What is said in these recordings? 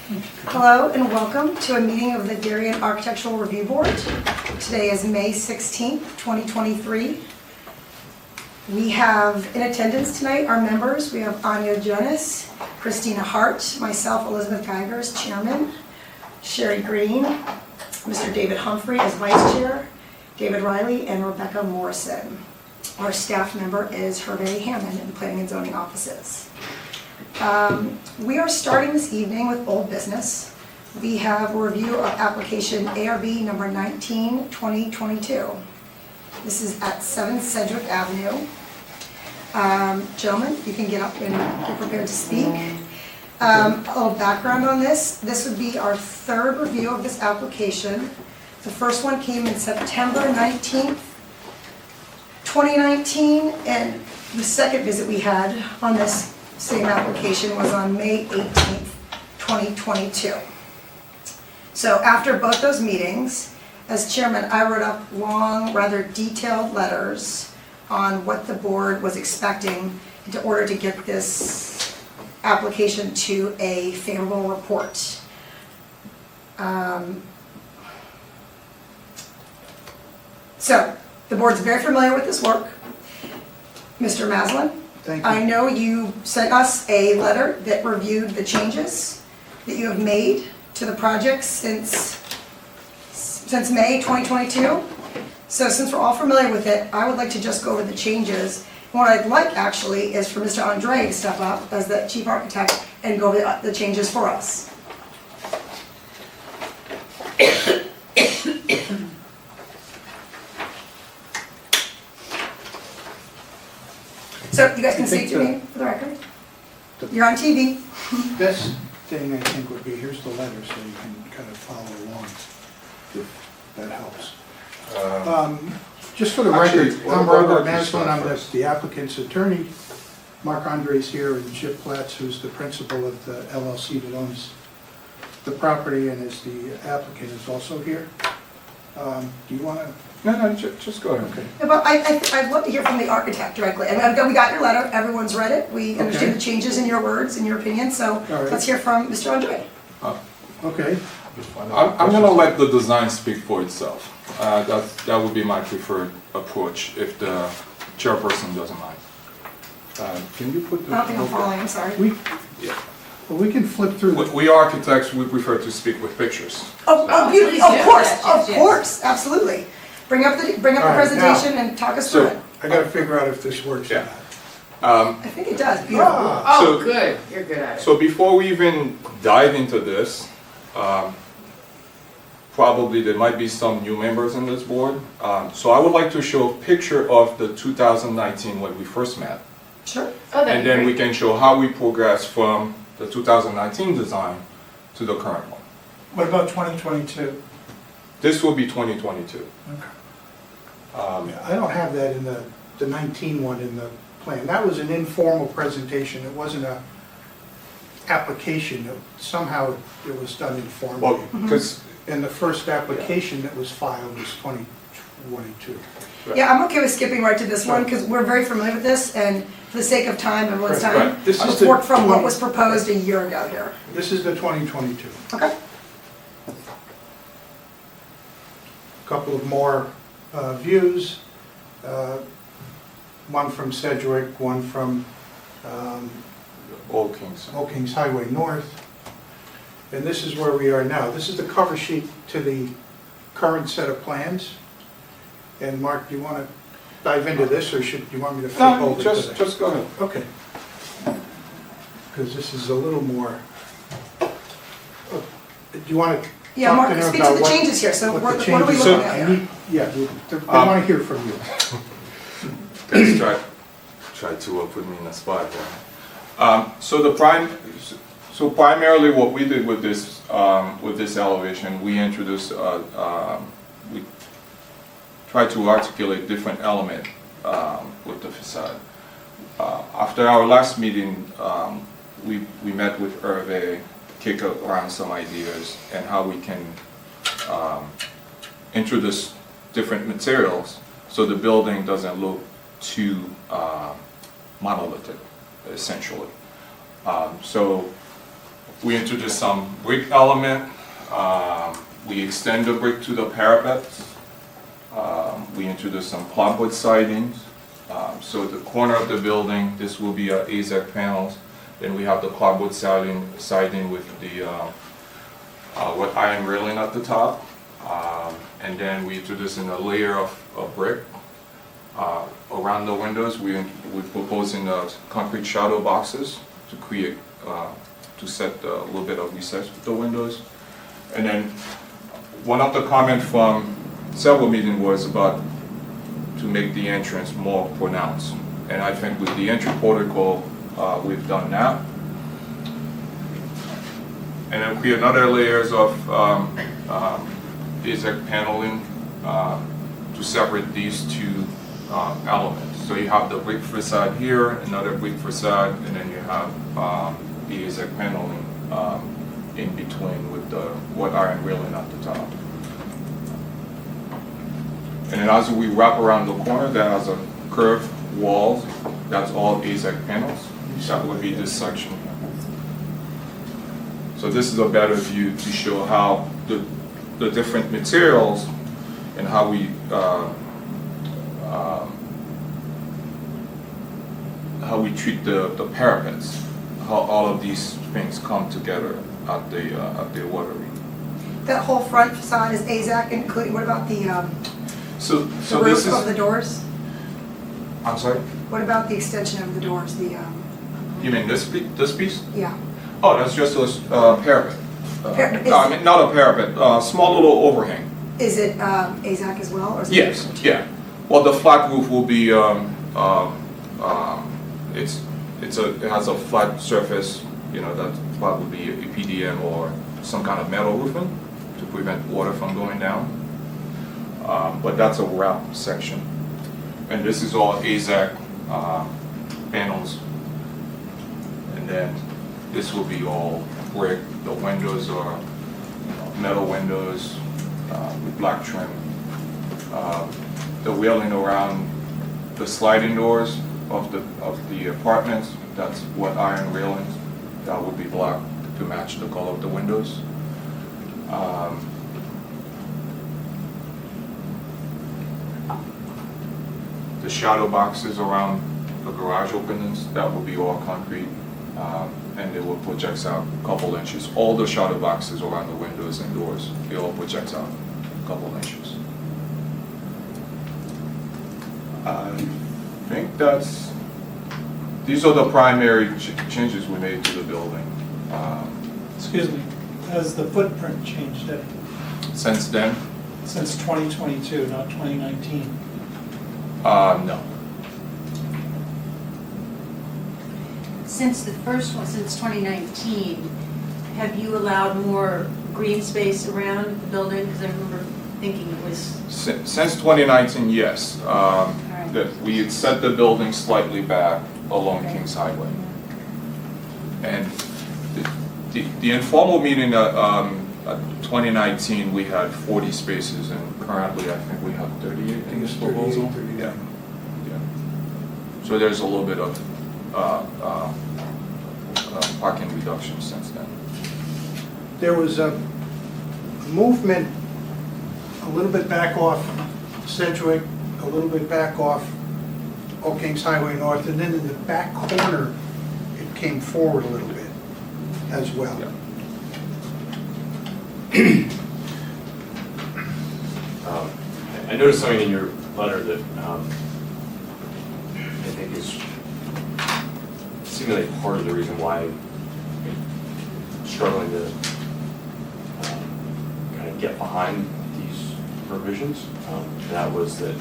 Hello and welcome to a meeting of the Darien Architectural Review Board. Today is May 16th, 2023. We have in attendance tonight our members. We have Anya Jonas, Christina Hart, myself, Elizabeth Geiger as chairman, Sherry Green, Mr. David Humphrey as vice chair, David Riley, and Rebecca Morrison. Our staff member is Hervé Hammond in Planning and Zoning offices. We are starting this evening with old business. We have a review of application ARB number 19, 2022. This is at 7 Sedgwick Avenue. Gentlemen, you can get up and get prepared to speak. A little background on this. This would be our third review of this application. The first one came in September 19th, 2019, and the second visit we had on this same application was on May 18th, 2022. So after both those meetings, as chairman, I wrote up long, rather detailed letters on what the board was expecting in order to get this application to a favorable report. So the board's very familiar with this work. Mr. Maslin? Thank you. I know you sent us a letter that reviewed the changes that you have made to the project since May 2022. So since we're all familiar with it, I would like to just go over the changes. And what I'd like actually is for Mr. Andre to step up as the chief architect and go over the changes for us. So you guys can speak to me for the record. You're on TV. Best thing I think would be, here's the letter, so you can kind of follow along, if that helps. Just for the Actually, record, what I'm about Robert you Maslin, start I'm first? the applicant's attorney. Mark Andres here, and Chip Platts, who's the principal of the LLC that owns the property and is the applicant, is also here. Do you want to? No, just go ahead. Okay. Yeah, but I'd love to hear from the architect directly. I mean, we got your letter, everyone's read it, we understand Okay. the changes in your words and your opinion, so right. let's hear from Mr. Andre. Okay. I'm gonna let the design speak for itself. That would be my preferred approach if the chairperson doesn't mind. Can you put the? I don't think I'm following, I'm sorry. Yeah. Well, we can flip through the. We architects, we prefer to speak with pictures. Oh, beautiful, of course, absolutely. Bring up the All right, presentation and talk us through So- it. I gotta figure out if this works or Yeah. not. I think it does, beautiful. Ah, Oh, So- good, you're good at it. So before we even dive into this, probably there might be some new members in this board. So I would like to show a picture of the 2019 when we first met. Sure. Oh, that'd And be then we great. can show how we progress from the 2019 design to the current one. What about 2022? This will be 2022. Okay. I don't have that in the 19 one in the plan. That was an informal presentation. It wasn't a application. Somehow it was done informally. Well, because, And the first application that was filed was 2022. Yeah, I'm okay with skipping right to this one because we're very familiar with this and for the sake of time, everyone's Right, time, right. This let's is the work from what 20 was proposed a year ago here. This is the 2022. Okay. Couple of more views. One from Sedgwick, one from Old Kings. Old Kings Highway North. And this is where we are now. This is the cover sheet to the current set of plans. And Mark, do you want to dive into this, or do you want me to flip No, over to that? just go ahead. Okay. Because this is a little more, do you want to Yeah, talk Mark, to them speak to about the what- changes here. So what what the are we changes looking are? at I here? need- Yeah, they want to hear from you. Guys, try to put me in a spot there. So primarily what we did with this elevation, we introduced, we tried to articulate different element with the facade. After our last meeting, we met with Hervé, kick around some ideas and how we can introduce different materials so the building doesn't look too monolithic, essentially. So We introduced some brick element. We extend the brick to the parapets. We introduced some plywood sidings. So the corner of the building, this will be AZEK panels. Then we have the plywood siding with the with iron railing at the top. And then we introduced in a layer of brick. Around the windows, we propose in concrete shadow boxes to create, to set a little bit of recess with the windows. And then one of the comments from several meetings was about to make the entrance more pronounced. And I think with the entry portico, we've done that. And then create another layers of AZEK paneling to separate these two elements. So you have the brick facade here, another brick facade, and then you have the AZEK paneling in between with the wrought iron railing at the top. And then as we wrap around the corner, that has a curved walls. That's all AZEK panels. That would be this section. So this is a better view to show how the different materials and how we treat the parapets, how all of these things come together at the watery. That whole front facade is AZEK, including, what about the So the this roof of the is, doors? I'm sorry, What about the extension of the doors, you mean this piece? yeah. Oh, that's just a parapet. Parapet, No, I mean, not a parapet, small little overhang. Is it AZEK as well, or is it? Yes, yeah. Well, the flat roof will be, it has a flat surface, you know, that flat would be a PDM or some kind of metal roofing to prevent water from going down. But that's a wrap section. And this is all AZEK panels. And then this will be all brick. The windows are metal windows with black trim. The railing around the sliding doors of the apartments, that's what iron railings. That would be black to match the color of the windows. The shadow boxes around the garage openings, that will be all concrete, and they will project out a couple inches. All the shadow boxes around the windows and doors, they all project out a couple inches. I think these are the primary changes we made to the building. Excuse me, has the footprint changed any Since then, since 2022, not 2019? no. Since the first one, since 2019, have you allowed more green space around the building? Because I remember thinking it was, Since 2019, yes. That we had set the building slightly back along Okay. Kings Highway. And the informal meeting at 2019, we had 40 spaces, and currently I think we have 38 in this proposal. 38, Yeah. Yeah. So there's a little bit of parking reduction since then. There was a movement a little bit back off Sedgwick, a little bit back off Old Kings Highway North, and then in the back corner, it came forward a little bit as well. Yeah. I noticed something in your letter that I think is seemingly part of the reason why you're struggling to kind of get behind these provisions. That was that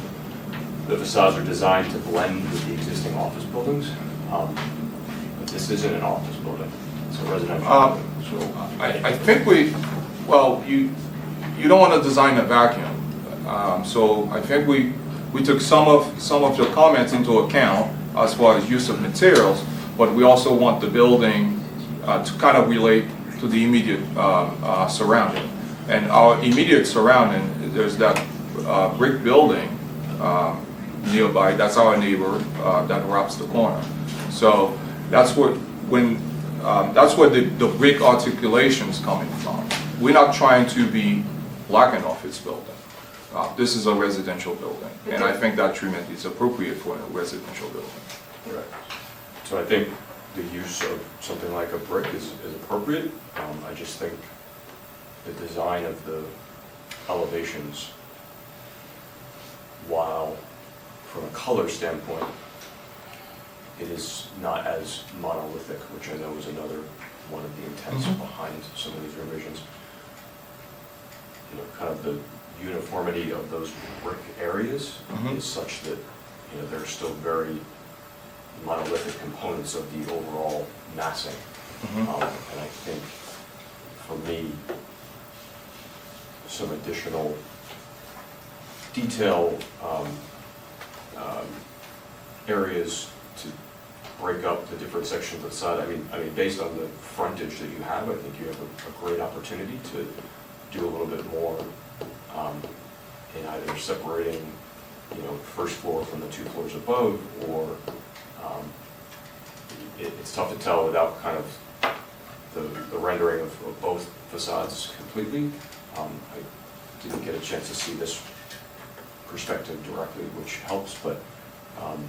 the facades are designed to blend with the existing office buildings. But this isn't an office building, it's a residential building. So I think you don't want to design a vacuum. So I think we took some of your comments into account as far as use of materials, but we also want the building to kind of relate to the immediate surrounding. And our immediate surrounding, there's that brick building nearby, that's our neighbor that wraps the corner. So that's what, when that's where the brick articulation is coming from. We're not trying to be like an office building. This is a residential building, and I think that treatment is appropriate for a residential building. Right. So I think the use of something like a brick is appropriate. I just think the design of the elevations, while from a color standpoint, it is not as monolithic, which I know is another one of the intents behind some of these revisions. You know, kind of the uniformity of those brick areas is such that, you know, there are still very monolithic components of the overall massing. And I think, for me, some additional detail areas to break up the different sections of the side. I mean, based on the frontage that you have, I think you have a great opportunity to do a little bit more in either separating, you know, first floor from the 2 floors above, or it's tough to tell without kind of the rendering of both facades completely. I didn't get a chance to see this perspective directly, which helps, but kind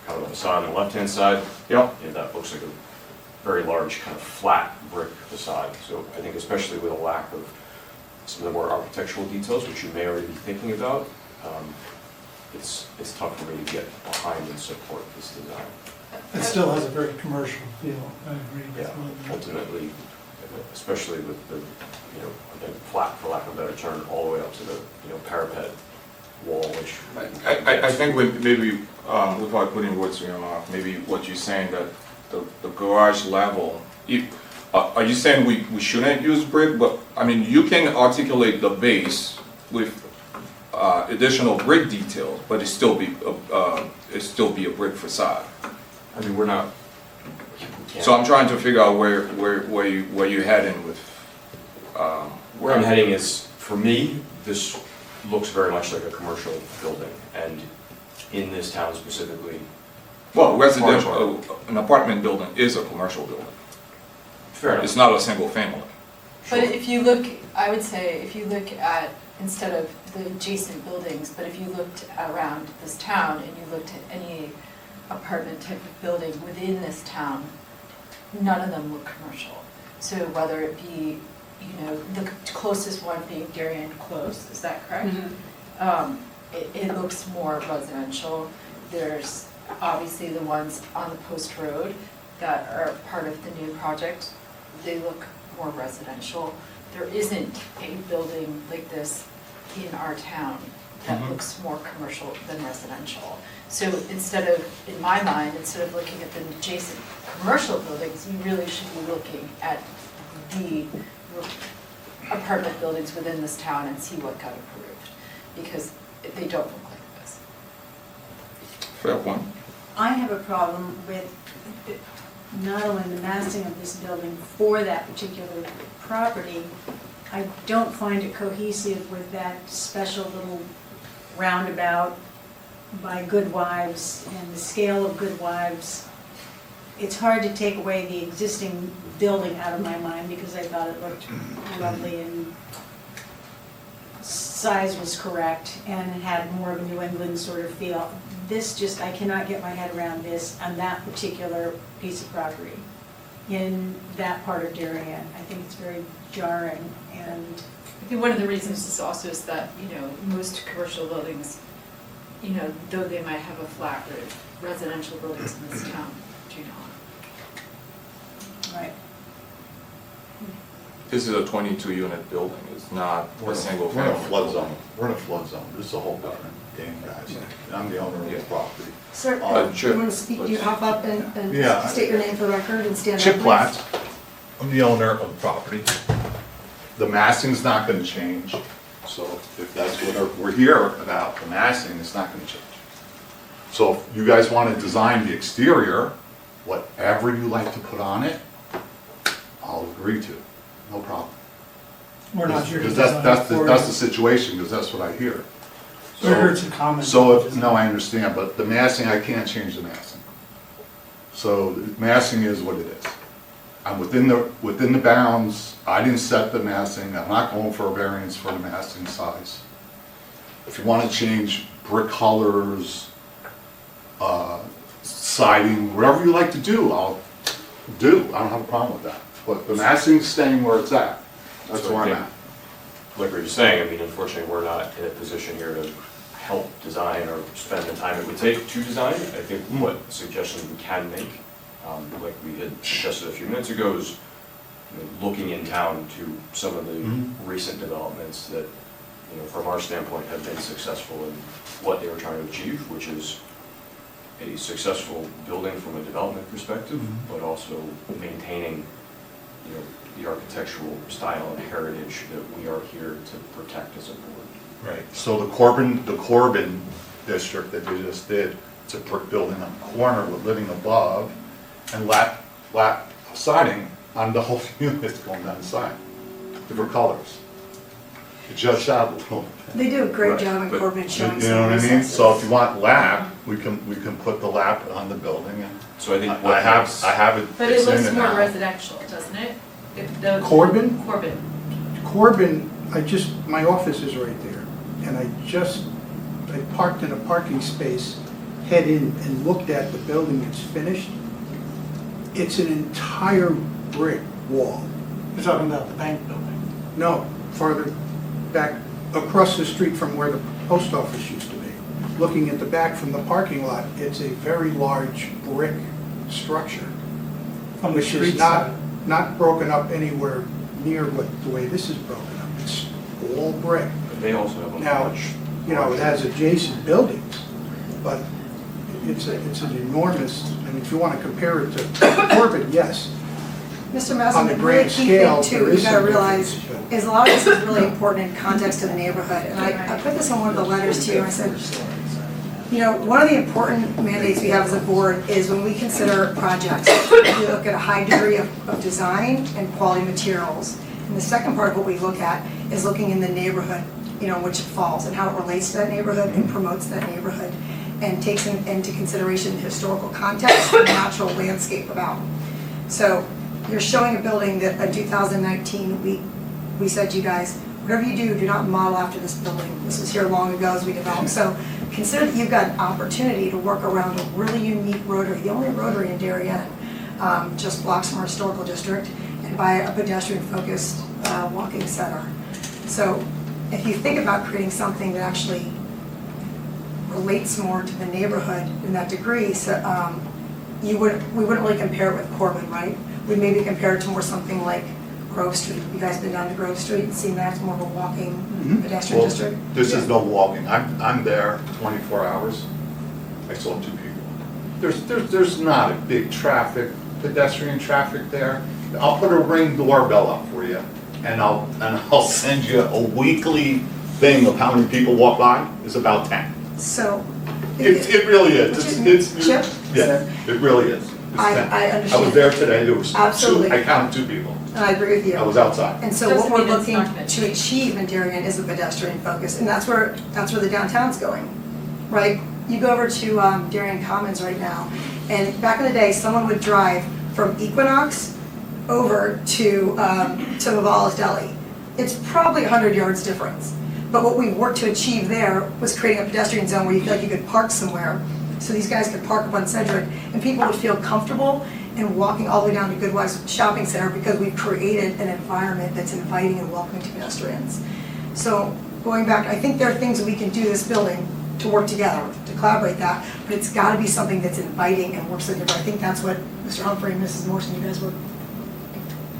of the facade on the left-hand side, that looks like a very large kind of flat brick facade. So I think especially with a lack of some of the more architectural details, which you may already be thinking about, it's tough for me to get behind and support this design. It still has a very commercial feel, I agree with Yeah, all of that. ultimately, especially with the, you know, again, flat, for lack of a better term, all the way up to the, you know, parapet wall, which. I think maybe, without putting words in your mouth, maybe what you're saying that the garage level, are you saying we shouldn't use brick? But, I mean, you can articulate the base with additional brick detail, but it still be a brick facade. I mean, we're not. So I'm trying to figure out where you're heading with. Where I'm heading is, for me, this looks very much like a commercial building, and in this town specifically. Well, residential, an apartment building is a commercial building. Fair enough. It's not a single family. But if you look, I would say, if you look at, instead of the adjacent buildings, but if you looked around this town and you looked at any apartment type of building within this town, none of them look commercial. So whether it be, you know, the closest one being Darien Close, is that correct? It looks more residential. There's obviously the ones on the Post Road that are part of the new project. They look more residential. There isn't a building like this in our town that looks more commercial than residential. So instead of, in my mind, instead of looking at the adjacent commercial buildings, you really should be looking at the apartment buildings within this town and see what got approved, because they don't look like this. Fair point. I have a problem with not only the massing of this building for that particular property, I don't find it cohesive with that special little roundabout by Good Wives and the scale of Good Wives. It's hard to take away the existing building out of my mind because I thought it looked lovely and size was correct and it had more of a New England sort of feel. This just, I cannot get my head around this on that particular piece of property in that part of Darien. I think it's very jarring and. I think one of the reasons is also is that, you know, most commercial buildings, you know, though they might have a flat roof, residential buildings in this town do not. Right. This is a 22-unit building, it's not a single We're in a family. flood zone. We're in a flood zone. This is a whole different game, guys. I'm the owner of the property. Sir, Uh, do you want to speak, do you hop up and Yeah. state your name for the record and stand up, Chip please? Platts. I'm the owner of the property. The massing's not gonna change, so if that's what we're here about, the massing is not gonna change. So if you guys wanna design the exterior, whatever you like to put on it, I'll agree to, no problem. We're not here to Because design that's for the you. situation, because that's what I hear. We're here to comment. So, no, I understand, but the massing, I can't change the massing. So the massing is what it is. I'm within the bounds, I didn't set the massing, I'm not going for a variance for the massing size. If you want to change brick colors, siding, whatever you like to do, I'll do, I don't have a problem with that. But the massing's staying where it's at, that's So I where I'm think, at. Like we were saying, I mean, unfortunately, we're not in a position here to help design or spend the time it would take to design. I think what suggestions we can make, like we had suggested a few minutes ago, is looking in town to some of the Mhm. recent developments that, from our standpoint, have been successful in what they were trying to achieve, which is a successful building from a development perspective, Mhm. but also maintaining, the architectural style and heritage that we are here to protect as a board. Right. So the Corbin district that you just did, it's a brick building on the corner with living above and lap siding on the whole unit going down the side, different colors. It just out a little bit. They do a great Right, job in but Corbin showing You some know what I mean? recesses. So if you want lap, we can put the lap on the building and So I think I what have it. But it it's in looks more now. residential, doesn't it? The Corbin? Corbin. Corbin, my office is right there, and I parked in a parking space, head in and looked at the building that's finished. It's an entire brick wall. You're talking about the bank building. No, farther back, across the street from where the post office used to be. Looking at the back from the parking lot, it's a very large brick structure, From the which is street side. not broken up anywhere near the way this is broken up. It's all brick. But they also have a Now, much. It has adjacent buildings, but it's an enormous, and if you want to compare it to Corbin, yes. Mr. On Maslin, the the really grand key scale, thing too, there you is gotta some realize, difference, but- is a lot of this is really important in context of the neighborhood. And I put this in one of the letters to you, I said, one of the important mandates we have as a board is when we consider projects, we look at a high degree of design and quality materials. And the second part of what we look at is looking in the neighborhood, in which it falls and how it relates to that neighborhood and promotes that neighborhood and takes into consideration the historical context and natural landscape about. So you're showing a building that in 2019, we said to you guys, whatever you do not model after this building. This was here long ago as we developed. So consider that you've got an opportunity to work around a really unique rotary, the only rotary in Darien, just blocks from our historical district, and by a pedestrian-focused walking center. So if you think about creating something that actually relates more to the neighborhood in that degree, so we wouldn't really compare it with Corbin, right? We'd maybe compare it to more something like Grove Street. You guys been down to Grove Street and seen that's more of a walking pedestrian Well, district? this is no walking, I'm there 24 hours, I saw 2 people. There's not a big pedestrian traffic there. I'll put a Ring doorbell up for you, and I'll send you a weekly thing of how many people walk by, it's about 10. So. It really is. It's Chip? Yeah, it really is. It's I 10. understand. I was there today, there was 2, Absolutely. I counted 2 people. And I agree with you. I was outside. And so what Doesn't we're mean it's looking not gonna to change. achieve in Darien is a pedestrian focus, and that's where the downtown's going, right? You go over to Darien Commons right now, and back in the day, someone would drive from Equinox over to Vivalas Deli. It's probably 100 yards difference. But what we worked to achieve there was creating a pedestrian zone where you feel like you could park somewhere. So these guys could park up on Cedric, and people would feel comfortable in walking all the way down to Goodwives Shopping Center because we've created an environment that's inviting and welcoming to pedestrians. So going back, I think there are things that we can do this building to work together, to collaborate that, but it's got to be something that's inviting and works together. I think that's what Mr. Humphrey and Mrs. Morrison, you guys were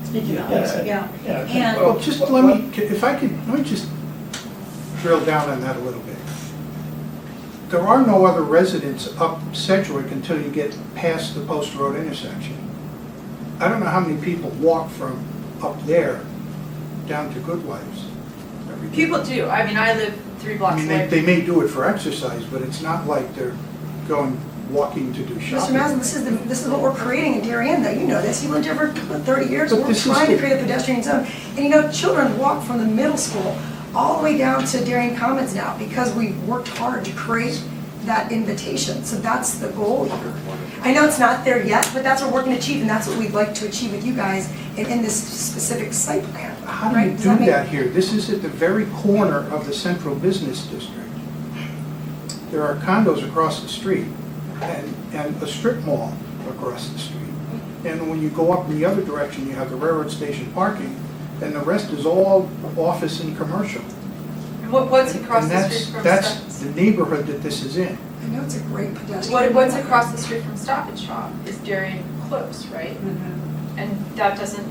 speaking about. Yeah. And Well, just let me just drill down on that a little bit. There are no other residents up Sedgwick until you get past the Post Road intersection. I don't know how many people walk from up there down to Goodwives every day. People do. I mean, I live 3 I blocks mean, away. they may do it for exercise, but it's not like they're walking to do Mr. shopping. Maslin, this is what we're creating in Darien, though. You know this. You lived here for 30 years. But We're this is trying to the- create a pedestrian zone. And children walk from the middle school all the way down to Darien Commons now because we've worked hard to create that invitation. So that's the goal here. I know it's not there yet, but that's what we're gonna achieve, and that's what we'd like to achieve with you guys in this specific site plan. How do right? you Does do make- that here? This is at the very corner of the central business district. There are condos across the street and a strip mall across the street. And when you go up in the other direction, you have the railroad station parking, and the rest is all office and commercial. And what's across And the that's- street from That's Stoppage? the neighborhood that this is in. I know it's a great pedestrian. What's across the street from Stop and Shop is Darien Close, right? Mm-hmm. And that doesn't,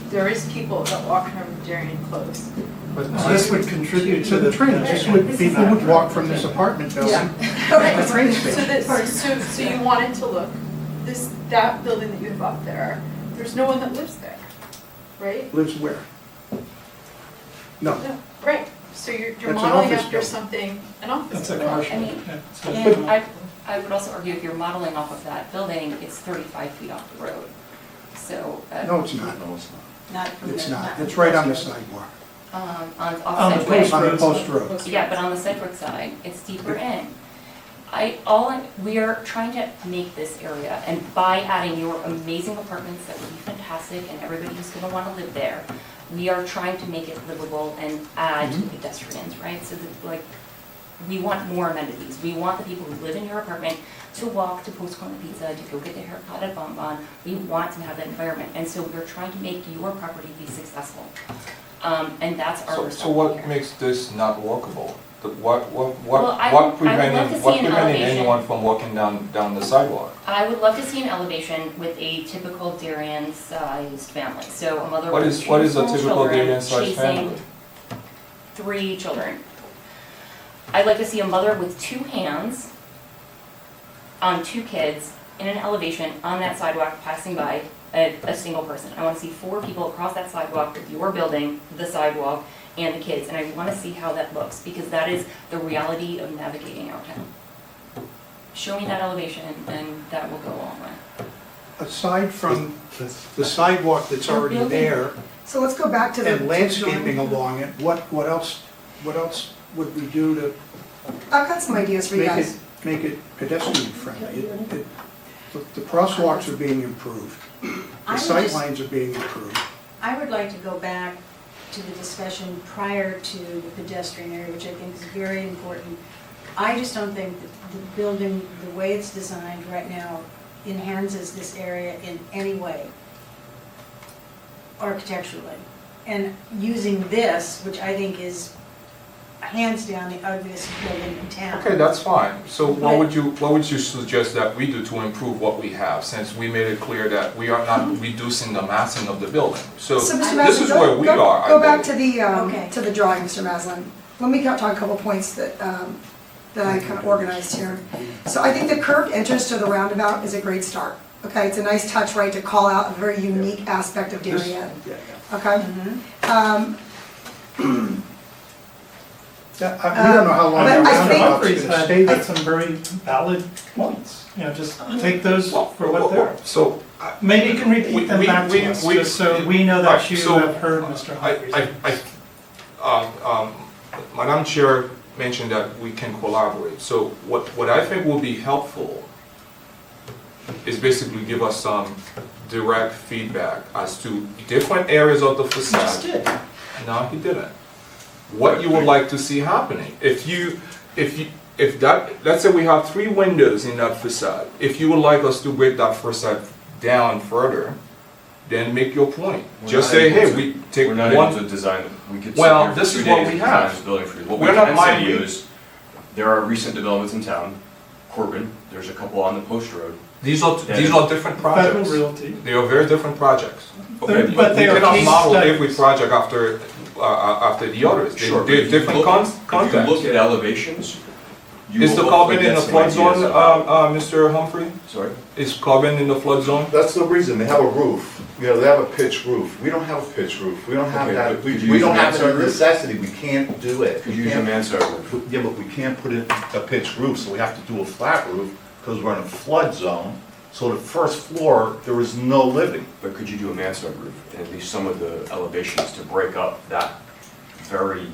there is people that walk from Darien Close. So this would contribute to the train. This would, people would walk from this apartment building Yeah. to the train So station. that, so you want it to look, that building that you have up there, there's no one that lives there, right? Lives where? No. No, right, so you're That's an modeling office after building. something, an office. That's a building. commercial. I mean, Yeah, so- And I would also argue if you're modeling off of that building, it's 35 feet off the road. So, No, it's not. No, it's not. Not from It's the- not. from It's right on the Post Road. sidewalk. on On off the Sedgwick. post On the road. post road. Yeah, but on the Sedgwick side, it's deeper in. We are trying to make this area, and by adding your amazing apartments that would be fantastic, and everybody who's gonna wanna live there, we are trying to make it livable and add to pedestrians, right? So that, like, we want more amenities. We want the people who live in your apartment to walk to Post Corner Pizza, to go get their haircut at Bon Bon. We want to have that environment, and so we're trying to make your property be successful. And that's our So responsibility what here. makes this not walkable? Well, I would What love to preventing, see what an preventing elevation. anyone from walking down the sidewalk? I would love to see an elevation with a typical Darien-sized family. So a mother What with is, two what is a small typical children Darien-sized chasing family? 3 children. I'd like to see a mother with 2 hands on 2 kids in an elevation on that sidewalk passing by a single person. I want to see 4 people across that sidewalk with your building, the sidewalk, and the kids. And I want to see how that looks because that is the reality of navigating our town. Show me that elevation and that will go a long way. Aside from the sidewalk that's already there So let's go back to the. and landscaping along it, what else would we do to I've got some ideas for you guys. make it pedestrian friendly? The crosswalks are being improved. I The would just- sightlines are being improved. I would like to go back to the discussion prior to the pedestrian area, which I think is very important. I just don't think that the building, the way it's designed right now, enhances this area in any way architecturally. And using this, which I think is hands down the ugliest building in town. Okay, that's fine. So what would you suggest that we do to improve what we have, since we made it clear that we are not reducing the massing of the building? So So, Mr. this Maslin, is where we go are. I Go back believe. Okay. to the drawing, Mr. Maslin. Let me talk a couple points that I kind of organized here. So I think the curved entrance to the roundabout is a great start. Okay, it's a nice touch, right, to call out a very unique aspect of Darien. Okay? We don't know how long But the I think- roundabout's Humphreys gonna had stay there. some very valid points, you know, just take those for what they are. So, Maybe you can repeat them back to us, just so we know that you so, have heard Mr. Humphreys. Madam Chair mentioned that we can collaborate. So what I think will be helpful is basically give us some direct feedback as to different areas of the facade. Just did. No, he didn't. What you would like to see happening. If that, let's say we have 3 windows in that facade. If you would like us to break that facade down further, then make your point. Just say, hey, we take We're not able to one. design, we could sit Well, here for this 2 is what days we and have. design this building for you. What we We're not can say to mind you reading. is, there are recent developments in town, Corbin, there's a couple on the Post Road. These are different Federal projects. Realty. They are very different projects. But they We are cannot case model studies. every project after the others. Sure, but They're if you different look- If you contexts. look at elevations, you Is will the hopefully carbon in get the some flood ideas zone, about- Mr. Humphrey? Sorry? Is carbon in the flood zone? That's the reason, they have a roof, you know, they have a pitched roof. We don't have a pitched roof, we don't have Okay, that, but we could you we use a don't have mansard that roof? necessity, we can't do it. Could We use a can't mansard roof. put- Yeah, but we can't put in a pitched roof, so we have to do a flat roof, because we're in a flood zone. So the first floor, there is no living. But could you do a mansard roof, and at least some of the elevations to break up that very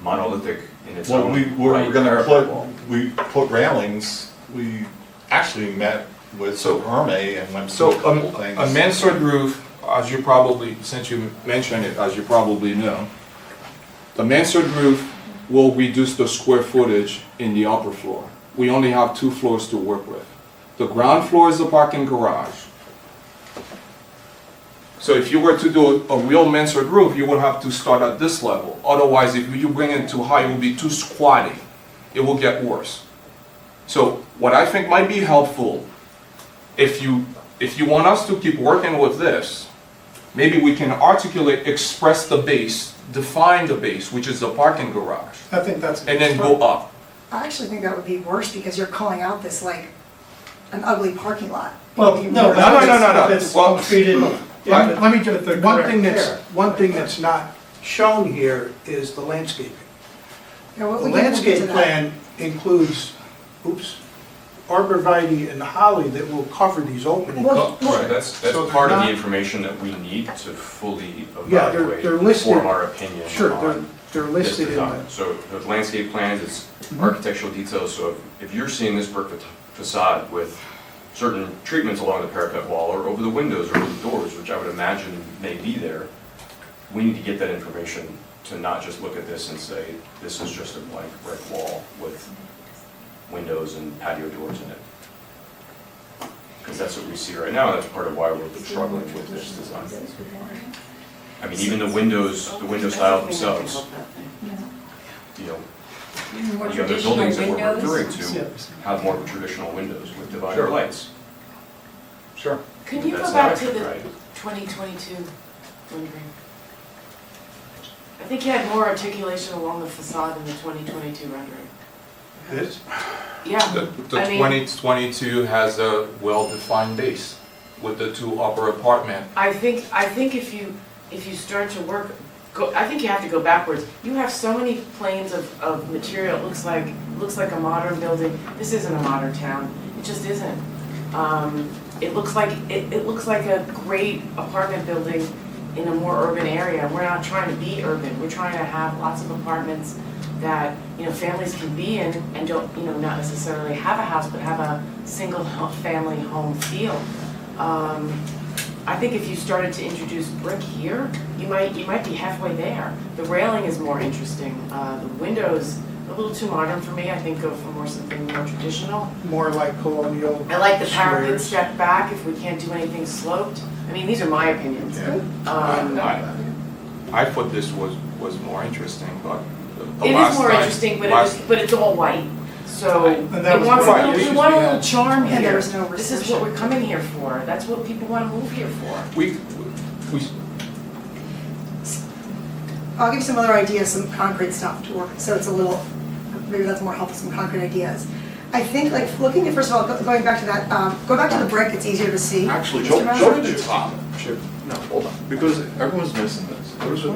monolithic in its Well, own we're right gonna parapet wall? we put railings, we actually met with So- Hermé and went So through a couple things. a mansard roof, as you probably, since you mentioned it, as you probably know, the mansard roof will reduce the square footage in the upper floor. We only have 2 floors to work with. The ground floor is the parking garage. So if you were to do a real mansard roof, you would have to start at this level. Otherwise, if you bring it too high, it will be too squatty. It will get worse. So what I think might be helpful, if you want us to keep working with this, maybe we can articulate, express the base, define the base, which is the parking garage, I think that's. and then go up. I actually think that would be worse because you're calling out this like an ugly parking lot. Well, no, No. if it's Well, treated. Let me with the just, one correct thing that's, care. one thing that's not shown here is the landscaping. Yeah, The we can get to landscape that. plan includes, arborvitae and holly that will cover these openings. Well, Right, that's So part of they're the not- information that we need to fully Yeah, they're evaluate, listed. form our opinion Sure, on they're this listed in design. the, So the landscape plans, it's architectural details, so if you're seeing this brick facade with certain treatments along the parapet wall or over the windows or over the doors, which I would imagine may be there, we need to get that information to not just look at this and say, this is just a blank brick wall with windows and patio doors in it. Because that's what we see right now, and that's part of why we're struggling with this design. I mean, even the window style themselves, you know, More the other traditional buildings that we're windows. referring to have more traditional windows with divider lights. Sure. Could you go That's back not to the right. 2022 rendering? I think you had more articulation along the facade in the 2022 rendering. this, Yeah, The I mean- 2022 has a well-defined base with the 2 upper apartment. I think if you start to work, I think you have to go backwards. You have so many planes of material, it looks like a modern building. This isn't a modern town, it just isn't. It looks like a great apartment building in a more urban area. We're not trying to be urban, we're trying to have lots of apartments that, you know, families can be in and don't, you know, not necessarily have a house, but have a single family home feel. I think if you started to introduce brick here, you might be halfway there. The railing is more interesting. The windows, a little too modern for me. I think go for something more traditional. more like colonial. I like the parapet squares. step back if we can't do anything sloped. I mean, these are my opinions. I thought this was more interesting, but the It last is more time- interesting, last- but it's all white. So And that it was wants a right. little, It we used want a to be little that. charm And here. there's no This is what restriction. we're coming here for. That's what people want to move here for. We, I'll give you some other ideas, some concrete stuff to work, so it's a little, maybe that's more helpful, some concrete ideas. I think like looking at, first of all, going back to that, go back to the brick, it's easier to see. Actually, Mr. show Manager? me the top. No, hold on, because everyone's missing this. There's a,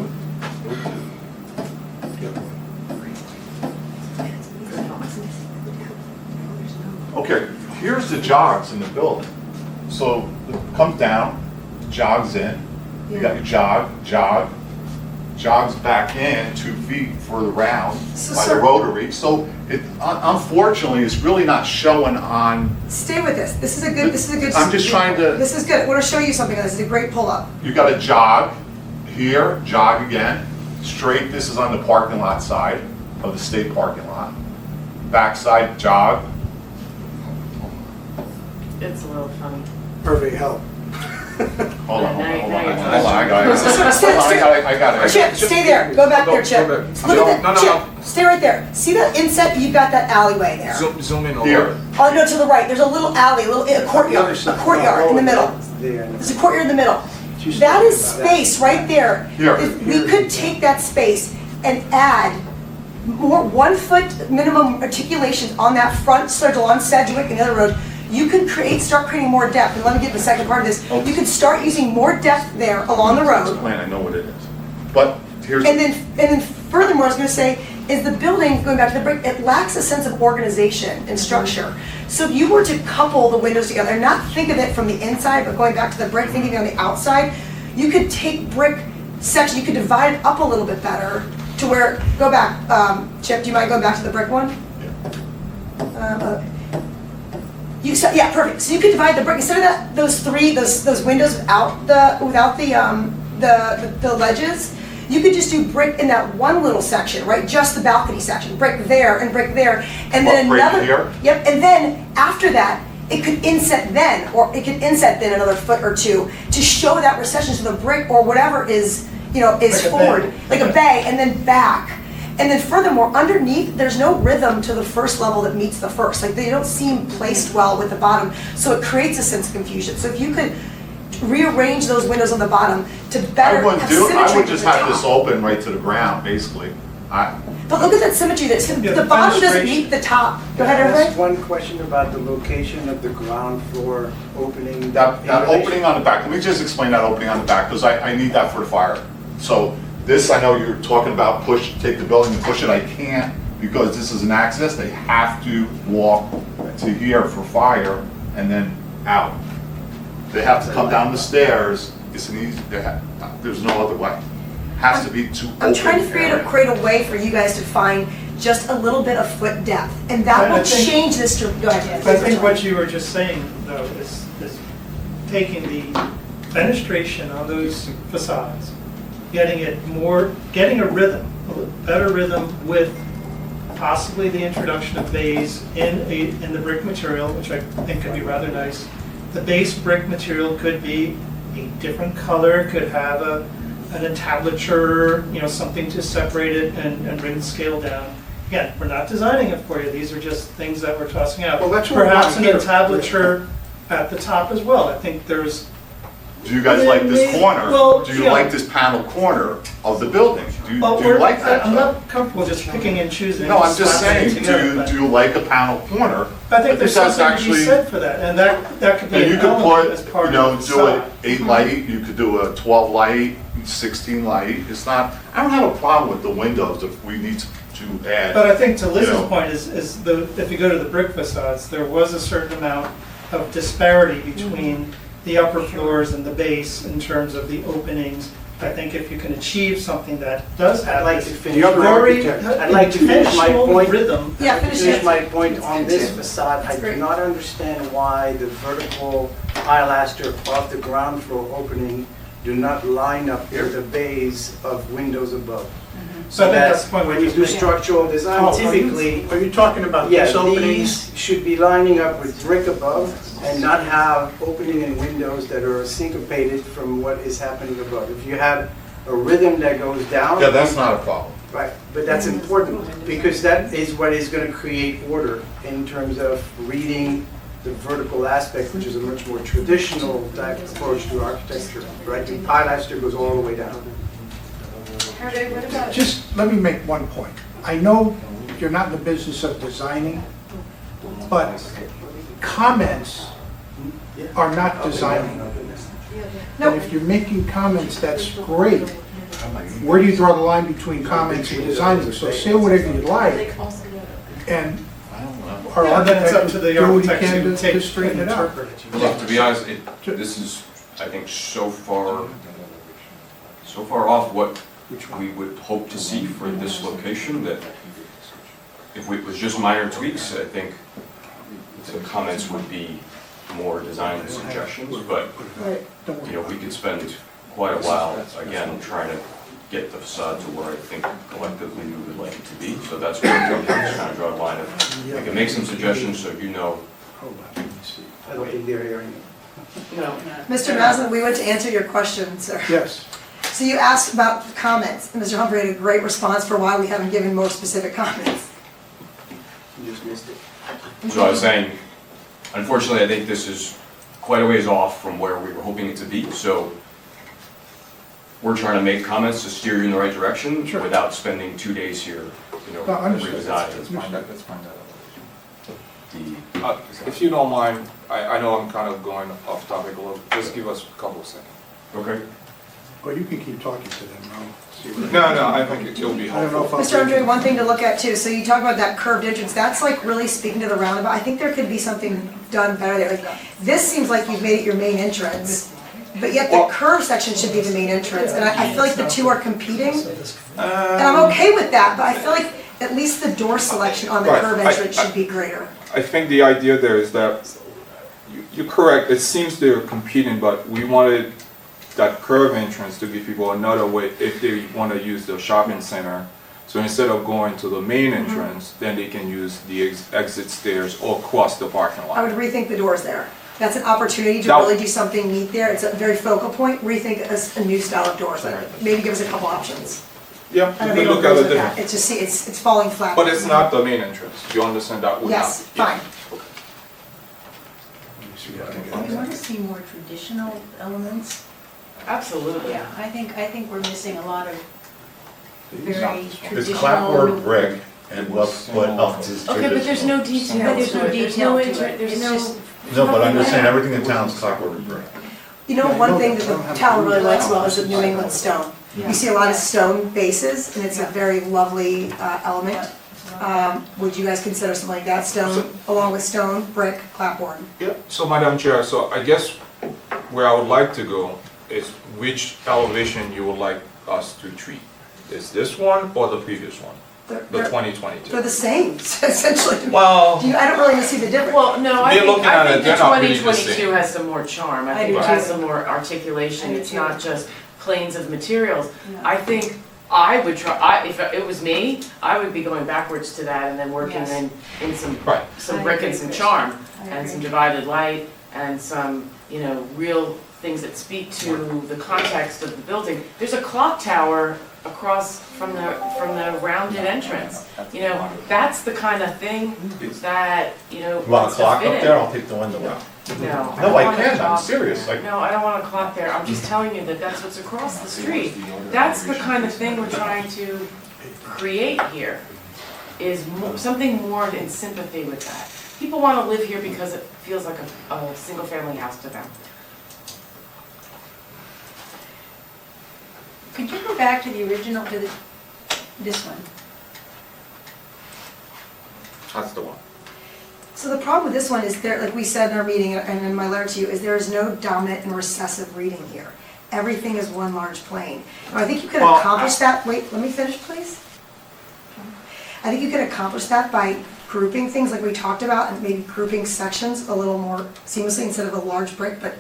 okay, here's the jogs in the building. So it comes down, jogs in, you got your jog, jogs back in 2 feet further round So, by the sir- rotary. So it, unfortunately, it's really not showing on, Stay with this, this is a good. I'm just trying to- This is good, I want to show you something, this is a great pull-up. you got a jog here, jog again, straight, this is on the parking lot side of the state parking lot. Backside jog, It's a little funny. Hervey, help. hold on, Now you're I got it. Chip, stay there, go back there, Chip. Go back. Look at No, that, no, Chip, stay right there. See that inset, you've got that alleyway there. zoom in a Here. little. Oh, no, to the right, there's a little alley, a courtyard in the middle. There's a courtyard in the middle. That is space right there. Here. If we could take that space and add more 1 foot minimum articulations on that front circle on Sedgwick and the other road, you can start creating more depth. And let me get the second part of this. You can start using more depth there along the road. Plan, I know what it is. But here's, And then furthermore, I was gonna say, is the building, going back to the brick, it lacks a sense of organization and structure. So if you were to couple the windows together, and not think of it from the inside, but going back to the brick, thinking on the outside, you could take brick section, you could divide it up a little bit better to where, go back, Chip, do you mind going back to the brick one? Yeah, perfect. So you could divide the brick, instead of that, those windows without the ledges, you could just do brick in that one little section, right? Just the balcony section, brick there and brick there, and then What, brick another. here? Yep, and then after that, it could inset then, or it could inset then another foot or two to show that recession, so the brick or whatever is Like a forward, bay. like a bay, and then back. And then furthermore, underneath, there's no rhythm to the first level that meets the first. Like, they don't seem placed well with the bottom, so it creates a sense of confusion. So if you could rearrange those windows on the bottom to better have symmetry I would to just the have this top. open right to the ground, basically. But look at that symmetry, Yeah, the the bottom doesn't fenestration. meet the top. Go Can I ahead, ask Hervé. one question about the location of the ground floor opening? That in relation- opening on the back, let me just explain that opening on the back, because I need that for the fire. So this, I know you're talking about take the building and push it, I can't, because this is an access, they have to walk to here for fire and then out. They have to come down the stairs, it's an easy, there's no other way. Has to be to open I'm trying to area. create a way for you guys to find just a little bit of foot depth, and that I will think- change this to, go ahead. I think what you were just saying, though, is taking the fenestration on those facades, getting a rhythm, a better rhythm with possibly the introduction of bays in the brick material, which I think could be rather nice. The base brick material could be a different color, could have an entablature, something to separate it and bring the scale down. Again, we're not designing it for you, these are just things that we're tossing out. Well, that's what we Perhaps an want here. entablature at the top as well, I think there's, Do you guys like this corner? Well, Do you yeah. like this panel corner of the building? Do well, you like that? I'm not comfortable just picking and choosing. No, and I'm just slapping it saying, together, but do you like a panel corner? I think there's that's something to be said for that, and that could be And an you could element as put, part you of know, the do an facade. 8 light, you could do a 12 light, 16 light. It's not, I don't have a problem with the windows if we need to add. But I think to Liz's Yeah. point is if you go to the brick facades, there was a certain amount of disparity between the upper floors and the base in terms of the openings. I think if you can achieve something that does I'd have like to this finish my very I'd like to finish my intentional point. rhythm. Yeah, finish Finish it. my point on this too. facade. I That's great. do not understand why the vertical pilaster of the ground floor opening do not line up with the bays of windows above. So I think that's the point When we're you just do making. structural design, Oh, typically, Are you talking about yeah, this opening? these should be lining up with brick above and not have opening and windows that are syncopated from what is happening above. If you have a rhythm that goes down. Yeah, that's not a problem. Right, but that's important, because that is what is going to create order in terms of reading the vertical aspect, which is a much more traditional type approach to architecture, right? The pilaster goes all the way down. Hervé, what about? Just let me make one point. I know you're not in the business of designing, but comments are not designing. And if you're making comments, that's great. Where do you draw the line between comments and designing? So say whatever you like, and our Yeah, then it's up architect to will the do what he architect can to to take straighten and it out. interpret it. Look, to be honest, this is, I think, so far off what we would hope to see for this location that if it was just minor tweaks, I think the comments would be more design suggestions, but, we could spend quite a while, again, trying to get the facade to where I think collectively we would like it to be. So that's where I'm just trying to draw a line of, we can make some suggestions so you know. I don't think they're hearing it. Mr. Maslin, we went to answer your question, sir. Yes. So you asked about comments, and Mr. Humphrey had a great response for why we haven't given more specific comments. You just missed it. So I was saying, unfortunately, I think this is quite a ways off from where we were hoping it to be, so we're trying to make comments to steer you in the right direction Sure. without spending 2 days here, No, understood. redesigning. Let's find out. If you don't mind, I know I'm kind of going off topic a little, just give us a couple of seconds. Okay. Well, you can keep talking to them, I'll see what. No, I think it'll be I don't know helpful. if I'll. Mr. Andre, one thing to look at too, so you talk about that curved entrance, that's like really speaking to the roundabout. I think there could be something done better there. Like, this seems like you've made it your main entrance, but yet the curved section should be the main entrance, and I feel like the two are competing. And I'm okay with that, but I feel like at least the door selection on the Right, curved I- entrance should be greater. I think the idea there is that You're correct, it seems they're competing, but we wanted that curve entrance to give people another way if they want to use the shopping center. So instead of going to the main entrance, then they can use the exit stairs or cross the parking I lot. would rethink the doors there. That's an opportunity to That- really do something neat there. It's a very focal point. Rethink a new style of doors. Maybe give us a couple options. Yeah, I you don't can think look it at goes it with that. different. It's just, see, it's falling flat. But it's not the main entrance, you understand that would not. Yes, yeah. fine. We want to see more traditional elements. Absolutely. Yeah, I think we're missing a lot of very It's traditional. clapboard brick and what else is Okay, but there's no traditional. detail But there's to no it, there's detail no to it. there's It's no. just- No, but I'm just saying, everything in town is clapboard brick. You know, one thing that the town really likes well is the New England stone. You see a lot of stone bases, and it's a very lovely element. Would you guys consider something like that, stone, along with stone, brick, clapboard? Yeah, so Madam Chair, so I guess where I would like to go is which elevation you would like us to treat? Is this one or the previous one, They're- the They're 2022? they're the same, essentially. Well, I don't really see the difference. Well, no, I They're think, looking at I it, think the they're not really the 2022 same. has some more charm. I I think do it has too. some more articulation. I do It's too. not just planes of materials. Yeah. I think I would try, if it was me, I would be going backwards to that and then working Yes. in some right, some I brick agree, and some Chris. charm I and some agree. divided light and some, real things that speak to the context of the building. There's a clock tower across from the rounded entrance. That's the kind of thing that, You want wants a to clock fit up in. there? I'll take the window out. No. No, don't I want a can, I'm clock. serious, like, No, I don't want a clock there. I'm just telling you that that's what's across the street. That's the kind of thing we're trying to create here, is something more in sympathy with that. People want to live here because it feels like a single-family house to them. Could you go back to the original, this one? that's the one. So the problem with this one is there, like we said in our meeting and in my letter to you, is there is no dominant and recessive reading here. Everything is one large plane. Now, I think you can Well, accomplish that, wait, let me finish, please. I think you can accomplish that by grouping things like we talked about and maybe grouping sections a little more seamlessly instead of a large brick, but,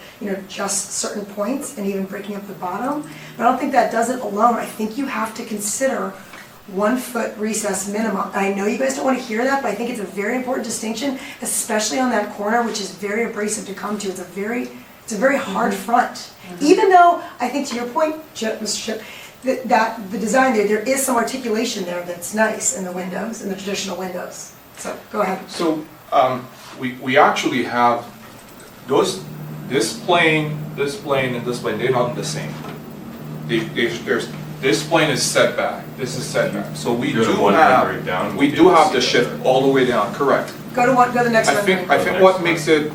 just certain points and even breaking up the bottom. But I don't think that does it alone. I think you have to consider 1 foot recess minimum. I know you guys don't want to hear that, but I think it's a very important distinction, especially on that corner, which is very abrasive to come to. It's a very hard front. Even though, I think to your point, Mr. Chip, that the design there is some articulation there that's nice in the windows, in the traditional windows. So, go ahead. So, we actually have this plane, and this plane, they're not the same. This plane is set back, this is set back. So we Go to do one have, rendering down, we we'll do be have able the to see shift all the way down, correct. Go to the next I one. think what makes it,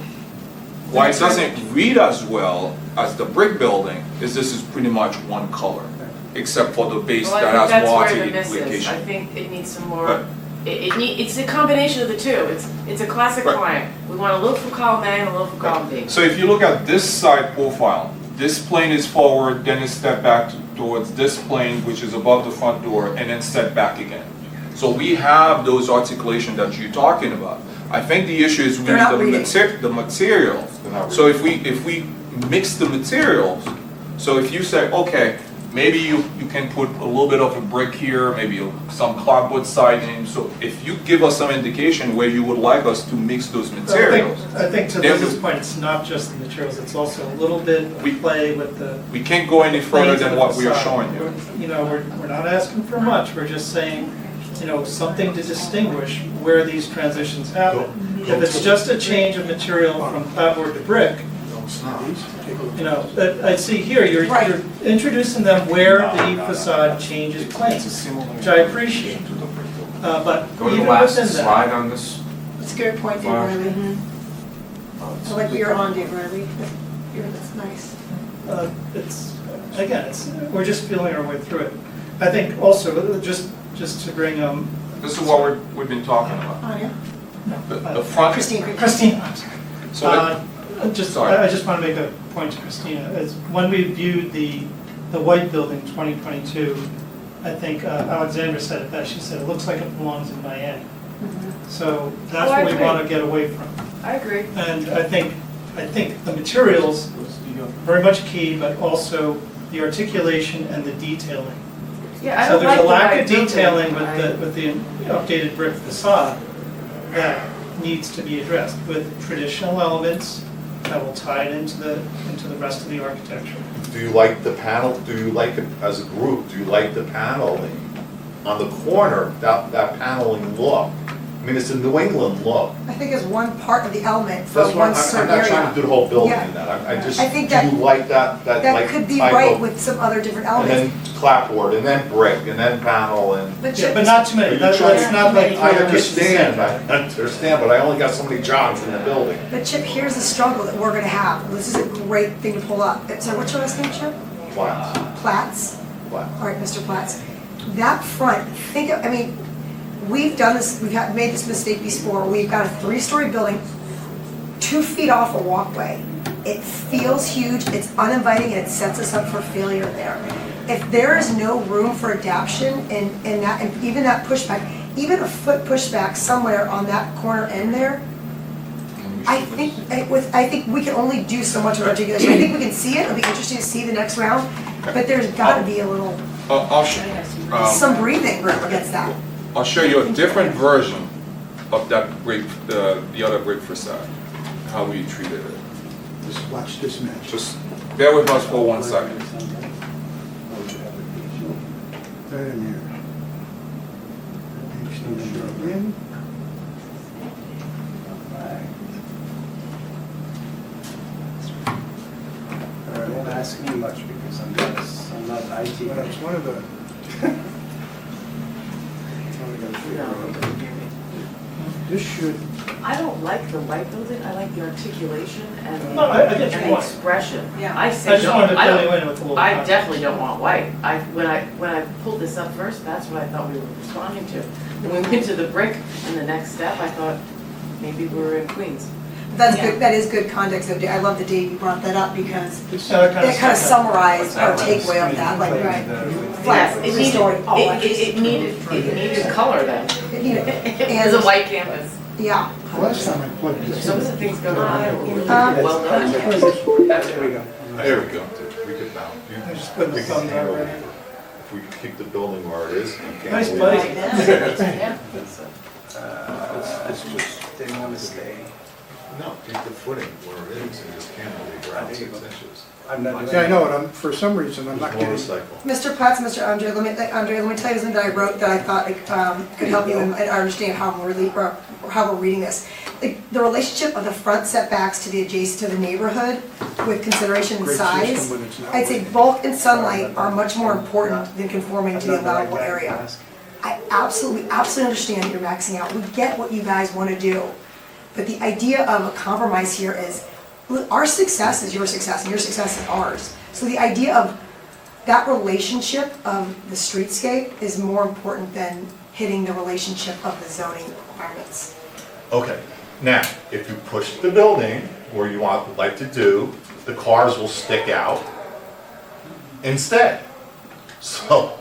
why it doesn't read as well as the brick building is this is pretty much one color, except for the base Well, that I think has that's more where the miss is. I articulation. think it needs some But- more, it's a combination of the two. It's a classic Right. client. We want a look for column A and a look for column B. So if you look at this side profile, this plane is forward, then it's step back towards this plane, which is above the front door, and then step back again. So we have those articulation that you're talking about. I think the issue is we They're need not the reading. the materials. So if we mix the materials, so if you say, okay, maybe you can put a little bit of a brick here, maybe some clapboard siding, so if you give us some indication where you would like us to mix those materials, I think to Then Liz's we- point, it's not just the materials, it's also a little bit of play with the. we can't go any further planes of than the what we are facade. showing you. We're not asking for much, we're just saying, something to distinguish where these transitions happen. If it's just a change of material from clapboard to brick, I see here, you're introducing them where the facade changes planes, which I appreciate. But Go to the even last within that, slide on this. That's a good point, Dave Riley. I like what you're on, Dave Riley. That's nice. we're just feeling our way through it. I think also, just to bring, This is what we've been talking about. Anya? The front. Christine. Christina, I'm sorry. So that- Sorry. I just want to make a point to Christina. As when we viewed the white building 2022, I think Alexandra said it best. She said, it looks like it belongs in Miami. So that's Oh, I what we agree. want to get away from. I agree. And I think I think the materials very much key, but also the articulation and the detailing. Yeah, I So don't there's like a the lack white of building. detailing with the updated brick facade that needs to be addressed with traditional elements that will tie it into the rest of the architecture. Do you like the panel, do you like it as a group, do you like the paneling on the corner, that paneling look? I mean, it's a New England look. I think it's one part of the element for That's why one I'm certain not area. trying to do the whole building Yeah. in that, I just, I do think that- you like that That like could be type right of- with some other different And elements. then clapboard, and then brick, and then panel, and. Yeah, but not too many, that's not like. I understand, but I only got so many jobs in the building. But Chip, here's the struggle that we're gonna have. This is a great thing to pull up. So what's your last name, Chip? Flats, Platts? flats. All right, Mr. Platts. That front, think of, I mean, we've done this, made this mistake before. We've got a 3-story building, 2 feet off a walkway. It feels huge, it's uninviting, and it sets us up for failure there. If there is no room for adaption in that, and even that pushback, even a foot pushback somewhere on that corner end there, I think we can only do so much with articulation. I think we can see it, it'll be interesting to see the next round, but there's gotta be a little, some breathing room against that. I'll show you a different version of that brick, the other brick facade, how we treated it. Just watch this match. Just bear with us for 1 second. Right in here. Page number in. All right, don't ask me much because I'm not an IT Well, guy. it's one of the, this should, I don't like the white building, I like the articulation and No, I get your and the point. expression. Yeah. I I say just wanted to don't, I fill you don't, in with a little. I context. definitely don't want white. When I pulled this up first, that's what I thought we were responding to. When we went to the brick and the next step, I thought maybe we were in Queens. That's good, that is good context, though. I love that Dave you brought that up because So it it kind of summarized our takeaway of that, like, flat, Yes, it 3-story. it needed color then. It was a white canvas. Yeah. last time I plugged this Some in. of the things go well done. There we go. There we go, we could now. I just put the thumbs out right here. If we could keep the building where it is, you can't. Nice believe place. it. It's just, didn't want to stay. No, keep the footing where it is, and just cantilever out 6 inches. I'm not doing Yeah, I know it, for some reason, I'm not getting. Motorcycle. Mr. Platts, Mr. Andre, let me tell you something that I wrote that I thought could help you and understand how we're reading this. The relationship of the front setbacks to the adjacent to the neighborhood with consideration and Great size, system when it's not I'd say raining. bulk and sunlight are much more important than conforming to the I'm not allowable right guy to area. ask. I absolutely understand that you're maxing out. We get what you guys want to do. But the idea of a compromise here is, look, our success is your success and your success is ours. So the idea of that relationship of the streetscape is more important than hitting the relationship of the zoning requirements. Okay, now, if you push the building where you like to do, the cars will stick out instead. So,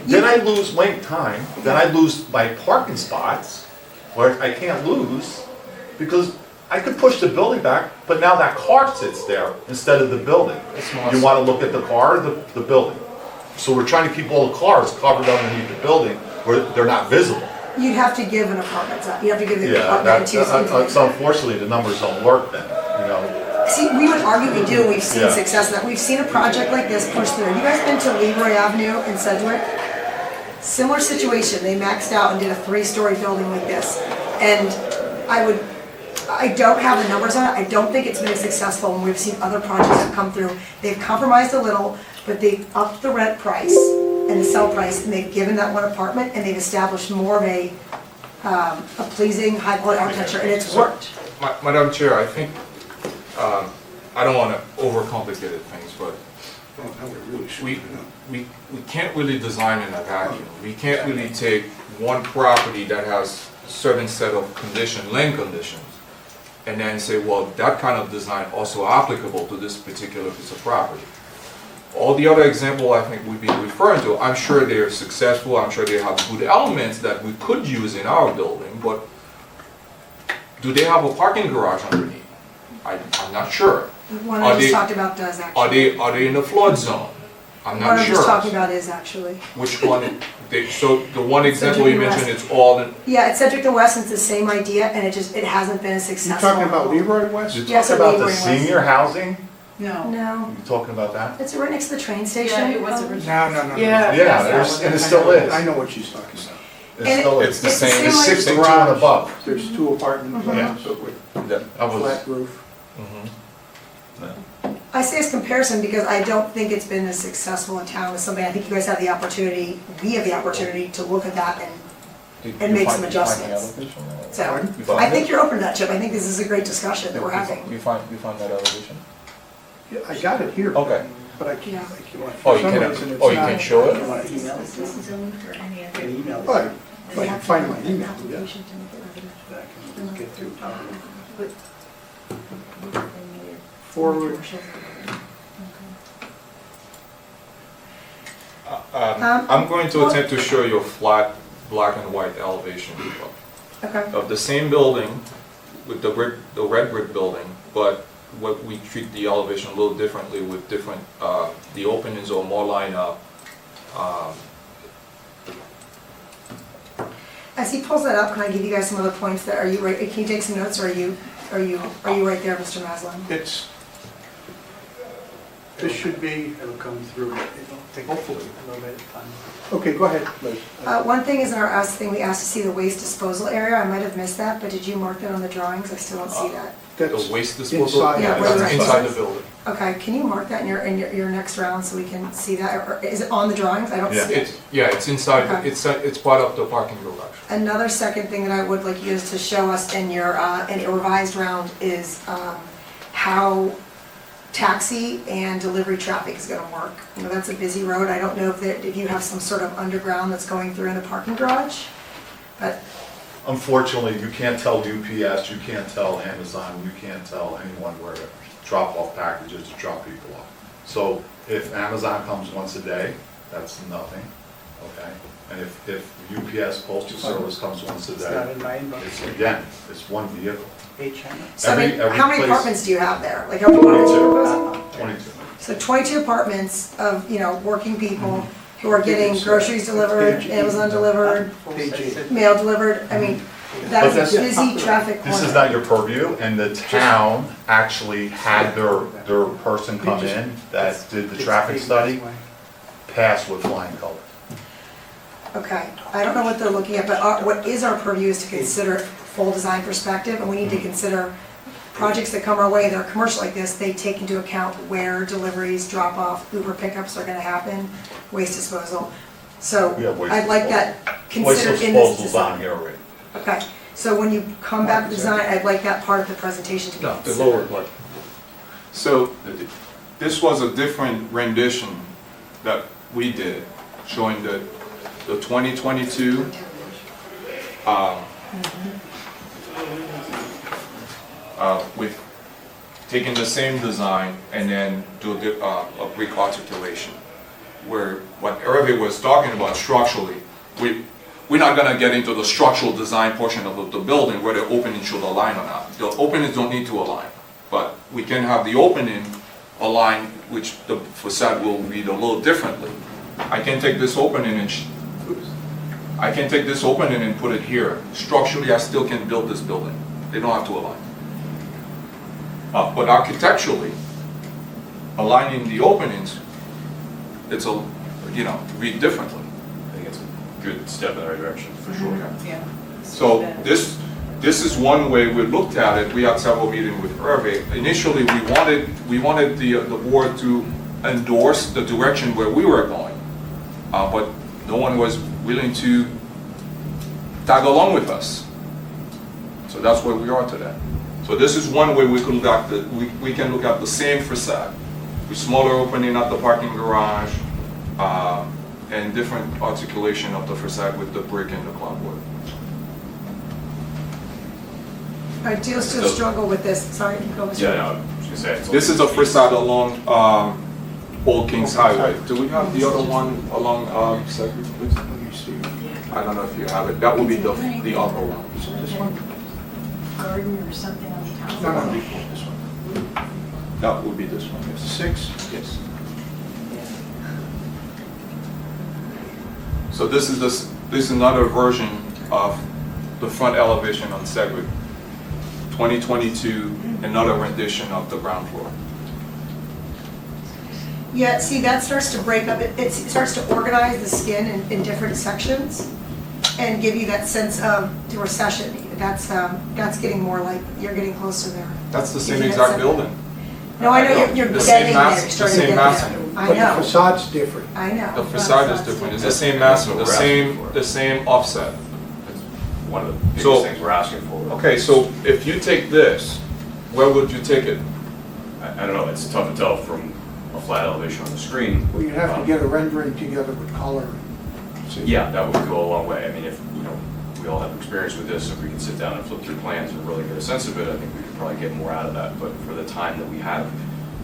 then I lose lane time, then I lose my parking spots, where I can't lose, because I could push the building back, but now that car sits there instead of the building. You wanna look at the car or the building? So we're trying to keep all the cars covered underneath the building where they're not visible. You'd have to give an apartment, you'd have to give the Yeah, apartment to so unfortunately, the numbers don't work then, you know? See, we would argue we do, we've seen Yeah. success in that. We've seen a project like this push through. You guys been to Leroy Avenue in Sedgwick? Similar situation, they maxed out and did a 3-story building like this. And I don't have the numbers on it, I don't think it's been as successful, and we've seen other projects that come through. They've compromised a little, but they've upped the rent price and the sell price, and they've given that one apartment, and they've established more of a pleasing, high-quality architecture, and it's worked. Madam Chair, I think, I don't want to overcomplicate things, but we can't really design in a vacuum. We can't really take one property that has a certain set of land conditions, and then say, well, that kind of design also applicable to this particular piece of property. All the other examples I think we've been referring to, I'm sure they are successful, I'm sure they have good elements that we could use in our building, but do they have a parking garage underneath? I'm not sure. The one Are I just they- talked about does actually. Are they in the flood zone? I'm The one not I'm just sure. talking about is actually. Which one, so the one example you Cedric and mentioned, it's all in, Yeah, it's Cedric and West, it's the same idea, and it hasn't been as You successful. talking about Leroy West? You Yes, talk at about Leroy the West. senior housing? No. No, You talking about that? it's right next to the train station. Yeah, it was originally. No. Yeah. Yeah, there's, and it still is. I know what she's talking about. It still is. it's the It's the same. same It's like- 62 and above. There's 2 apartment Mhm. blocks with that- I was, flat roof. mhm. I say as comparison because I don't think it's been as successful in town as something, I think you guys have the opportunity, we have the opportunity to look at that and make some adjustments. So, I think you're open to that, Chip, I think this is a great discussion that we're having. You find that elevation? Yeah, I got it here. Okay. But I can't, Yeah. Oh, for you some can, reason it's oh, you not. can show it? You want to email it? Can email it. Right, if I can find my email, yeah. That I can get through. Forward. I'm going to attempt to show you a flat black and white elevation Okay, of the same building with the red brick building, but what we treat the elevation a little differently with different, the openings are more lined up. as he pulls that up, can I give you guys some other points that, are you right, can you take some notes, or are you right there, Mr. Maslin? It's, this should be, It'll come through. It'll take Hopefully. a little bit of time. okay, go ahead, Liz. One thing is in our we asked to see the waste disposal area, I might have missed that, but did you mark that on the drawings? I still don't see that. That's The waste disposal? inside. Yeah, That's right. inside the building. Okay, can you mark that in your next round so we can see that, or is it on the drawings? I don't Yeah. see it. It's inside, Okay. it's part of the parking garage. Another second thing that I would like you guys to show us in your revised round is how taxi and delivery traffic is gonna work. You know, that's a busy road, I don't know if you have some sort of underground that's going through in the parking garage, but, Unfortunately, you can't tell UPS, you can't tell Amazon, you can't tell anyone where to drop off packages, to drop people off. So if Amazon comes once a day, that's nothing, okay? And if UPS Postal Service comes once a It's not day, in my inbox. it's again, it's one vehicle. Hey, China. so I mean, Every how many place- apartments do you have there? Like, how many apartments are you proposing? 22. So 22 apartments of, working people who are getting groceries delivered, Page- Amazon delivered, Page 8. mail delivered, I mean, that is a busy traffic corner. This is not your purview, and the town actually had their person come in that did the traffic study, pass with flying colors. Okay, I don't know what they're looking at, but what is our purview is to consider full design perspective, and we need to consider projects that come our way that are commercial like this, they take into account where deliveries, drop-off, Uber pickups are gonna happen, waste disposal. So We have waste I'd like that Waste considered in this disposal's on design. here already. Okay, so when you come back with design, I'd like that part of the presentation to be No, the considered. lower part. So this was a different rendition that we did, showing the 2022 with taking the same design and then do a brick articulation. Where what Hervé was talking about structurally, we're not gonna get into the structural design portion of the building where the opening should align or not. The openings don't need to align, but we can have the opening align, which the facade will read a little differently. I can take this opening and, I can take this opening and put it here. Structurally, I still can build this building. They don't have to align. But architecturally, aligning the openings, it's read differently. I think it's a good step in the right direction, for sure. Yeah. So this is one way we looked at it. We had several meetings with Hervé. Initially, we wanted the board to endorse the direction where we were going, but no one was willing to tag along with us. So that's where we are today. So this is one way we can look at the same facade with smaller opening at the parking garage, and different articulation of the facade with the brick and the clapboard. I do still struggle with this, sorry, go Mr. Yeah, no, I was gonna say. it's- This is a facade along Old Kings Highway. Do we have the other one along Cedric, please? Let me see. I don't know if you have it. That would be the other one. Is it this one? Garden or something on the top. No, this one. That would be this one, yes. 6? Yes. So this is another version of the front elevation on Sedgwick. 2022, another rendition of the ground floor. Yeah, see, that starts to break up, it starts to organize the skin in different sections and give you that sense of the recession. That's getting more like, you're getting closer there. That's the same Isn't it exact so- building. No, I know, you're The same getting there, mass- you're starting to the same get massing. there. I But the know, facade's different. I know. The facade is different, it's the same massing, the same offset. That's one of the So- biggest things we're asking for. Okay, so if you take this, where would you take it? I don't know, it's tough to tell from a flat elevation on the screen. Well, you'd have to get a rendering together with color. See? Yeah, that would go a long way. I mean, if, we all have experience with this, if we can sit down and flip through plans and really get a sense of it, I think we could probably get more out of that. But for the time that we have,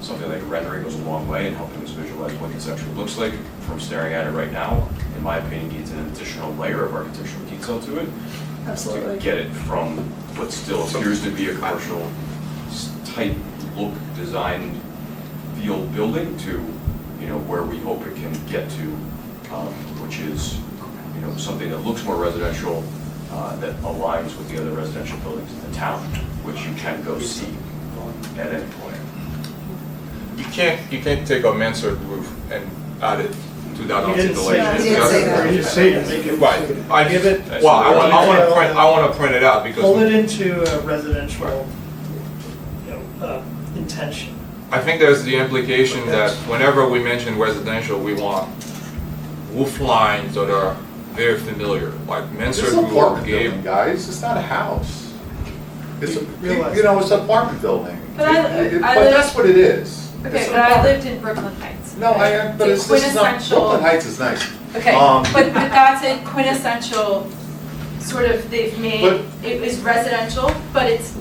something like a rendering goes a long way in helping us visualize what conceptual looks like. From staring at it right now, in my opinion, needs an additional layer of architectural detail to it. Absolutely. To get it from what still appears to be a commercial type look, design, feel building to, where we hope it can get to, which is, something that looks more residential, that aligns with the other residential buildings in the town, which you can go see at any point. You can't take a mansard roof and add it to that You didn't say articulation. that. You didn't say that. You just say to make it. Right, I Give it. well, I want to print it out Pull it because into a residential, intention. I think there's the implication that whenever we mention residential, we want roof lines that are very familiar, like This mansard is an roof, apartment gable. building, guys, it's not a house. It's a, Realize it's an apartment building. But I But live- that's what it is. Okay, It's an but I apartment. lived in Brooklyn Heights. No, but It's this is not, quintessential- Brooklyn Heights is nice. Okay, but that's a quintessential, sort of, they've made, But- it was residential, but it's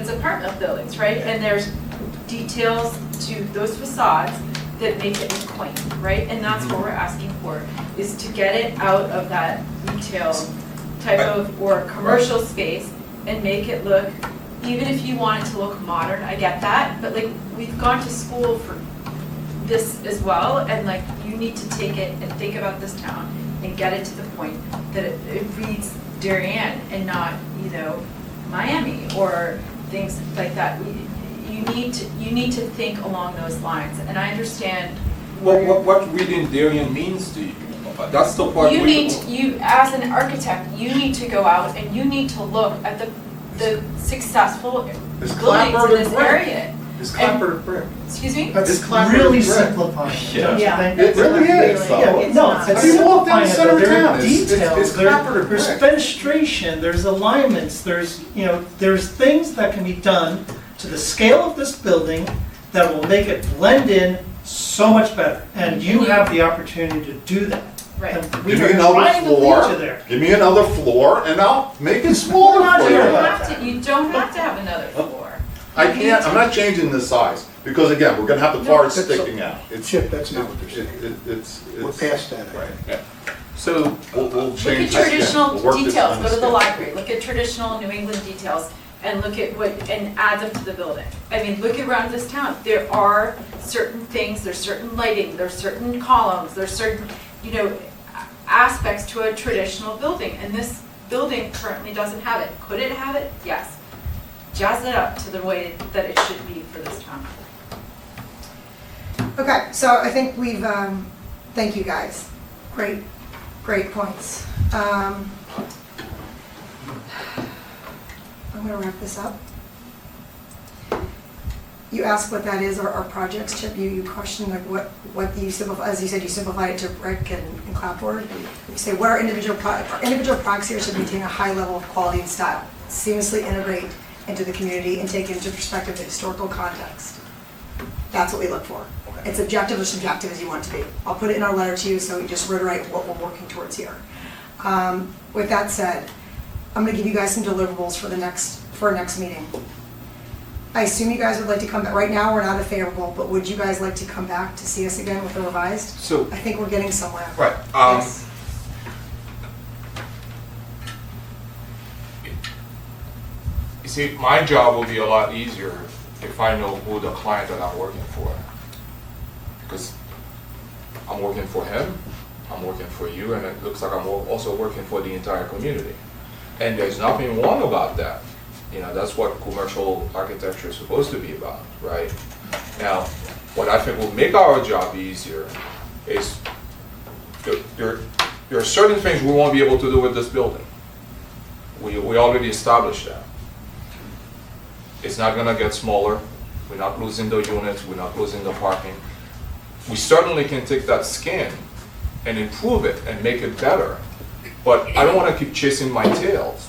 apartment buildings, right? And there's details to those facades that make it quaint, right? And that's what we're asking for, is to get it out of that retail type of, or commercial space and make it look, even if you want it to look modern, I get that, but like, we've gone to school for this as well, and like, you need to take it and think about this town and get it to the point that it reads Darien and not, Miami or things like that. You need to think along those lines, and I understand. What reading Darien means to you? That's the part You, as an architect, you need to go out and you need to look at the successful It's buildings clapboard in and this brick. area. It's clapboard brick. Excuse me? That's It's collaborative really brick. simplifying, don't you Yeah. think? It really is, Yeah, though. no, not. it's If you walk down simplifying it, center but there town, are it's details, clapboard there's brick. fenestration, there's alignments, there's things that can be done to the scale of this building that will make it blend in so much better, and you have the opportunity to do that. Right. And we Give me are another trying to lead floor, you there. give me another floor, and I'll make it smaller We're not for here you. about You don't have to have another floor. I can't, I'm not changing the size, because again, we're gonna have the parts that's- sticking out. It's, Chip, that's not what they're saying. We're it's, past that. right. So, We'll Look change at this again. traditional We'll work this details, on go to this the again. library, look at traditional New England details, and look at and add them to the building. I mean, look around this town, there are certain things, there's certain lighting, there's certain columns, there's certain, aspects to a traditional building, and this building currently doesn't have it. Could it have it? Yes. Jazz it up to the way that it should be for this town. Okay, so I think we've, thank you guys. Great points. I'm gonna wrap this up. You asked what that is, our projects, Chip, you questioned like what you simplify, as you said, you simplified it to brick and clapboard. You say, what are individual products here should maintain a high level of quality and style, seamlessly integrate into the community and take into perspective the historical context. That's what we look for. It's objective or subjective as you want it to be. I'll put it in our letter to you so we just reiterate what we're working towards here. With that said, I'm gonna give you guys some deliverables for our next meeting. I assume you guys would like to come back, right now we're not favorable, but would you guys like to come back to see us again with a revised? so, I think we're getting somewhere. right, Yes. you see, my job will be a lot easier if I know who the client that I'm working for. Because I'm working for him, I'm working for you, and it looks like I'm also working for the entire community. And there's nothing wrong about that. You know, that's what commercial architecture is supposed to be about, right? Now, what I think will make our job easier is there are certain things we won't be able to do with this building. We already established that. It's not gonna get smaller. We're not losing the units, we're not losing the parking. We certainly can take that skin and improve it and make it better, but I don't wanna keep chasing my tails.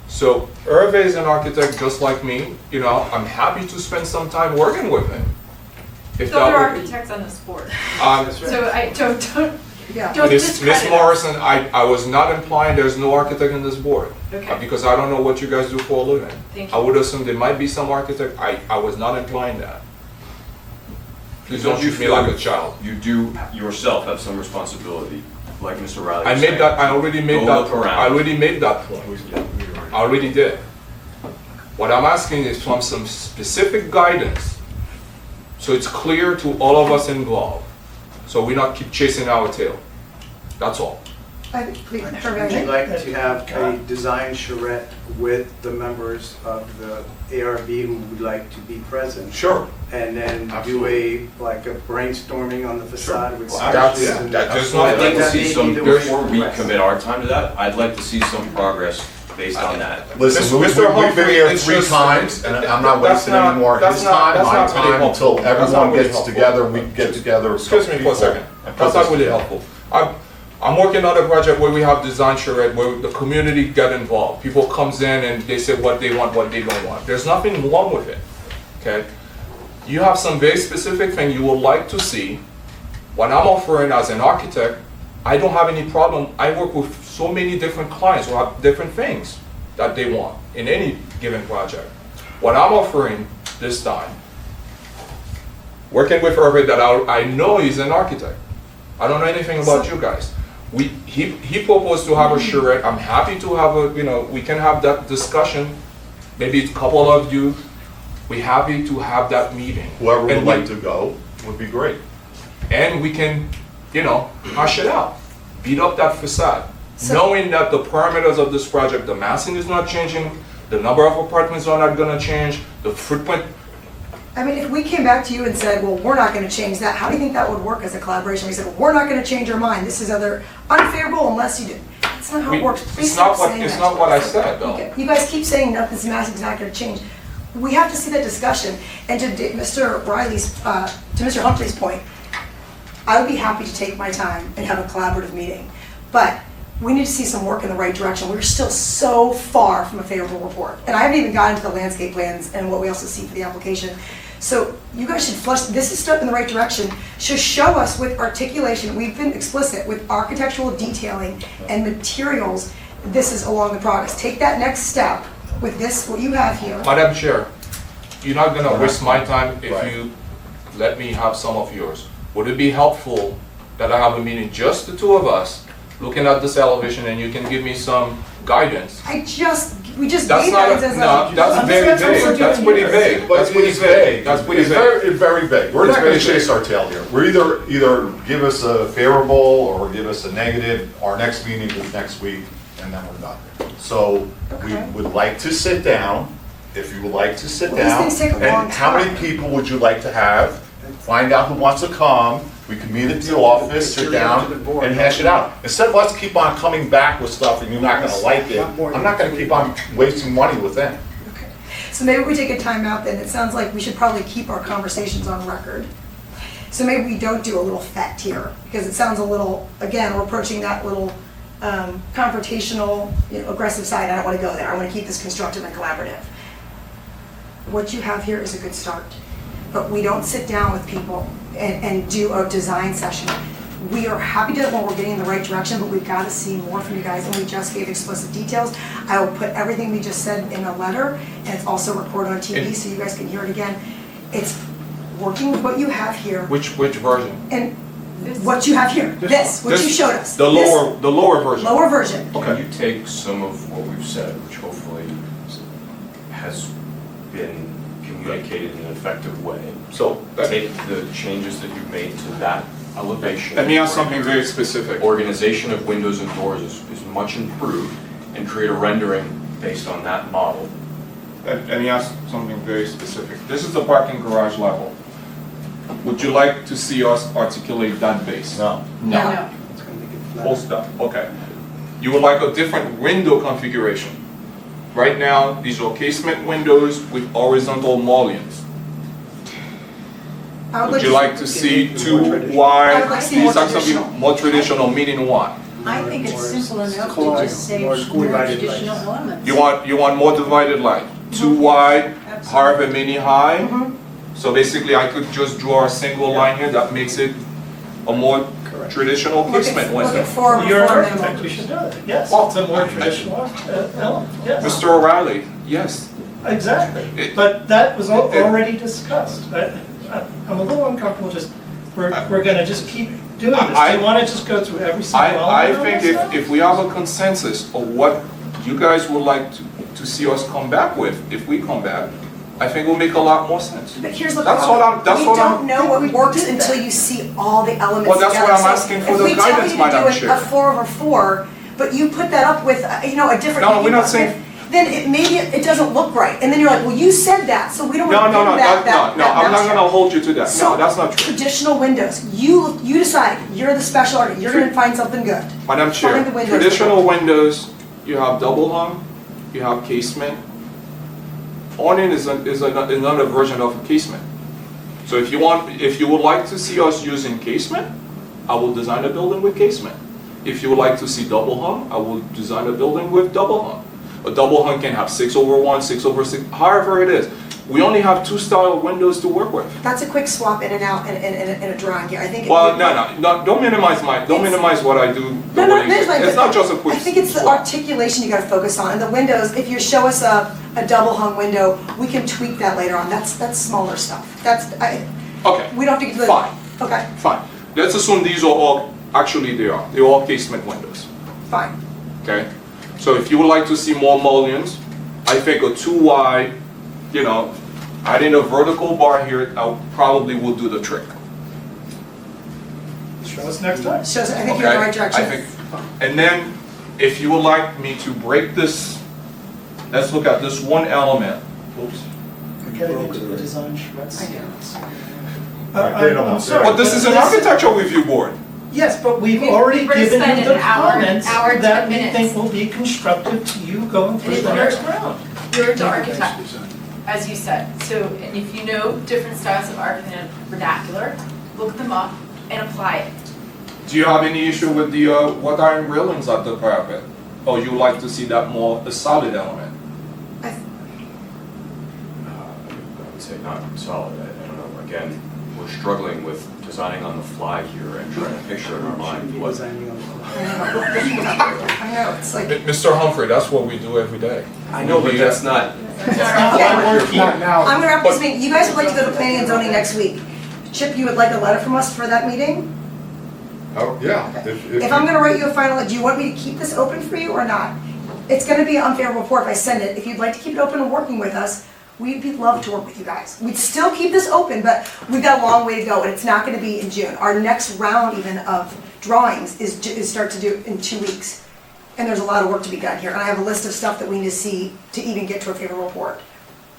So Hervé is an architect just like me, you know, I'm happy to spend some time working with him. If So there that are would- architects on this board. That's right. So I don't Yeah. discredit Miss us. Morrison, I was not implying there's no architect in this board. Okay. Because I don't know what you guys do for a living. Thank I you. would assume there might be some architect, I was not implying that. Please don't you treat me feel like a child. You do yourself have some responsibility, like Mr. Riley I was made saying. that, I already made Go that, look around. I already made that point. I already did. What I'm asking is from some specific guidance, so it's clear to all of us involved, so we not keep chasing our tail. That's all. Please, Would you Hervé. like to have a design charrette with the members of the ARB who would like to be present? Sure. And then do like a brainstorming on the facade with Well, sketches that's- and- that- there's no- I'd like to That see may some, be the before we request. commit our time to that, I'd like to see some progress based on that. Listen, Mr. we've been Humphrey, here it's 3 just- times, and I'm not that's wasting not- any more of that's his not- time, that's my not really time, helpful. until That's not everyone really gets helpful. together, we get together. a Excuse me couple for a second. people, and That's put not really helpful. I'm working on a project where we have design charrette, where the community get involved. People comes in and they say what they want, what they don't want. There's nothing wrong with it, okay? You have some very specific thing you would like to see. What I'm offering as an architect, I don't have any problem. I work with so many different clients who have different things that they want in any given project. What I'm offering this time, working with Hervé, that I know he's an architect. I don't know anything about you guys. He proposed to have a charrette. I'm happy to have a, we can have that discussion. Maybe a couple of you, we're happy to have that meeting. Whoever would And like to go would be great. And we can, hash it out, beat up that facade. Knowing that the parameters of this project, the massing is not changing, the number of apartments are not gonna change, the footprint. I mean, if we came back to you and said, well, we're not gonna change that, how do you think that would work as a collaboration? We said, well, we're not gonna change our mind, this is either unfavorable unless you do. That's not how it works. Please It's not stop what, saying it's that not to what I us. said, though. Okay, you guys keep saying nothing's massing's not gonna change. We have to see that discussion, and to Mr. Riley's, to Mr. Humphrey's point, I would be happy to take my time and have a collaborative meeting, but we need to see some work in the right direction. We're still so far from a favorable report, and I haven't even gotten to the landscape plans and what we also see for the application. So you guys should flush, this is step in the right direction, should show us with articulation, we've been explicit with architectural detailing and materials, this is along the progress. Take that next step with this, what you have here. Madam Chair, you're not gonna waste my time if Right. you let me have some of yours. Would it be helpful that I have a meeting, just the two of us, looking at this elevation, and you can give me some guidance? We just That's gave not, that as a. no, that's very vague, that's pretty vague, But that's pretty it's vague, that's pretty It's vague. very vague. We're It's not gonna very chase our tail here. We're either give us a favorable or give us a negative. Our next meeting is next week, and then we're done. So we Okay. would like to sit down, if you would like to sit Well, these down. things take a long And how many time. people would you like to have? Find out who wants to come. We can meet at the office, sit down, and hash it out. Instead of us keep on coming back with stuff and you're not gonna like it, I'm not gonna keep on wasting money with them. Okay. So maybe we take a timeout then. It sounds like we should probably keep our conversations on record. So maybe we don't do a little fete here, because it sounds a little, again, we're approaching that little confrontational, aggressive side. I don't want to go there. I want to keep this constructive and collaborative. What you have here is a good start, but we don't sit down with people and do a design session. We are happy to, when we're getting in the right direction, but we've got to see more from you guys, and we just gave explicit details. I will put everything we just said in a letter, and it's also recorded on TV, so you guys can hear it again. It's working with what you have here, Which version? and what you have here, this, what you showed us. The This lower version. lower version. Can you take some of what we've said, which hopefully has been communicate it in an effective way. So, Take the changes that you've made to that elevation. let me ask something very specific. Organization of windows and doors is much improved, and create a rendering based on that model. Let me ask something very specific. This is the parking garage level. Would you like to see us articulate that base? No. No. It's gonna make it flat. Full stop, okay. You would like a different window configuration. Right now, these are casement windows with horizontal mullions. Would you like to see two I would wide, like to see more these are traditional. something more traditional, meaning what? I think it's simple enough to colonial, just say more more divided traditional lights. elements. You want more divided light, two wide, Absolutely. however many high. Mhm. So basically, I could just draw a single line here that makes it a more Correct. traditional casement Look window. at four You're an before architect, minimum. you should know that, yes, Well, it's a more traditional element, yes. Mr. O'Reilly, yes. Exactly, It- but that was it- already discussed. I'm a little uncomfortable just, we're gonna just keep doing this. Do I- you wanna just go through every single element I of think this stuff? if we have a consensus of what you guys would like to see us come back with, if we come back, I think it will make a lot more sense. But here's the That's problem. all I'm- that's We all I'm- don't know what works until you see all the elements Well, that's what together. I'm So asking for the guidance, If we tell you Madam to do Chair. a 4/4, but you put that up with, a different. No, we're not saying- Then maybe it doesn't look right, and then you're like, well, you said that, so we don't No, want to no, give no, that, no, I'm not mousetrap. gonna hold you to that. No, So, that's not true. traditional windows, you decide, you're the special artist, you're gonna find something good. Madam Chair, Find the windows. traditional windows, you have double hung, you have casement. Awning is another version of a casement. So if you would like to see us using casement, I will design a building with casement. If you would like to see double hung, I will design a building with double hung. A double hung can have 6/1, 6/6, however it is. We only have two style windows to work with. That's a quick swap in and out in a drawing here, I think. Well, no, don't minimize what I do. the No, way- there's like. It's not just a quick I think it's the swap. articulation you gotta focus on, and the windows, if you show us a double hung window, we can tweak that later on, that's smaller stuff. Okay, We don't have to get to the. Fine. Okay, fine. Let's assume these are all, actually they're all casement windows, fine. okay? So if you would like to see more mullions, I think a too wide, adding a vertical bar here, I probably will do the trick. Show us next time. Shows, I think you're in the right Okay? direction. I think, and then, if you would like me to break this, let's look at this one element. Oops. We're getting into the design schmutz. I know. I'm sorry. But this is an architectural review board. Yes, but we've We're already gonna given spend you the an hour, comments hour, that 10 we minutes. think will be constructive to you going through the next round. You're the architect, as you said, so, and if you know different styles of architecture vernacular, look them up and apply it. Do you have any issue with the wrought iron railings at the parapet? Or you like to see that more a solid element? I would say not solid, I don't know, again, we're struggling with designing on the fly here and trying to picture in our mind what. Designing on the I know, it's like. Mr. Humphrey, that's what we do every day. I know, but that's not, Not now. I'm gonna wrap this meeting, you guys would like to go to planning and zoning next week. Chip, you would like a letter from us for that meeting? Oh, yeah. If I'm gonna write you a final, do you want me to keep this open for you or not? It's gonna be an unfavorable report if I send it. If you'd like to keep it open and working with us, we'd love to work with you guys. We'd still keep this open, but we've got a long way to go, and it's not gonna be in June. Our next round even of drawings is start to do in 2 weeks. And there's a lot of work to be done here, and I have a list of stuff that we need to see to even get to a favorable report.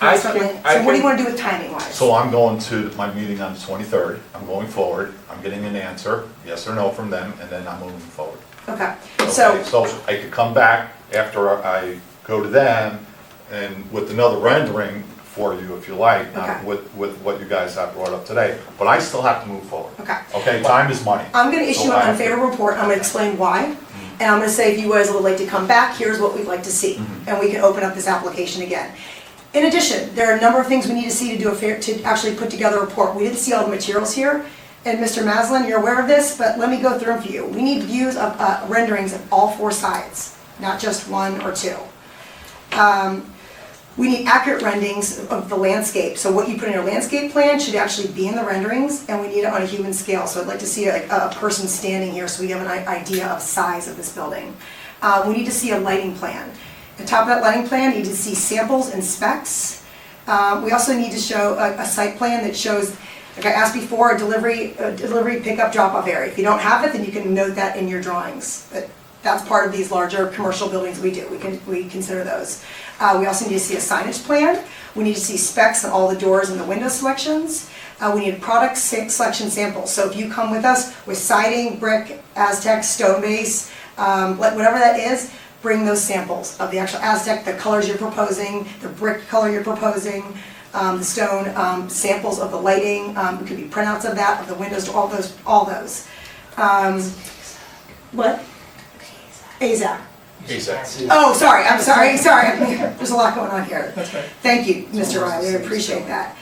I So think- what do you wanna do with timing wise? So I'm going to my meeting on the 23rd, I'm going forward, I'm getting an answer, yes or no from them, and then I'm moving forward. Okay, Okay, so, so I could come back after I go to them and with another rendering for you if you like, Okay. not with what you guys have brought up today, but I still have to move forward. okay. Okay, time is money. I'm gonna issue So an I have to- unfavorable report, I'm gonna explain why, and I'm gonna say if you guys would like to come back, here's what we'd like to see, and we can open up this application again. In addition, there are a number of things we need to see to do to actually put together a report. We didn't see all the materials here, and Mr. Maslin, you're aware of this, but let me go through them for you. We need views of renderings of all 4 sides, not just 1 or 2. We need accurate renderings of the landscape, so what you put in your landscape plan should actually be in the renderings, and we need it on a human scale, so I'd like to see a person standing here so we have an idea of size of this building. We need to see a lighting plan. On top of that lighting plan, you need to see samples and specs. We also need to show a site plan that shows, like I asked before, a delivery pickup drop-off area. If you don't have it, then you can note that in your drawings. That's part of these larger commercial buildings we do. We consider those. We also need to see a signage plan. We need to see specs on all the doors and the window selections. We need product selection samples. So if you come with us with siding, brick, Aztec, stone base, whatever that is, bring those samples of the actual Aztec, the colors you're proposing, the brick color you're proposing, the stone, samples of the lighting, it could be printouts of that, of the windows, all those. What? AZAC. Oh, sorry, I'm sorry. There's a lot going on here. That's right. Thank you, Mr. Riley, I appreciate that.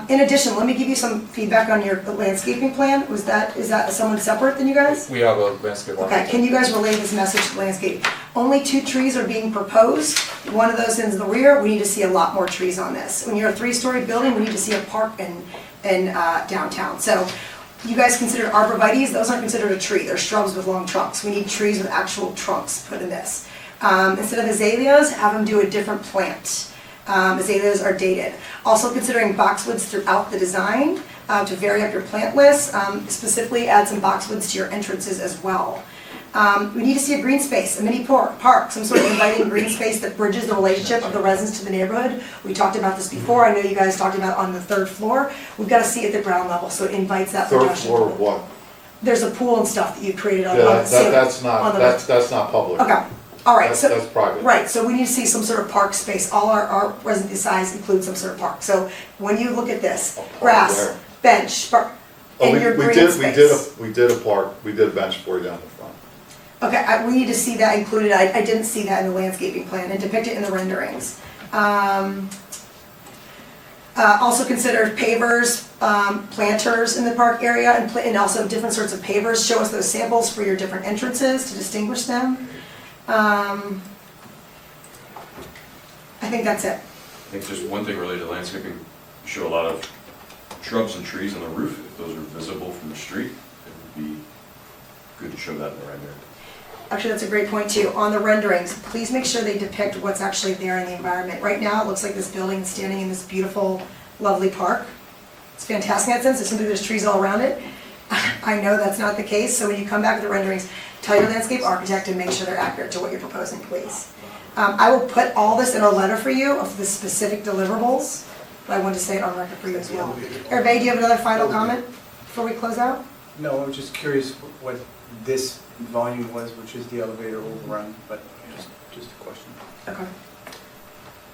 In addition, let me give you some feedback on your landscaping plan. Is that someone separate than you guys? We have a landscape Okay, architect. can you guys relay this message to the landscape? Only 2 trees are being proposed. One of those is in the rear. We need to see a lot more trees on this. When you're a 3-story building, we need to see a park in downtown. So you guys consider arborvitaes, those aren't considered a tree. They're shrubs with long trunks. We need trees with actual trunks put in this. Instead of azaleas, have them do a different plant. Azaleas are dated. Also considering boxwoods throughout the design to vary up your plant list. Specifically add some boxwoods to your entrances as well. We need to see a green space, a mini park, some sort of inviting green space that bridges the relationship of the residents to the neighborhood. We talked about this before. I know you guys talked about it on the 3rd floor. We've got to see it at the ground level, so it invites that Third production. floor of what? There's a pool and stuff that you created on Yeah, the ceiling. that's not public. Okay, all right, so. That's private. Right, so we need to see some sort of park space. All our resident size includes some sort of park. So when you look at this, grass, where? bench, park, Oh, and your green space. we did a park, we did a bench for you down the front. Okay, we need to see that included. I didn't see that in the landscaping plan and depict it in the renderings. Also consider pavers, planters in the park area, and also different sorts of pavers. Show us those samples for your different entrances to distinguish them. I think that's it. I think just one thing related to landscaping, you show a lot of shrubs and trees on the roof. If those are visible from the street, it would be good to show that in the rendering. Actually, that's a great point too. On the renderings, please make sure they depict what's actually there in the environment. Right now, it looks like this building is standing in this beautiful, lovely park. It's fantastic in that sense. It seems like there's trees all around it. I know that's not the case, so when you come back with the renderings, tell your landscape architect and make sure they're accurate to what you're proposing, please. I will put all this in a letter for you of the specific deliverables, but I wanted to say it on record for you as well. Hervé, do you have another final comment before we close out? No, I was just curious what this volume was, which is the elevator overrun, but just a question. Okay.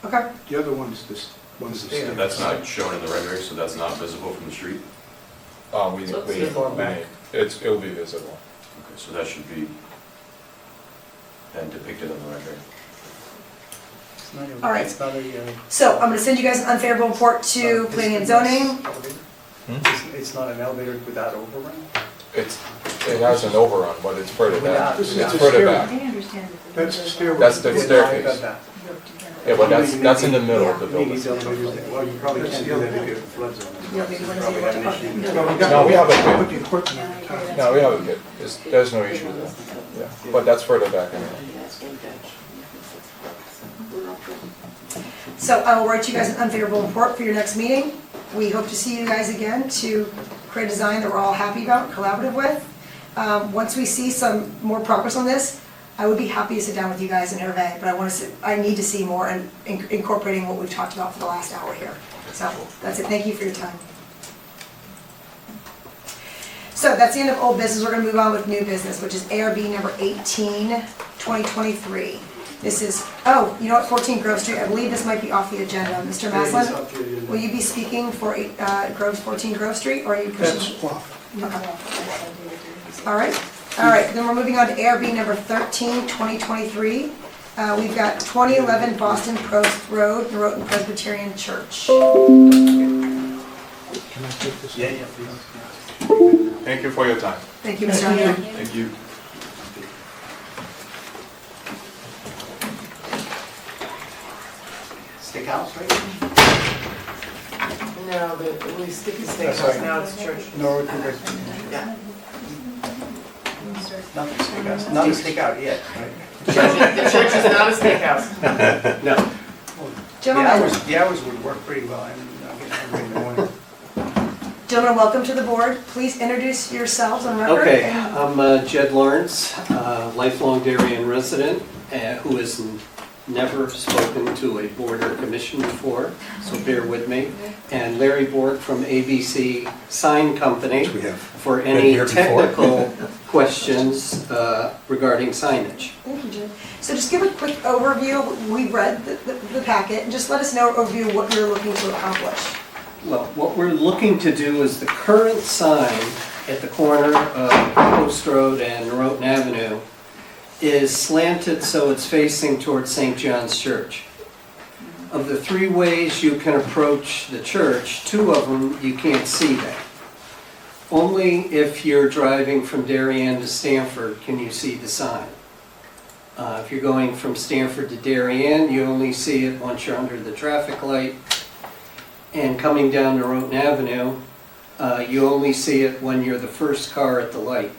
Okay. The other one's this, one's the stairs. That's not shown in the rendering, so that's not visible from the street? It'll be visible. Okay, so that should be then depicted on the rendering. It's not a- All right. It's not a, So I'm going to send you guys an unfavorable report to planning and zoning. It's not an elevator without overrun? It has an overrun, but it's further back. This is It's the further stairway. back. I understand that. That's the stairway. That's the Yeah, I got staircase. that. Yeah, but that's in the middle of the Maybe building. these elevators, well, you probably can't do that if you're in a flood zone. Yeah, maybe one of Probably the- have an issue. No, we have a pit. Put the equipment on the top. No, we have a pit. There's no issue there. Yeah, but that's further back anyway. So I will write you guys an unfavorable report for your next meeting. We hope to see you guys again to create a design that we're all happy about, collaborative with. Once we see some more progress on this, I would be happy to sit down with you guys in Hervé, but I need to see more and incorporating what we've talked about for the last hour here. So that's it. Thank you for your time. So that's the end of old business. We're going to move on with new business, which is ARB number 18, 2023. This is, oh, you know what, 14 Grove Street. I believe this might be off the agenda. Mr. Maslin, will you be speaking for 14 Grove Street, or are you pushing? That's off. Okay. All right, then we're moving on to ARB number 13, 2023. We've got 2011 Boston Post Road, Norotan Presbyterian Church. Can I take this? Yeah, please. Thank you for your time. Thank you, Mr. Onion. Thank you. Steakhouse, right? No, we stick to That's steakhouse, right. now it's church. No, we can go. Yeah. Not the steakhouse, not a stakeout yet, right? The church is not a steakhouse. No. Gentlemen, The hours would work pretty well. I'm getting hungry in the morning. gentlemen, welcome to the board. Please introduce yourselves on record. Okay, and- I'm Jed Lawrence, lifelong Darien resident, who has never spoken to a board or commission before, so bear with me. And Larry Bork from ABC Sign Company for any technical questions regarding signage. Thank you, Jim. So just give a quick overview. We read the packet, and just let us know overview what you're looking to accomplish. Well, what we're looking to do is the current sign at the corner of Post Road and Norotan Avenue is slanted so it's facing towards St. John's Church. Of the three ways you can approach the church, two of them you can't see that. Only if you're driving from Darien to Stamford can you see the sign. If you're going from Stamford to Darien, you only see it once you're under the traffic light. And coming down Norotan Avenue, you only see it when you're the first car at the light,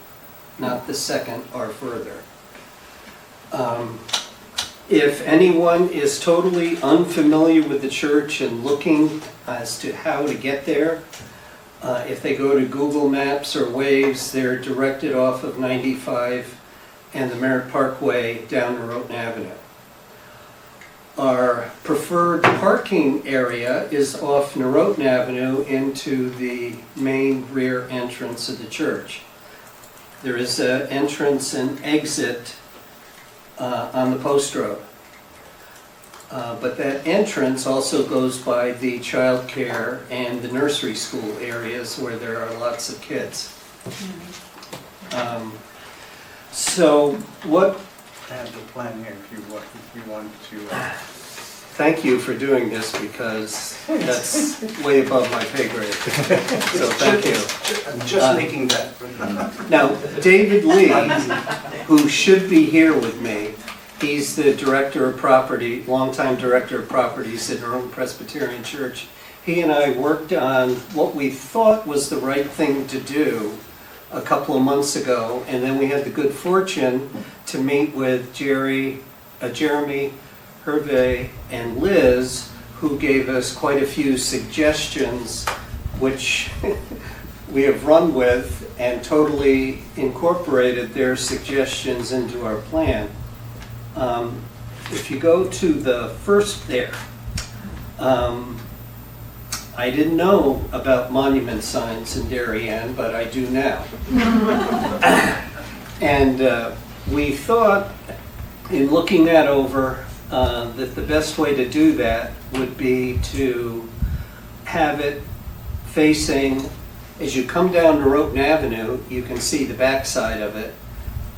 not the second or further. If anyone is totally unfamiliar with the church and looking as to how to get there, if they go to Google Maps or Waze, they're directed off of 95 and the Merritt Parkway down Norotan Avenue. Our preferred parking area is off Norotan Avenue into the main rear entrance of the church. There is an entrance and exit on the Post Road. But that entrance also goes by the child care and the nursery school areas where there are lots of kids. So what... I have the plan here if you want to. Thank you for doing this because that's way above my pay grade. So thank you. I'm just making that. Now, David Lee, who should be here with me, he's the director of property, longtime director of properties at Norotan Presbyterian Church. He and I worked on what we thought was the right thing to do a couple of months ago, and then we had the good fortune to meet with Jeremy, Hervé, and Liz, who gave us quite a few suggestions, which we have run with and totally incorporated their suggestions into our plan. If you go to the first there, I didn't know about monument signs in Darien, but I do now. And we thought, in looking that over, that the best way to do that would be to have it facing, as you come down Norotan Avenue, you can see the back side of it,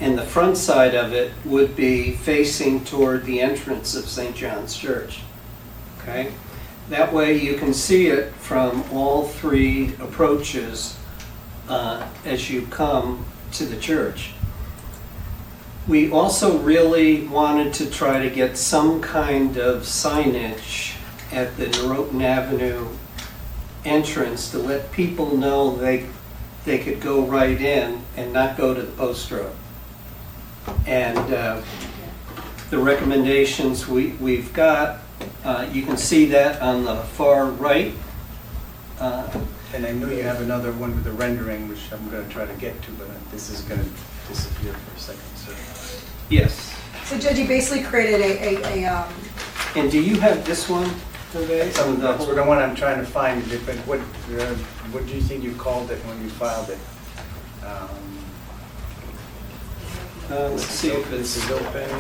and the front side of it would be facing toward the entrance of St. John's Church. Okay? That way you can see it from all three approaches as you come to the church. We also really wanted to try to get some kind of signage at the Norotan Avenue entrance to let people know they could go right in and not go to the Post Road. And the recommendations we've got, you can see that on the far right. And I know you have another one with the rendering, which I'm going to try to get to, but this is going to disappear for a second. So. Yes. So Judge, you basically created a And do you have this one, Hervé? That's the one I'm trying to find. But what do you think you called it when you filed it? Let's see if this is open.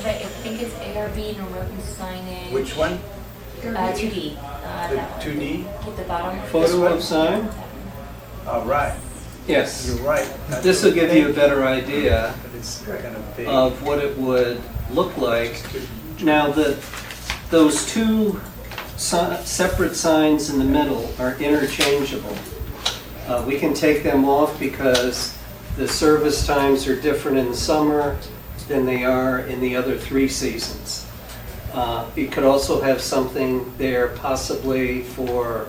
I think it's ARB Norotan signage. Which one? 2D. The That one. 2D? At the bottom. Photo of sign? All right. Yes. You're right. This will give you a better idea But it's kind of big. of what it would look like. Now, those two separate signs in the middle are interchangeable. We can take them off because the service times are different in the summer than they are in the other three seasons. You could also have something there possibly for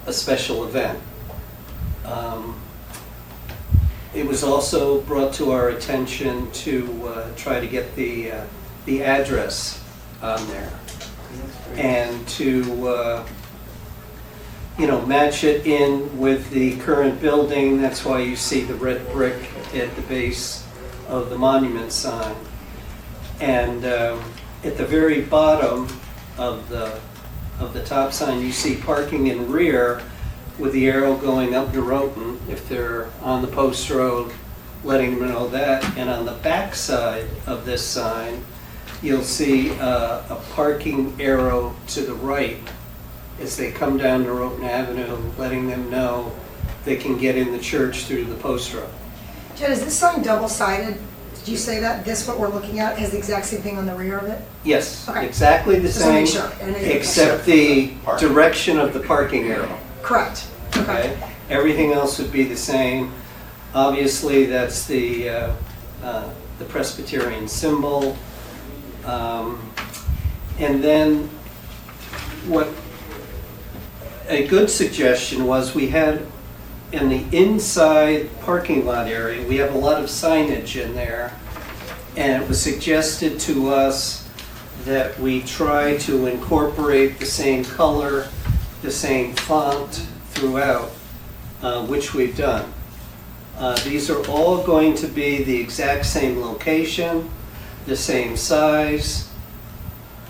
a special event. It was also brought to our attention to try to get the address on there. And to, match it in with the current building, that's why you see the red brick at the base of the monument sign. And at the very bottom of the top sign, you see parking in rear with the arrow going up Norotan, if they're on the post road, letting them know that. And on the back side of this sign, you'll see a parking arrow to the right as they come down Norotan Avenue, letting them know they can get in the church through the post road. Jed, is this sign double-sided? Did you say that this, what we're looking at, has the exact same thing on the rear of it? Yes, Okay. exactly the Just wanna same, make sure. And it- except the direction of the parking arrow. Correct. Okay. Okay? Everything else would be the same. Obviously, that's the Presbyterian symbol. And then what a good suggestion was, we had in the inside parking lot area, we have a lot of signage in there. And it was suggested to us that we try to incorporate the same color, the same font throughout, which we've done. These are all going to be the exact same location, the same size,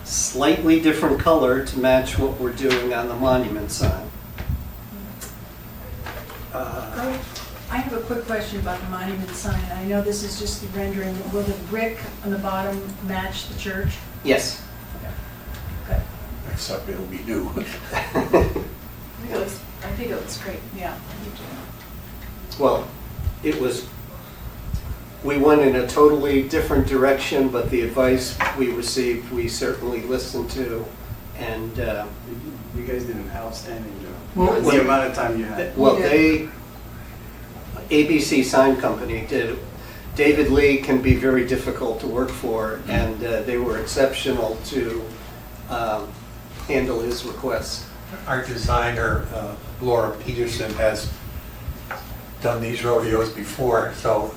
slightly different color to match what we're doing on the monument sign. I have a quick question about the monument sign. I know this is just the rendering. Will the brick on the bottom match the church? Yes. Good. Except it'll be new. I think it looks great. Yeah. Well, we went in a totally different direction, but the advice we received, we certainly listened to, and, You guys did an outstanding job. Well, The amount of time you had. well, ABC Sign Company did. David Lee can be very difficult to work for, and they were exceptional to handle his requests. Our designer, Laura Peterson, has done these rodeos before, so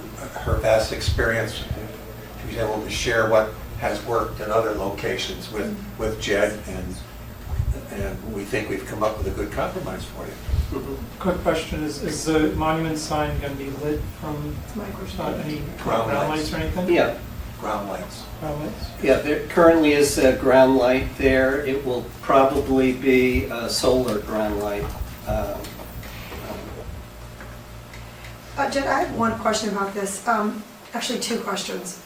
her vast experience, she's able to share what has worked in other locations with Jed, and we think we've come up with a good compromise for you. Quick question, is the monument sign going to be lit from any ground lights or anything? Yeah, Ground lights. Ground lights? yeah, there currently is a ground light there. It will probably be a solar ground light. Jed, I have one question about this. Actually, two questions.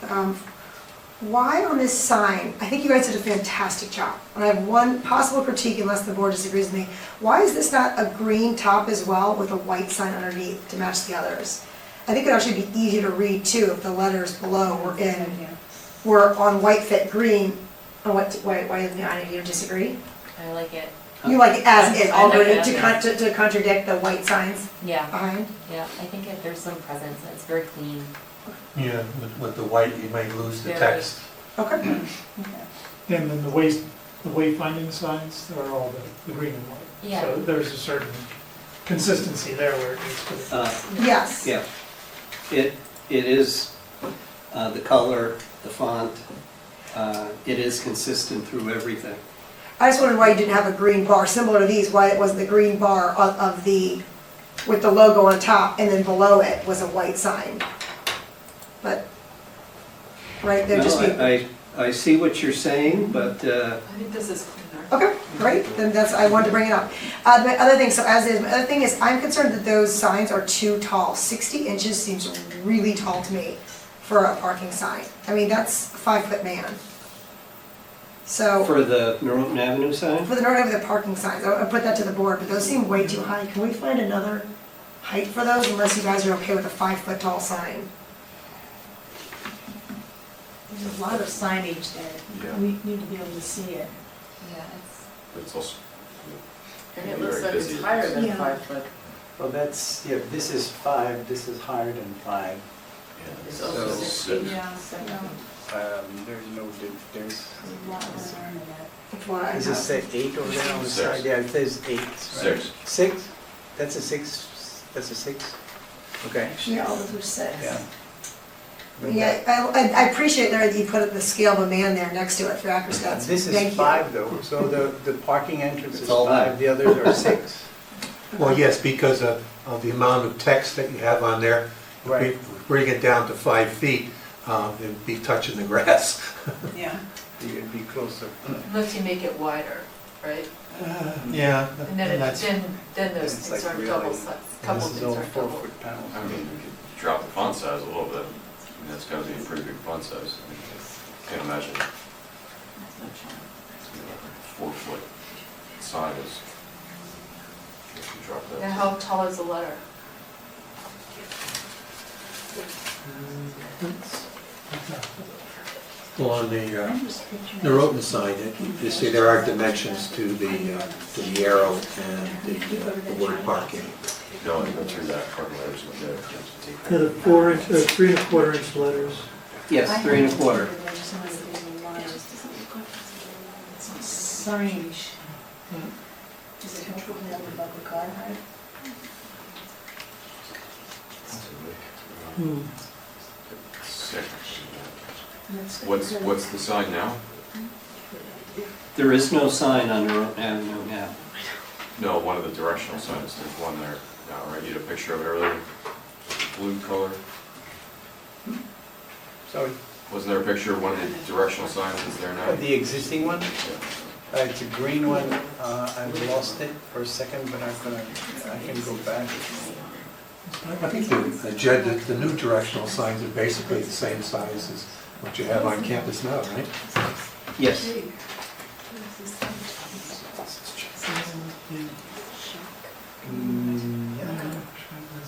Why on this sign, I think you guys did a fantastic job, and I have one possible critique unless the board disagrees with me. Why is this not a green top as well with a white sign underneath to match the others? I think it'd actually be easier to read too if the letters below were on white fit green. Oh, why isn't it? You disagree? I like it. You like it as is, I all like green it, yeah. to contradict the white signs Yeah, behind? yeah, I think there's some presence, and it's very clean. Yeah, with the white, you may lose the Very. text. Okay. And then the wayfinding signs are all the green and white. Yeah. So there's a certain consistency there where it needs to be. Yes. Yeah, it is the color, the font, it is consistent through everything. I just wondered why you didn't have a green bar similar to these, why it wasn't the green bar with the logo on top, and then below it was a white sign. But, right, they're just being, I see what you're saying, but I think this is cleaner. okay, great, then I wanted to bring it up. The other thing, my other thing is, I'm concerned that those signs are too tall. 60 inches seems really tall to me for a parking sign. I mean, that's a 5-foot man. So. for the Norotan Avenue sign? For the North Over the parking signs, I put that to the board, but those seem way too high. Can we find another height for those, unless you guys are okay with a 5-foot tall sign? There's a lot of signage there. Yeah. We need to be able to see it. Yeah, But it's also. And it looks like it's higher than Yeah. 5 foot. Well, this is 5, this is higher than 5. It's So- also 60. Yeah, so, no, There's no, there's, there's a lot of learn in that. That's what I does it have. say 8 over there on the Six. side? Yeah, it says 8. right? 6. 6? That's a 6, that's a 6? Okay. Actually, all those are 6. Yeah. Yeah, I appreciate that you put the scale of a man there next to it for accurate stats. This is Thank you. 5 though, so the parking entrance is It's all 5, the others are 6. Well, yes, because of the amount of text that you have on there. Right. We bring it down to 5 feet, it'd be touching the grass. Yeah. You'd be closer. Unless you make it wider, right? Yeah. And then, that's- then those It's things like are really- double size, couple This is things all are double. 4-foot panels. I mean, we could drop the font size a little bit. I mean, that's gotta be a pretty big font size. I mean, I can't imagine, 4-foot sign is, if you drop Now, that. how tall is the letter? Well, on the Roten sign, you see there are dimensions to the arrow and the word parking. You don't go through that part of letters with there. The 3 1/4 inch letters. Yes, 3 1/4. Signage. Is it helpful to have about the car height? What's the sign now? There is no sign on Roten Avenue now. No, one of the directional signs, there's one there now, right? You had a picture of it earlier, blue color. Sorry, Wasn't there a picture of one of the directional signs that's there now? the existing one, it's a green one, I lost it for a second, but I can go back. I think the new directional signs are basically the same size as what you have on campus now, right? Yes.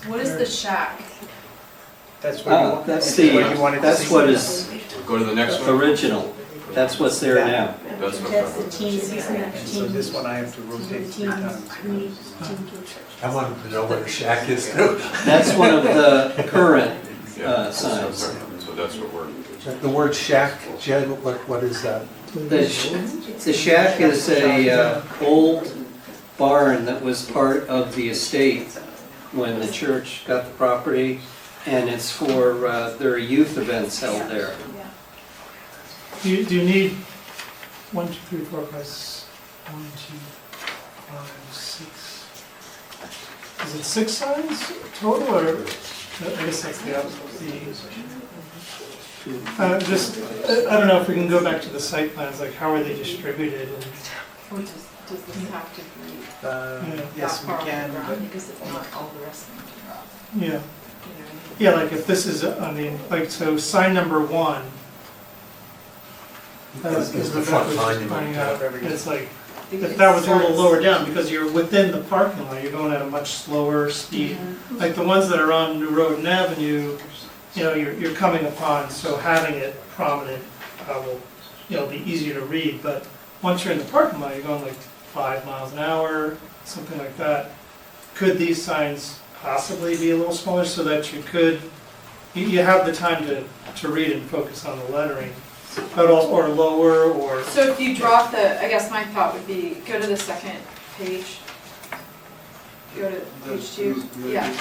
What is the shack? That's what you Ah, want. that's what you wanted to that's see. what is Go to the next one. original. That's what's there now. That's what That's the I'm- teen, So this one I have to rotate 3 times. I wanted to know what a shack is too. That's one of the current Yeah, signs. So that's what we're, The word shack, Jed, what is that? The shack is a old barn that was part of the estate when the church got the property, and it's for, there are youth events held there. Do you need 1, 2, 3, 4, 5, 1, 2, 5, 6? Is it 6 signs total, or, I guess that's the, just, I don't know if we can go back to the site plans, like how are they distributed? And Or does this have to be Yes, that we far can, around, but because if not, all the rest of them can drop, Yeah, you know? yeah, like if this is, I mean, like, so sign number 1. Is As the Rebecca front was line just you pointing might out, have. it's like, if that was a little lower down, because you're within the parking lot, you're going at a much slower speed. Like the ones that are on New Road Avenue, you know, you're coming upon, so having it prominent will, you know, be easier to read, but once you're in the parking lot, you're going like 5 miles an hour, something like that. Could these signs possibly be a little smaller so that you could, you have the time to read and focus on the lettering, but also, or lower, or, So if you drop the, I guess my thought would be, go to the second page. Go to page 2, yeah.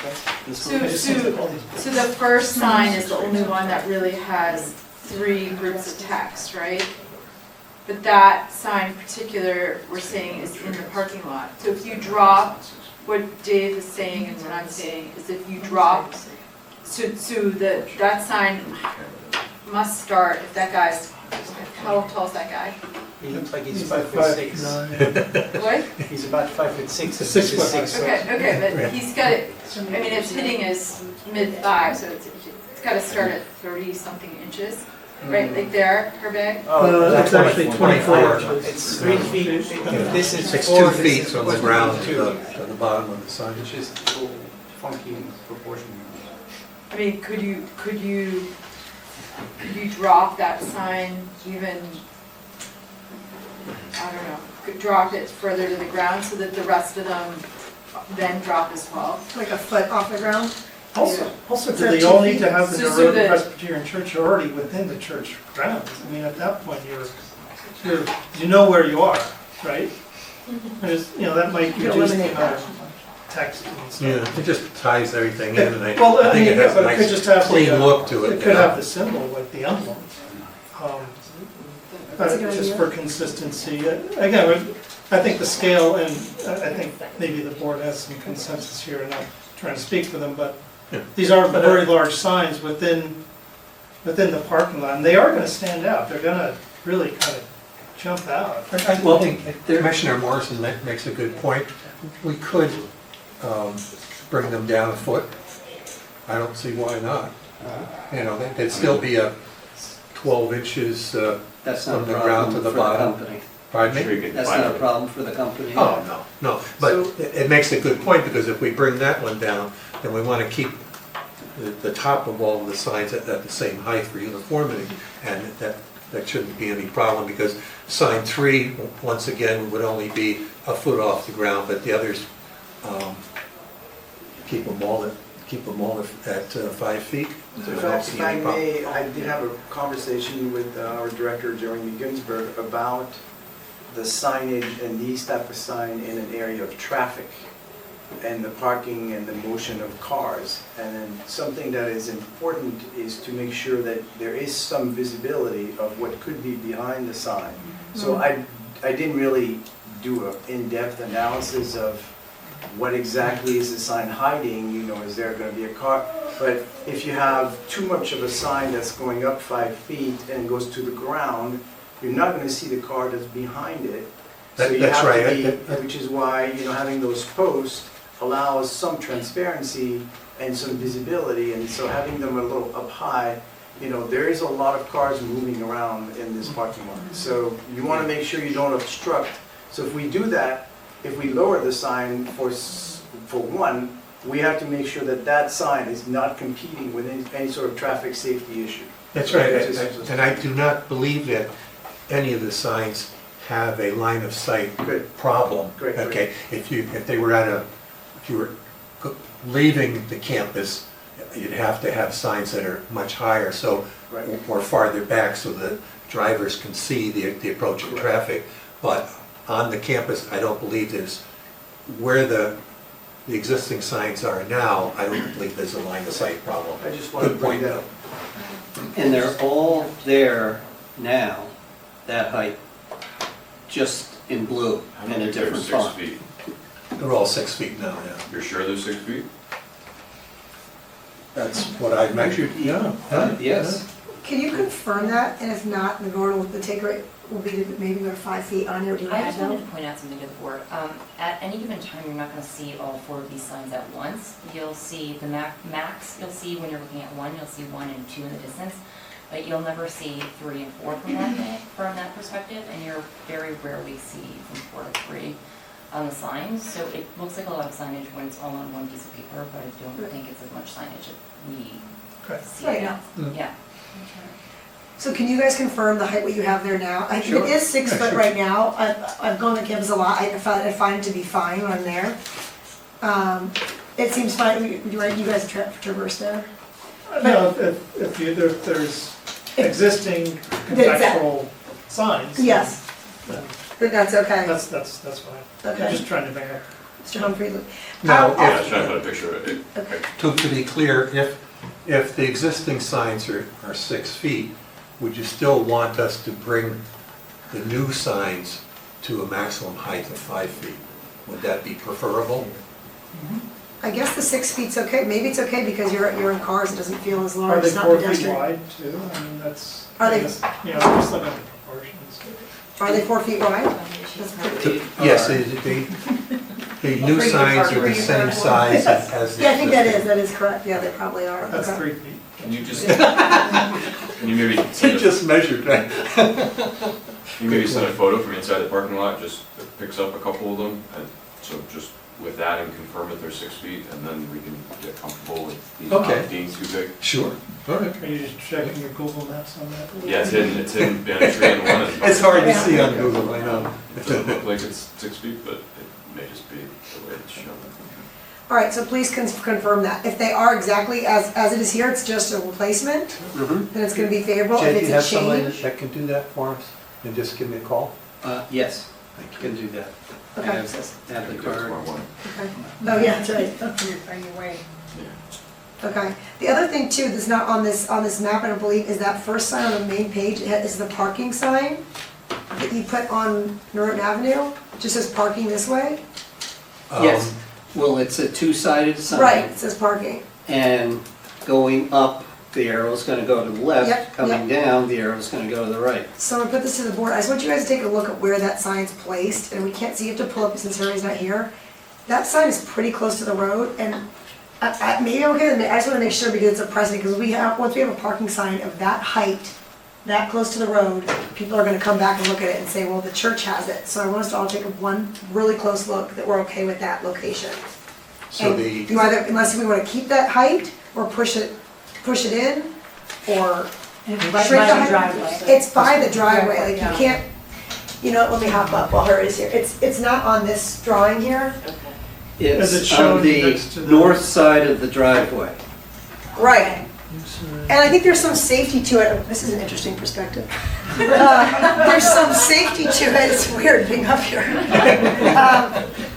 So the first sign is the only one that really has 3 groups of text, right? But that sign in particular, we're saying is in the parking lot. So if you drop, what Dave is saying and what I'm saying is if you drop, that sign must start, if that guy's, how tall is that guy? he looks like he's like 5'6". What? He's about 5'6". A 6 foot. 6 Okay, but he's got it, I mean, it's hitting his mid-thigh, so it's got to start at 30-something inches, right, like there, her bag? Oh, it's actually 24 inches. it's 3 feet, if this is It's 4, 2 this feet is from the supposed ground to to be 2. the bottom of the sign. It's just a little funky in proportion. I mean, could you drop that sign even, I don't know, could drop it further to the ground so that the rest of them then drop as well? Like a foot off the ground? Also, do So they 2 all need feet? to have the So New Road the- Presbyterian Church already within the church grounds? I mean, at that point, you know where you are, right? There's, you know, that might You reduce the eliminate amount that. of text and stuff. Yeah, it just ties everything in, and Well, I think it has a but it could nice just have clean the, look to it. It could have the symbol, like the emblem. That's a good Just idea. for consistency. Again, I think the scale, and I think maybe the board has some consensus here, and I'm trying to speak for them, but Yeah. these are very large signs within the parking lot, and they are gonna stand out. They're gonna really kind of jump out. I think Commissioner Morrison makes a good point. We could bring them down a foot. I don't see why not. You know, they'd still be a 12 inches That's not a from the ground problem to for the the bottom. company. Pardon Sure me? you can That's find not a it. problem for the company. Oh, no, but it makes a good point, because if we bring that one down, then we want to keep the top of all of the signs at the same height for uniformity, and that shouldn't be any problem, because sign 3, once again, would only be a foot off the ground, but the others, keep them all at 5 feet. So I if don't I- see if I any problem. may, I did have a conversation with our director, Jeremy Ginsberg, about the signage and these type of sign in an area of traffic and the parking and the motion of cars. And then something that is important is to make sure that there is some visibility of what could be behind the sign. So I didn't really do an in-depth analysis of what exactly is the sign hiding, you know, is there going to be a car? But if you have too much of a sign that's going up 5 feet and goes to the ground, you're not going to see the car that's behind it. So you That's have right. to be, which is why, you know, having those posts allows some transparency and some visibility, and so having them a little up high, you know, there is a lot of cars moving around in this parking lot. So you want to make sure you don't obstruct. So if we do that, if we lower the sign for one, we have to make sure that that sign is not competing with any sort of traffic safety issue. That's right, and I do not believe that any of the signs have a line of sight Good. problem. Great, great. Okay, if you were leaving the campus, you'd have to have signs that are much higher, so, Right. or farther back, so the drivers can see the approaching traffic. But on the campus, I don't believe there's, where the existing signs are now, I don't believe there's a line of sight problem. I just wanted to Good bring point, that though. up. And they're all there now, that height, just in blue I and don't a think they're different 6 font. feet. They're all 6 feet now, yeah. You're sure they're 6 feet? That's what I measured, yeah. Yes. Can you confirm that? And if not, the board will, the take rate will be to maybe go 5 feet on here, do you I add just wanted them? to point out something to the board. At any given time, you're not gonna see all 4 of these signs at once. You'll see the max, you'll see when you're looking at 1, you'll see 1 and 2 in the distance, but you'll never see 3 and 4 from that perspective, and you'll very rarely see from 4 to 3 on the signs. So it looks like a lot of signage when it's all on one piece of paper, but I don't think it's as much signage as we Okay. see Right it. now. Yeah. So can you guys confirm the height what you have there now? I think Sure. it is 6 foot right now. I've gone to campus a lot. I find it to be fine when I'm there. It seems fine. You guys traverse there? No, if there's existing contextual signs. then- Yes. then But that's okay. That's fine. Okay. I'm just trying to bring up. Mr. Humphrey, Now, Yeah, I was trying to put a picture of it. okay. To be clear, if the existing signs are 6 feet, would you still want us to bring the new signs to a maximum height of 5 feet? Would that be preferable? I guess the 6 feet's okay. Maybe it's okay because you're in cars, it doesn't feel as Are large. they It's not 4 feet pedestrian. wide too? I mean, that's, Are they- you know, just looking at the proportions. Are they 4 feet wide? That's pretty- Yes, the new signs are the same size as the Yeah, I think that existing. is correct. Yeah, they probably are. That's Okay. 3 feet. Can you just, can you maybe You send a, just measured, right? you maybe send a photo from inside the parking lot, just picks up a couple of them, and so just with that and confirm that they're 6 feet, and then we can get comfortable with these Okay. not being too big. Sure, all right. Are you just checking your Google Maps on that? Yeah, it's hidden behind a tree in one. and- It's hard to see on Google, I know. It doesn't look like it's 6 feet, but it may just be the way it's shown. All right, so please confirm that. If they are exactly as it is here, it's just a replacement, then it's gonna be favorable. If Jay, do it's you a have somebody change, that can do that for us? And just give me a call? Yes. can do that. Okay. Have the card. Okay. Oh, yeah, that's right. On your way. Okay. The other thing too, that's not on this map, I don't believe, is that first sign on the main page, is the parking sign that you put on Norotan Avenue, just says parking this way. Yes, well, it's a two-sided sign. Right, it says parking. And going up, the arrow's gonna go to the left. Yep, Coming down, the arrow's gonna go to the right. So I'm gonna put this to the board, I just want you guys to take a look at where that sign's placed, and we can't see, you have to pull up since Harry's not here. That sign is pretty close to the road, and maybe I'll get it, I just wanna make sure because it's a precedent, because once we have a parking sign of that height, that close to the road, people are gonna come back and look at it and say, well, the church has it. So I want us to all take one really close look that we're okay with that location. So And the, you either, unless we wanna keep that height, or push it in, or And shrink right the by the height. driveway. It's by the driveway, like Yeah. you can't, let me hop up while her is here. It's not on this drawing here. Is it It's shown on the next to the- north side of the driveway. Right. And I think there's some safety to it. This is an interesting perspective. There's some safety to it. It's weird being up here.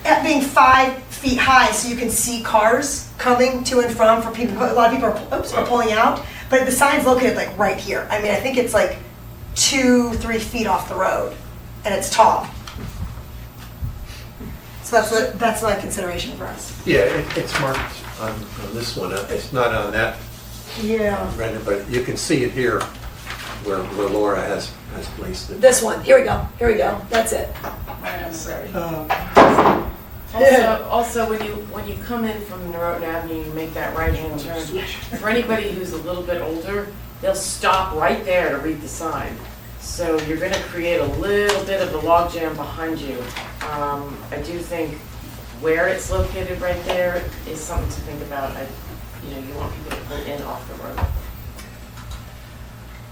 At being 5 feet high, so you can see cars coming to and from for people. A lot of people are pulling out, but the sign's located like right here. I mean, I think it's like 2-3 feet off the road, and it's tall. So that's my consideration for us. yeah, it's marked on this one. It's not on that Yeah. render, but you can see it here where Laura has placed it. This one. Here we go. That's it. Also, when you come in from Norotan Avenue, you make that right-hand turn. For anybody who's a little bit older, they'll stop right there to read the sign. So you're gonna create a little bit of a logjam behind you. I do think where it's located right there is something to think about. You want people to pull in off the road.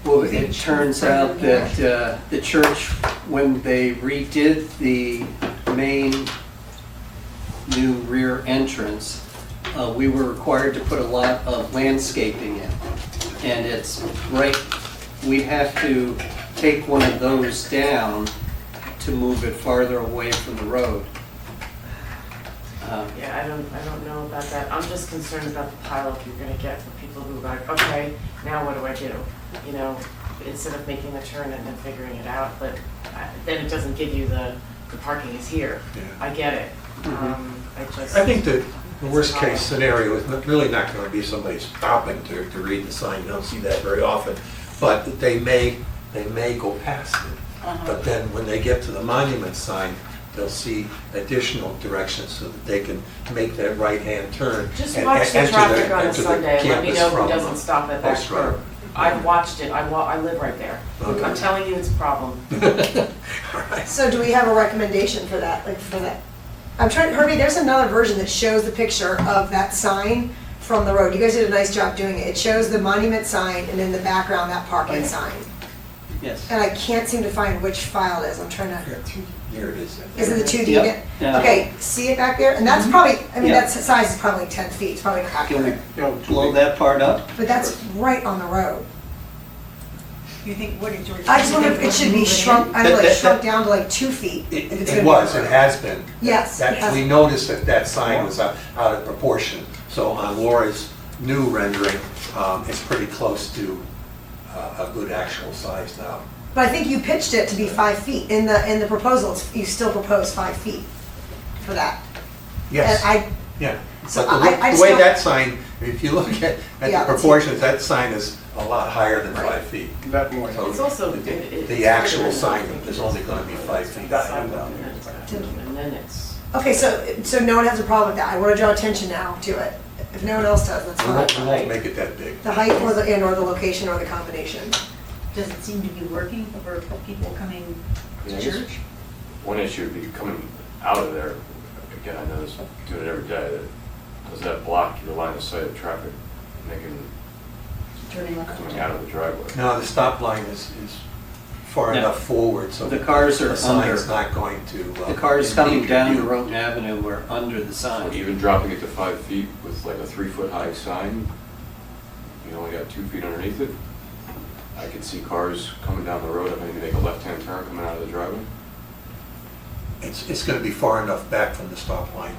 Well, it turns out that the church, when they redid the main new rear entrance, we were required to put a lot of landscaping in. And it's right, we have to take one of those down to move it farther away from the road. Yeah, I don't know about that. I'm just concerned about the pileup you're gonna get for people who are like, okay, now what do I do? Instead of making the turn and then figuring it out, but then it doesn't give you the parking is here. Yeah. I get it. I think the worst case scenario is really not going to be somebody stopping to read the sign. You don't see that very often. But they may go past it. But then when they get to the monument sign, they'll see additional directions so that they can make that right-hand turn. Just and watch the enter traffic on a enter the Sunday and let me campus know who from, doesn't stop at that Post Road. curb. I've watched it. I live right there. Okay. I'm telling you, it's a problem. So do we have a recommendation for that, Herbie, there's another version that shows the picture of that sign from the road. You guys did a nice job doing it. It shows the monument sign and in the background, that parking sign. Yes. And I can't seem to find which file it is. I'm trying to, Here it is. is it the 2D? Yep. Yeah. Okay, see it back there? And that's probably, Yeah. that size is probably 10 feet. It's probably Can accurate. we blow that part up? But that's right on the road. You think, what did George? I just wonder if it should be shrunk, shrunk down to like 2 feet. if it's It gonna be was, on it the road. has been. Yes, it That, has. we noticed that sign was out of proportion. So on Laura's new rendering, it's pretty close to a good actual size now. But I think you pitched it to be 5 feet. In the proposals, you still propose 5 feet for that. Yes, And yeah. So But I the way still- that sign, if you look at Yeah, the let's see. proportions, that sign is a lot higher than Right. 5 feet. That more. So It's also. the actual sign is only going to be 5 feet. And then it's. Okay, so no one has a problem with that. I want to draw attention now to it. If no one else does, that's We won't fine. make it that big. The height or the location or the combination. Does it seem to be working for people coming Yeah, to I guess church? One issue would be coming out of there, again, I know this, doing it every day, does that block your line of sight of traffic making, Turning left. coming out of the driveway? No, the stop line is far No. enough forward, so The cars are the sign's under. not going to. The cars coming impede your down view. Norotan Avenue were under the So sign. even dropping it to 5 feet with like a 3-foot high sign, you only got 2 feet underneath it. I could see cars coming down the road, if I need to make a left-hand turn coming out of the driveway. it's going to be far enough back from the stop line.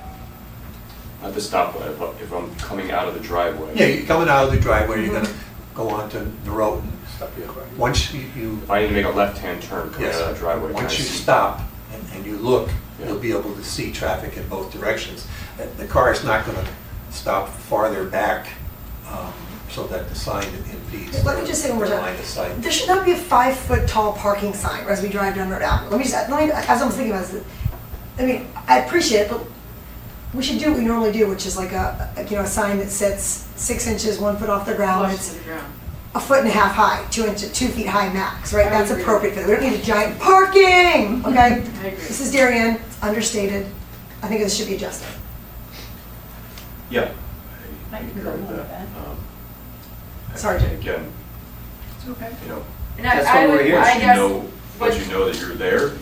At the stoplight, if I'm coming out of the driveway. Yeah, you're coming out of the driveway, you're going to go on to Norotan. Stop here, right? Once you, If I need to make a left-hand turn coming out yes, of the driveway. can I once you see- stop and you look, Yeah. you'll be able to see traffic in both directions. The car is not going to stop farther back so that the sign impedes Let me just say one more the time. line of sight. There should not be a 5-foot-tall parking sign as we drive down Rhode Avenue. As I'm thinking about this, I mean, I appreciate it, but we should do what we normally do, which is like a sign that sits 6 inches, 1 foot off the ground. Flush It's to the ground. a 1.5 feet high, 2 feet high max, right? I That's agree. appropriate for that. We don't need a giant parking, okay? I agree. This is Darien, it's understated. I think this should be adjusted. Yeah. I can go along with that. Sorry, Jim. Again, It's okay. you know, And That's I what we're would, here. I once you guess, know, what- once you know that you're there,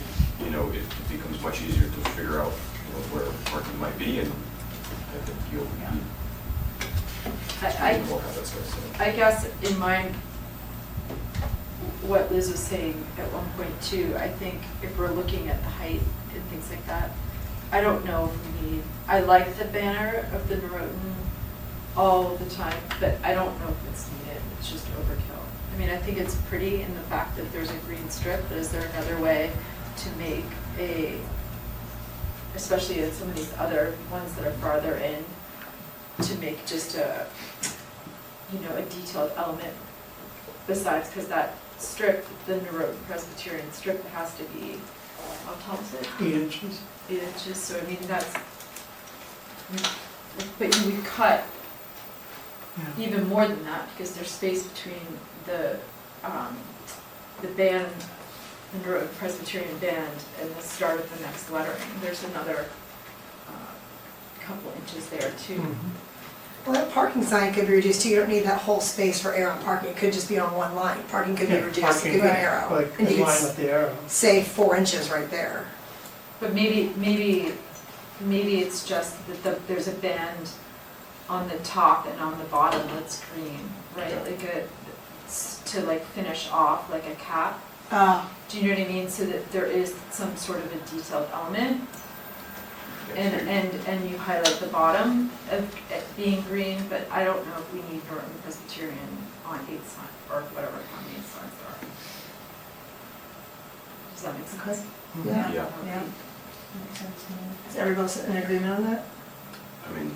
you know, it becomes much easier to figure out, you know, where parking might be, and I think you'll will have that sort of thing. I guess in mind, what Liz was saying at one point too, I think if we're looking at the height and things like that, I don't know if we need, I like the banner of the Norotan all the time, but I don't know if it's needed, it's just overkill. I mean, I think it's pretty in the fact that there's a green strip, but is there another way to make especially in some of these other ones that are farther in, to make just a detailed element besides, because that strip, the Norotan Presbyterian strip, has to be, how tall is it? 8 inches. 8 inches, so I mean, but you would cut even more than that, because there's space between the band, the Norotan Presbyterian band, and the start of the next lettering. There's another couple inches there too. Well, that parking sign could be reduced too. You don't need that whole space for arrow parking. It could just be on one line. Parking could be Yeah, reduced. It parking, could be an arrow. Like And in you line could with the arrow. say 4 inches right there. But maybe it's just that there's a band on the top and on the bottom that's green, right? Like to like finish off like a cap. Do you know what I mean? So that there is some sort of a detailed element. And you highlight the bottom of it being green, but I don't know if we need Norotan Presbyterian on 8 signs or whatever how many signs there are. Does that make sense? Yeah. Yeah, Yeah. Is everybody in agreement on that? I mean,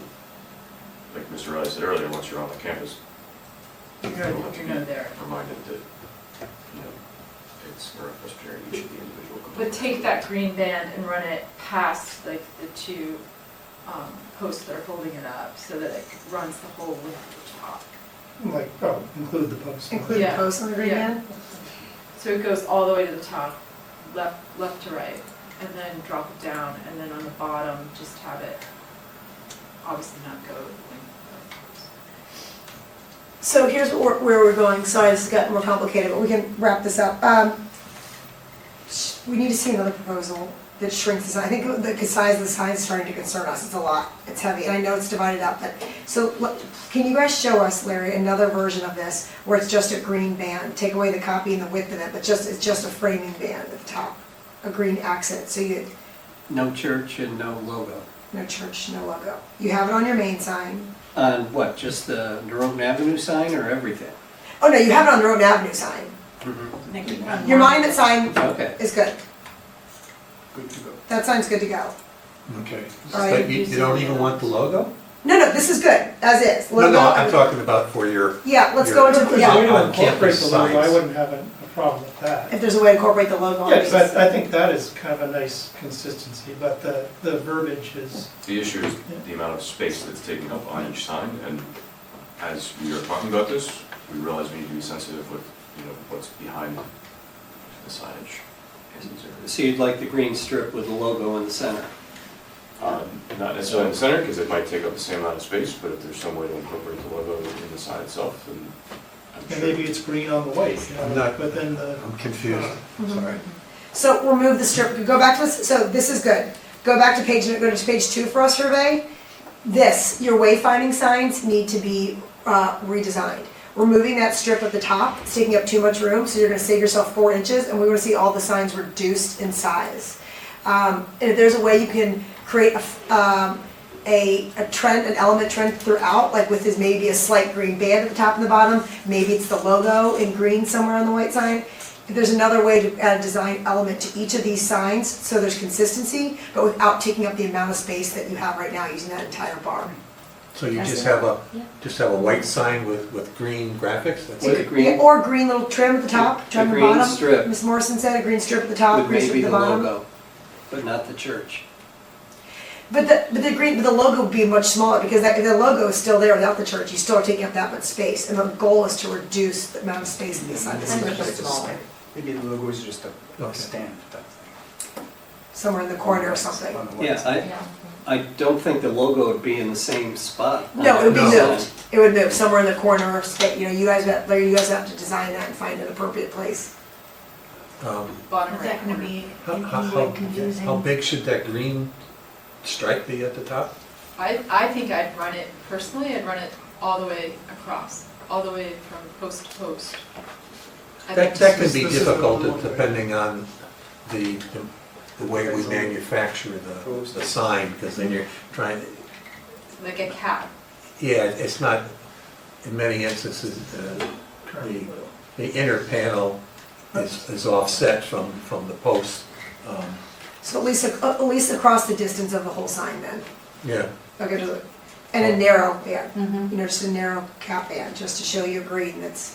like Mr. Riley said earlier, once you're on the campus, You're not there. reminded that, you know, it's Norotan Presbyterian, each of the individual But components. take that green band and run it past like the two posts that are holding it up so that it runs the whole width of the top. Like, include the post. Include the Yeah. post on the green Yeah. band? So it goes all the way to the top, left to right, and then drop it down, and then on the bottom, just have it obviously not go So here's where we're going. Sorry, this has gotten more complicated, but we can wrap this up. We need to see another proposal that shrinks the sign. I think the size of the sign is starting to concern us. It's a lot. It's heavy, and I know it's divided up, but, so can you guys show us, Larry, another version of this where it's just a green band? Take away the copy and the width of it, but it's just a framing band at the top, a green accent, so you, No church and no logo. no church, no logo. You have it on your main sign. On what, just the Norotan Avenue sign or everything? Oh, no, you have it on the Road Avenue sign. Your monument sign Okay. is good. Good to go. That sign's good to go. Okay. All right. But you don't even want the logo? No, this is good, as is. No, Logo, I'm talking about for your, Yeah, let's your- go into, If there's a way yeah, to On incorporate campus the logo, I signs. wouldn't have a problem with that. if there's a way to incorporate the logo on Yeah, it. because I think that is kind of a nice consistency, but the verbiage is, The issue is the amount of space that's taken up on each sign, and as we are talking about this, we realize we need to be sensitive with, you know, what's behind the signage in these areas. So you'd like the green strip with the logo in the center? Not necessarily in the center, because it might take up the same amount of space, but if there's some way to incorporate the logo in the sign itself, then I'm and sure. maybe it's green on the white, you I'm know, not- within the. I'm confused, sorry. So remove the strip, go back to this, so this is good. Go back to page 2 for us, Hervé. This, your wayfinding signs need to be redesigned. Removing that strip at the top, it's taking up too much room, so you're gonna save yourself 4 inches, and we wanna see all the signs reduced in size. And if there's a way you can create a trend, an element trend throughout, like with this maybe a slight green band at the top and the bottom, maybe it's the logo in green somewhere on the white sign. If there's another way to add a design element to each of these signs, so there's consistency, but without taking up the amount of space that you have right now using that entire bar. So you just have a white sign with green graphics? That's With it? a green, Or green little trim at the top, trim at the green bottom. strip. Ms. Morrison said a green strip at the top, with green strip maybe at the the bottom. logo, but not the church. But the logo would be much smaller, because the logo is still there without the church, you still are taking up that much space, and the goal is to reduce the amount of space on the side. Maybe the logo is just a Okay. stamp type thing. Somewhere in the corner or something. On the white Yeah, side. I don't think the logo would be in the same spot. No, it would be No. moved, it would move somewhere in the corner, or you guys have to design that and find an appropriate place. Bottom Is right that gonna corner. be How- in how- any how- way confusing? How big should that green stripe be at the top? I think I'd run it, personally, I'd run it all the way across, all the way from post to post. I think That can be This is a difficult little- depending on the way we manufacture the sign, because then you're trying, like a cap. yeah, it's not, in many instances, the inner panel is offset from the post. So at least across the distance of the whole sign then. Yeah, Okay, and a narrow band, Mhm. just a narrow cap band, just to show you green that's.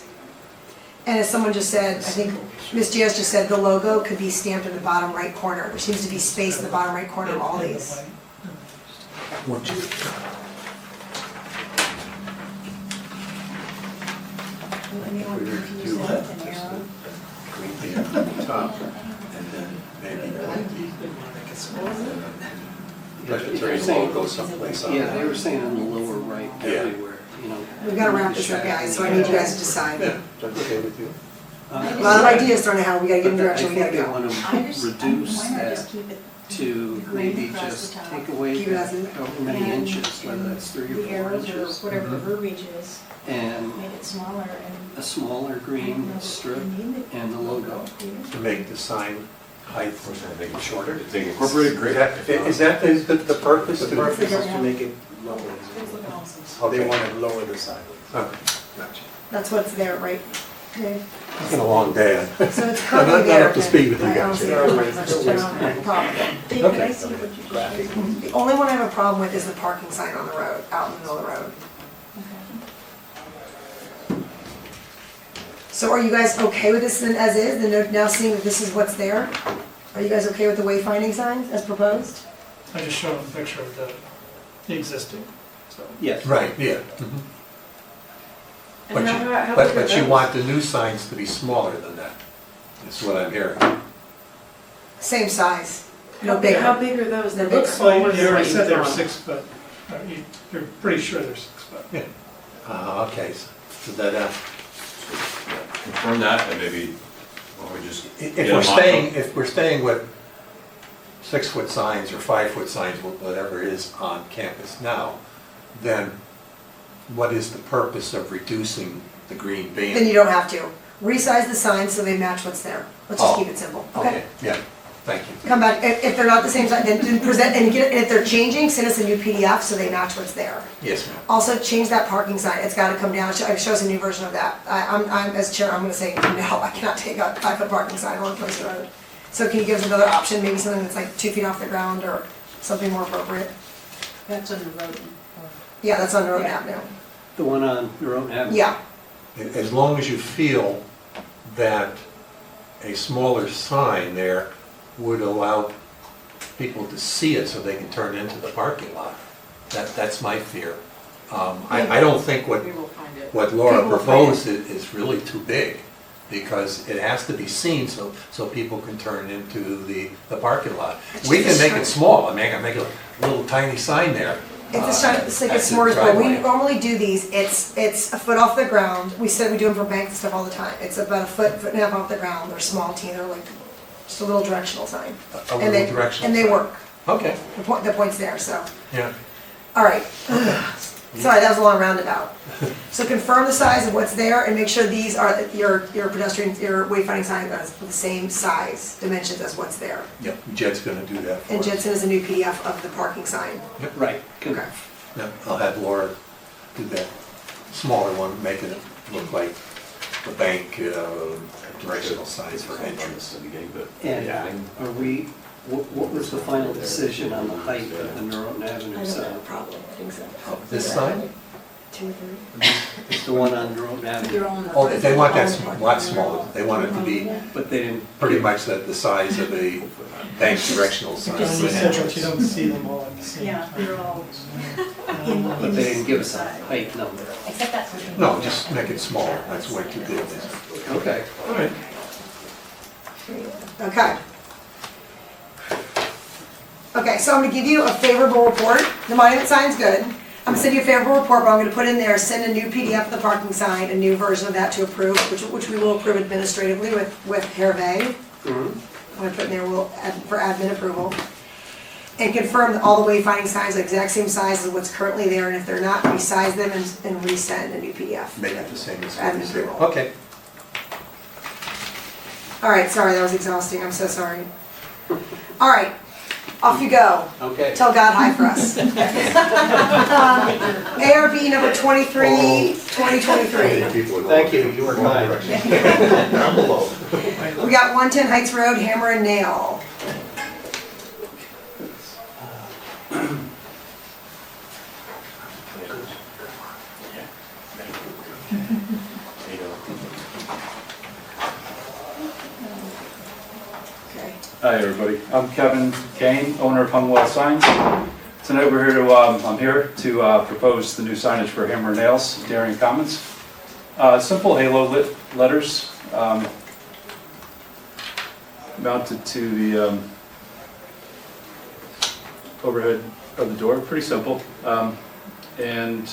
And as someone just said, I think Ms. Diaz just said, the logo could be stamped in the bottom right corner. There seems to be space in the bottom right corner of all these. Anyone confused with an arrow? top, and then maybe They're saying, yeah, they were saying on the lower right everywhere, you know. We've got to wrap this up, guys, so I need you guys to decide. Yeah, that's okay with you. A lot of ideas thrown out, how we gotta give them But direction, we gotta I think go. they want I to just, reduce why not that just keep it to green maybe across just the top? take away Keep it as is. however many And- inches, whether and that's 3 or the 4 arrows or inches. whatever the Mhm. verbiage is, And make it smaller and. a smaller green strip and the logo. To make the sign height shorter. If they incorporated great. Is that the purpose? The to- purpose is to make it lower. They want to lower the sign. Okay, gotcha. That's what's there, right, Dave? It's been a long day. So it's I'm not currently there. up to speed with you but I don't guys. see much problem. Dave, can I see what you just showed? The only one I have a problem with is the parking sign on the road, out in the middle of the road. So are you guys okay with this then as is, then now seeing that this is what's there? Are you guys okay with the wayfinding signs as proposed? I just showed them a picture of the existing, so. Yes. Right, yeah. mhm. And But how But big are but you those? want the new signs to be smaller than that, is what I'm hearing. Same size, no How bigger. big are those? They It look looks like, smaller you than already what said they were drawn. 6 foot. You're pretty sure they're 6 foot. Yeah. Okay, so that, Confirm that, and maybe, why don't we just. if get a we're staying with 6-foot signs or 5-foot signs, whatever is on campus now, then what is the purpose of reducing the green band? Then you don't have to. Resize the signs so they match what's there. Let's just Oh, keep it simple, okay? Yeah, thank you. Come back, if they're not the same size, then present, and if they're changing, send us a new PDF so they match what's there. Yes, ma'am. Also, change that parking sign, it's gotta come down, show us a new version of that. I'm, as chair, I'm gonna say, no, I cannot take a 5-foot parking sign on Place Road. So can you give us another option, maybe something that's like 2 feet off the ground, or something more appropriate? That's on the road. Yeah, that's on Road Yeah. Avenue. The one on Norotan Avenue. Yeah, As long as you feel that a smaller sign there would allow people to see it so they can turn into the parking lot. That's my fear. I don't think what We will find it. Laura People will proposed is really too big, because it has to be seen so people can turn into the parking lot. We can make it small, I mean, I can make a little tiny sign there. it's like a That's the smorgasbord, we driveway. normally do these, it's a foot off the ground, we said we do them for banks and stuff all the time. It's about a foot and a half off the ground, they're small, teeny, they're like, just a little directional sign. A And they- little directional And they sign. work, Okay, the point's there, so, yeah. all right. Sorry, that was a long roundabout. So confirm the size of what's there and make sure these are, your pedestrian, your wayfinding sign is the same size, dimensions as what's there. Yep, Jed's gonna do that for And us. Jensen is a new PDF of the parking sign. Right. Okay. Yep, I'll have Laura do that smaller one, making it look like the bank, directional signs for entrance. At the beginning, but And adding. are we, what was the final decision on the height of the Norotan I Avenue don't have a sign? problem, I think so. This sign? 2 or 3? It's the one on Norotan Avenue, Your own. Oh, they want that lot smaller. They want it to be but they didn't. pretty much the size of a bank directional sign. Just said that you don't see them all at the same Yeah, time. they're all But they didn't give us a height number. Except that's what. No, just make it smaller. That's way too big. Okay, all right. Okay. Okay, so I'm gonna give you a favorable report. The monument sign's good. I'm gonna send you a favorable report, but I'm gonna put in there, send a new PDF of the parking sign, a new version of that to approve, which we will approve administratively with Hervé. Mhm. I'm gonna put in there, for admin approval. And confirm that all the wayfinding signs are the exact same size as what's currently there, and if they're not, resize them and resend a new PDF. Make it the same as Admin what is there. approval. Okay. All right, sorry, that was exhausting, I'm so sorry. All right, off you go. Okay. Tell God hi for us. ARB number 23, 2023. Thank you. You were kind. Down below. We got 110 Heights Road, Hammer and Nail. Okay. Hi, everybody. I'm Kevin Kane, owner of Hungwell Signs. Tonight, we're here to, I'm here to propose the new signage for Hammer and Nails, Darien Commons. Simple halo lit letters mounted to the overhead of the door, pretty simple. And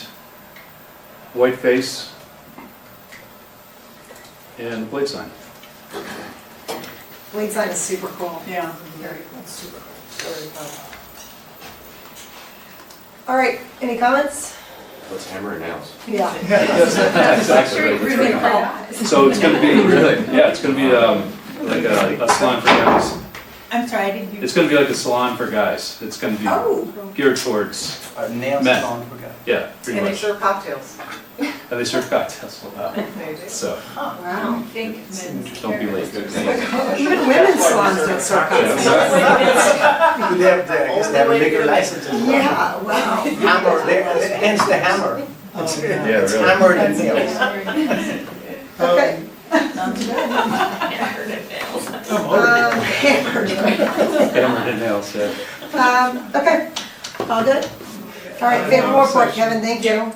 white face and blade sign. Blade sign is super cool. Yeah. Very cool, super cool. Very cool. All right, any comments? Let's hammer and nails. Yeah. Really cool. So it's gonna be, yeah, it's gonna be like a salon for guys. I'm sorry, I didn't. It's gonna be like a salon for guys. It's gonna be Oh. geared towards Nails men. on for guys. Yeah, pretty And they much. serve cocktails. And they serve cocktails. So, Wow. Think men's. don't be late. Even women's salons don't serve cocktails. They have, I guess they have a liquor license as well. Yeah, wow. Hammer, hence the hammer. It's Yeah, it's really. hammered and nails. Okay. Hammered. Hammered and nails, yeah. Okay, all good? All right, favorable report, Kevin, thank you.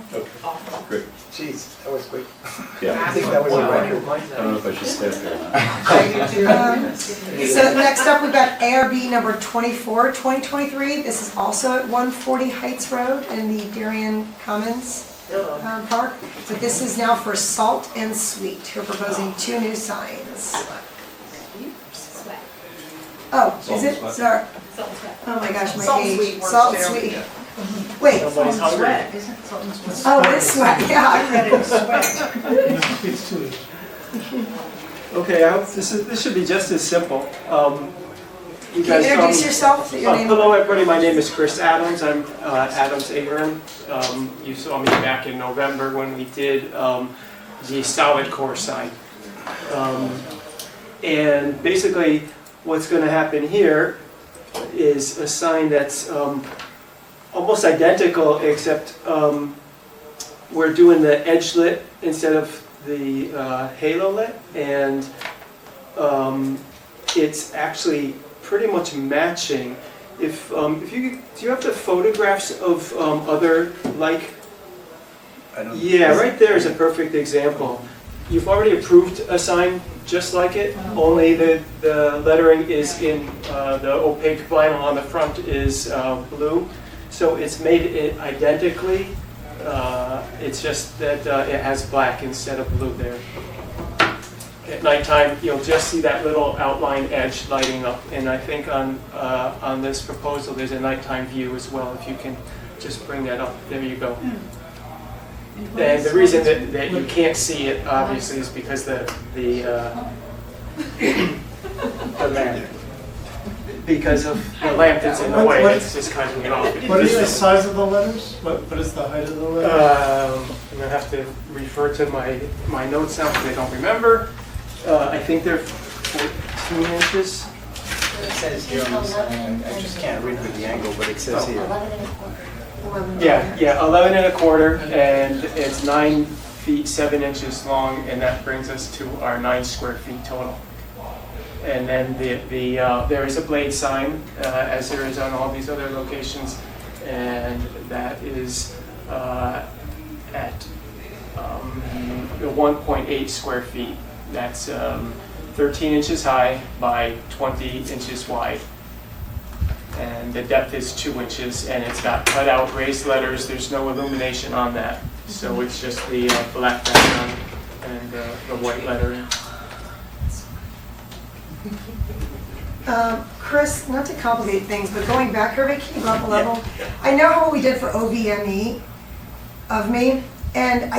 Great. Jeez, that was quick. Yeah. I think that was a record. I don't know if I should stay up there. So next up, we've got ARB number 24, 2023. This is also at 140 Heights Road in the Darien Commons Park. But this is now for Salt and Sweet. We're proposing 2 new signs. Oh, is it? Sorry. Oh my gosh, my Salt and age. Sweet works Salt too. Sweet. Wait. Nobody's hungry. Sweat, isn't it? Salt and sweat. Oh, it's sweat, yeah, I read it as sweat. It's too easy. Okay, this should be just as simple. You Can guys you introduce yourself, your name? Hello, everybody. My name is Chris Adams. I'm Adams Agram. You saw me back in November when we did the solid core sign. And basically, what's going to happen here is a sign that's almost identical, except we're doing the edge lit instead of the halo lit, and it's actually pretty much matching. If you do you have the photographs of other like? Yeah, right there is a perfect example. You've already approved a sign just like it, only the lettering is in the opaque vinyl on the front is blue. So it's made identically, it's just that it has black instead of blue there. At nighttime, you'll just see that little outline edge lighting up, and I think on this proposal, there's a nighttime view as well, if you can just bring that up. There you go. And the reason that you can't see it, obviously, is because the lamp. Because of the lamp that's in the way, it's just cutting it off. What is the size of the letters? What is the height of the letters? I'm gonna have to refer to my notes now because I don't remember. I think they're 14 inches. It says here on the sign, I just can't read with the angle, but it says here. 11 and a quarter, and it's 9 feet 7 inches long, and that brings us to our 9 square feet total. And then there is a blade sign, as there is on all these other locations, and that is at 1.8 square feet. That's 13 inches high by 20 inches wide. And the depth is 2 inches, and it's got cut out raised letters. There's no illumination on that. So it's just the black background and the white lettering. Chris, not to complicate things, but going back, Hervé, can you go up a level? I know how we did for OVME of me, and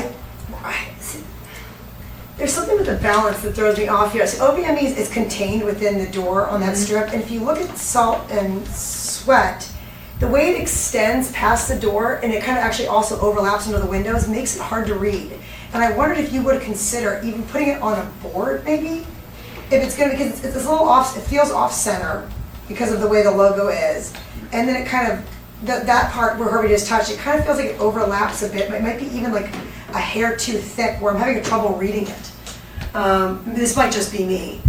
there's something with the balance that throws me off here. So OVME is contained within the door on that strip, and if you look at Salt and Sweat, the way it extends past the door, and it kind of actually also overlaps into the windows, makes it hard to read. And I wondered if you would consider even putting it on a board, maybe? If it's gonna, because it's a little off, it feels off center because of the way the logo is. And then it kind of, that part where Hervé just touched, it kind of feels like it overlaps a bit, but it might be even like a hair too thick where I'm having trouble reading it. This might just be me.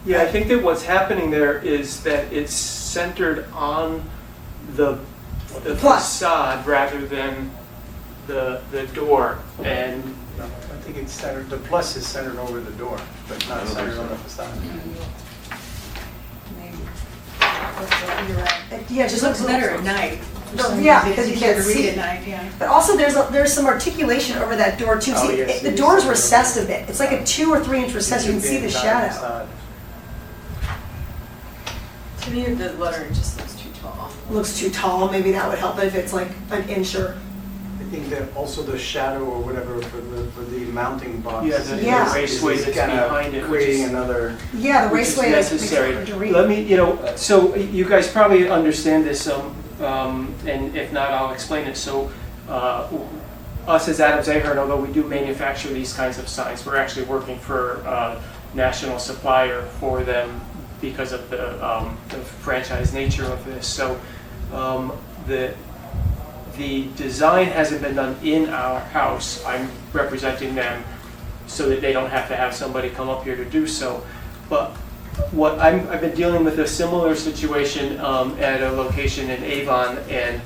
Yeah, I think that what's happening there is that it's centered on the facade rather than the door. And No, I think it's centered, the plus is centered over the door, but not centered on the facade. Yeah, it just looks better at night. Yeah, because you can't read see at it. night, yeah. But also there's some articulation over that door too. Oh, See, yes, the it door's is. recessed a bit. It's like a 2 or 3 inch recess. You can see the shadow. To me, the lettering just looks too tall. Looks too tall, maybe that would help if it's like an inch or. I think that also the shadow or whatever for the mounting box. Yeah, the Yeah. raceway that's kinda behind it, which creating is another. Yeah, the which is raceway makes it necessary. hard to read. Let me, so you guys probably understand this, and if not, I'll explain it. So, us as Adams Ahern, although we do manufacture these kinds of signs, we're actually working for a national supplier for them because of the franchise nature of this. So, the design hasn't been done in our house. I'm representing them so that they don't have to have somebody come up here to do so. But I've been dealing with a similar situation at a location in Avon, and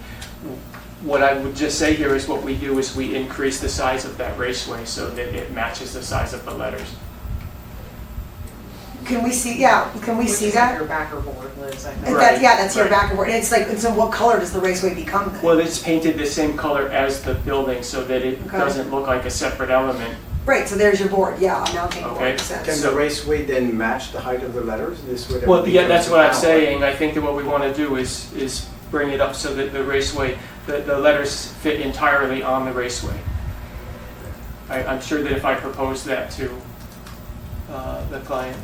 what I would just say here is what we do is we increase the size of that raceway so that it matches the size of the letters. Can we see? Yeah, can we see that? Your backer board, Liz, I think. Right, That's your right. backer board. And it's like, so what color does the raceway become then? Well, it's painted the same color as the building so that it Okay. doesn't look like a separate element. Right, so there's your board. Yeah, a mounting board. Okay. Makes sense. Can the raceway then match the height of the letters? This would. Well, yeah, that's what I'm saying. I think that what we want to do is bring it up so that the raceway, the letters fit entirely on the raceway. I'm sure that if I propose that to the client.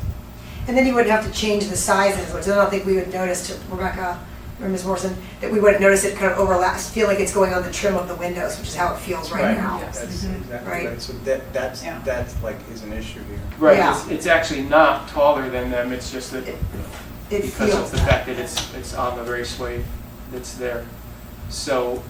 And then you wouldn't have to change the sizes, which I don't think we would notice to Rebecca or Ms. Morrison, that we wouldn't notice it kind of overlaps, feel like it's going on the trim of the windows, which is how it feels right now. That's exactly Right. right. So that's like is an issue here. Right, Yeah. it's actually not taller than them, it's just that It because feels of the fact that it's on the raceway that's there. So,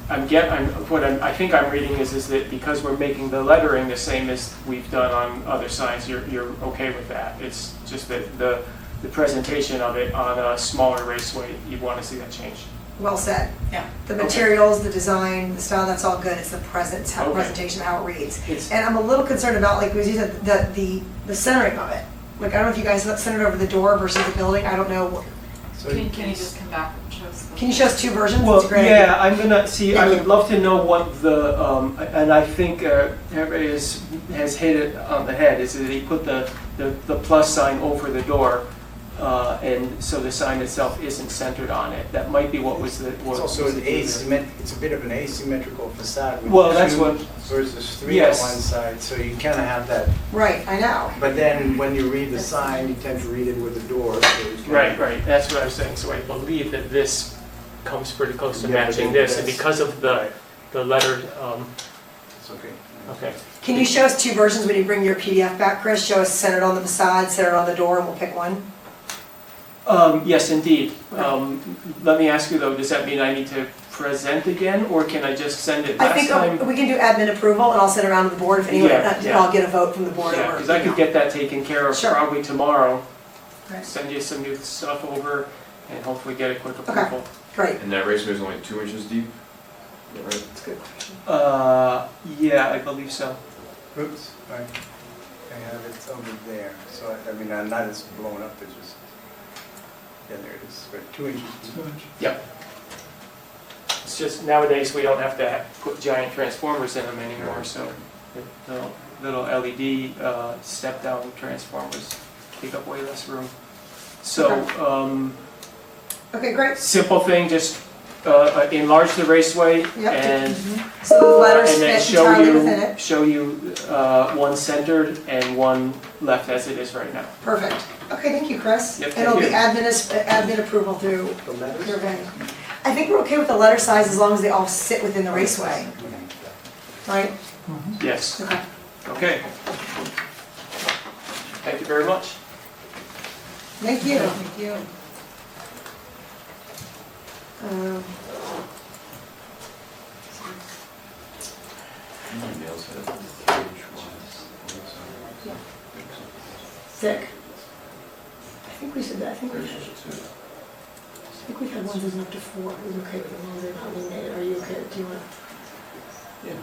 I think I'm reading is that because we're making the lettering the same as we've done on other signs, you're okay with that. It's just that the presentation of it on a smaller raceway, you want to see that change. well said. Yeah. The Okay. materials, the design, the style, that's all good. It's the Okay. presentation, how it reads. It's- And I'm a little concerned about, like, as you said, the centering of it. Like, I don't know if you guys centered over the door versus the building. I don't know. So Can you just come back and show us? Can you show us two versions? Well, That's great. yeah, I'm gonna see. I Thank would you. love to know what the and I think everybody has hit it on the head. Is that he put the plus sign over the door, and so the sign itself isn't centered on it. That might be what was the. It's also an it's a bit of an asymmetrical facade with Well, that's 2 what- versus 3 Yes. on one side, so you kind of have that. Right, I know. But then when you read the sign, you tend to read it with the door. So you kinda- Right, that's what I was saying, so I believe that this comes pretty close to Yeah, matching but this, and that's- because of the letter, It's okay. okay. Can you show us 2 versions when you bring your PDF back, Chris? Show us centered on the facade, centered on the door, and we'll pick one. Yes, indeed. Let me ask you though, does that mean I need to present again, or can I just send it I last think time? we can do admin approval, and I'll send it around to the board if anyone, Yeah, and yeah. I'll get a vote from the board. Yeah, over because I could email. get that taken care of Sure. probably tomorrow. Right. Send you some new stuff over and hopefully get a quick Okay. approval. Great. And that raceway is only 2 inches deep? Is that right? That's a good question. Yeah, I believe so. Oops, right. I have it over there, so I mean, not as blown up, it's just, yeah, there it is, right, 2 inches. Yep. It's just nowadays we don't have to put giant transformers in them anymore, so the little LED step-down transformers take up way less room. So, Okay, great. simple thing, just enlarge the raceway Yep. and So the letters and then fit entirely within it. show you one centered and one left as it is right now. Perfect. Okay, thank you, Chris. Yep, And it'll thank be admin approval through The letters? your venue. I think we're okay with the letter size as long as they all sit within the raceway, right? Yes. Okay. Okay. Thank you very much. Thank you. Thank you. Nails head. Sick. I think we should, I think we've had ones that's up to 4. Are you okay with the ones that are not illuminated? Are you okay? Do you want? Yeah.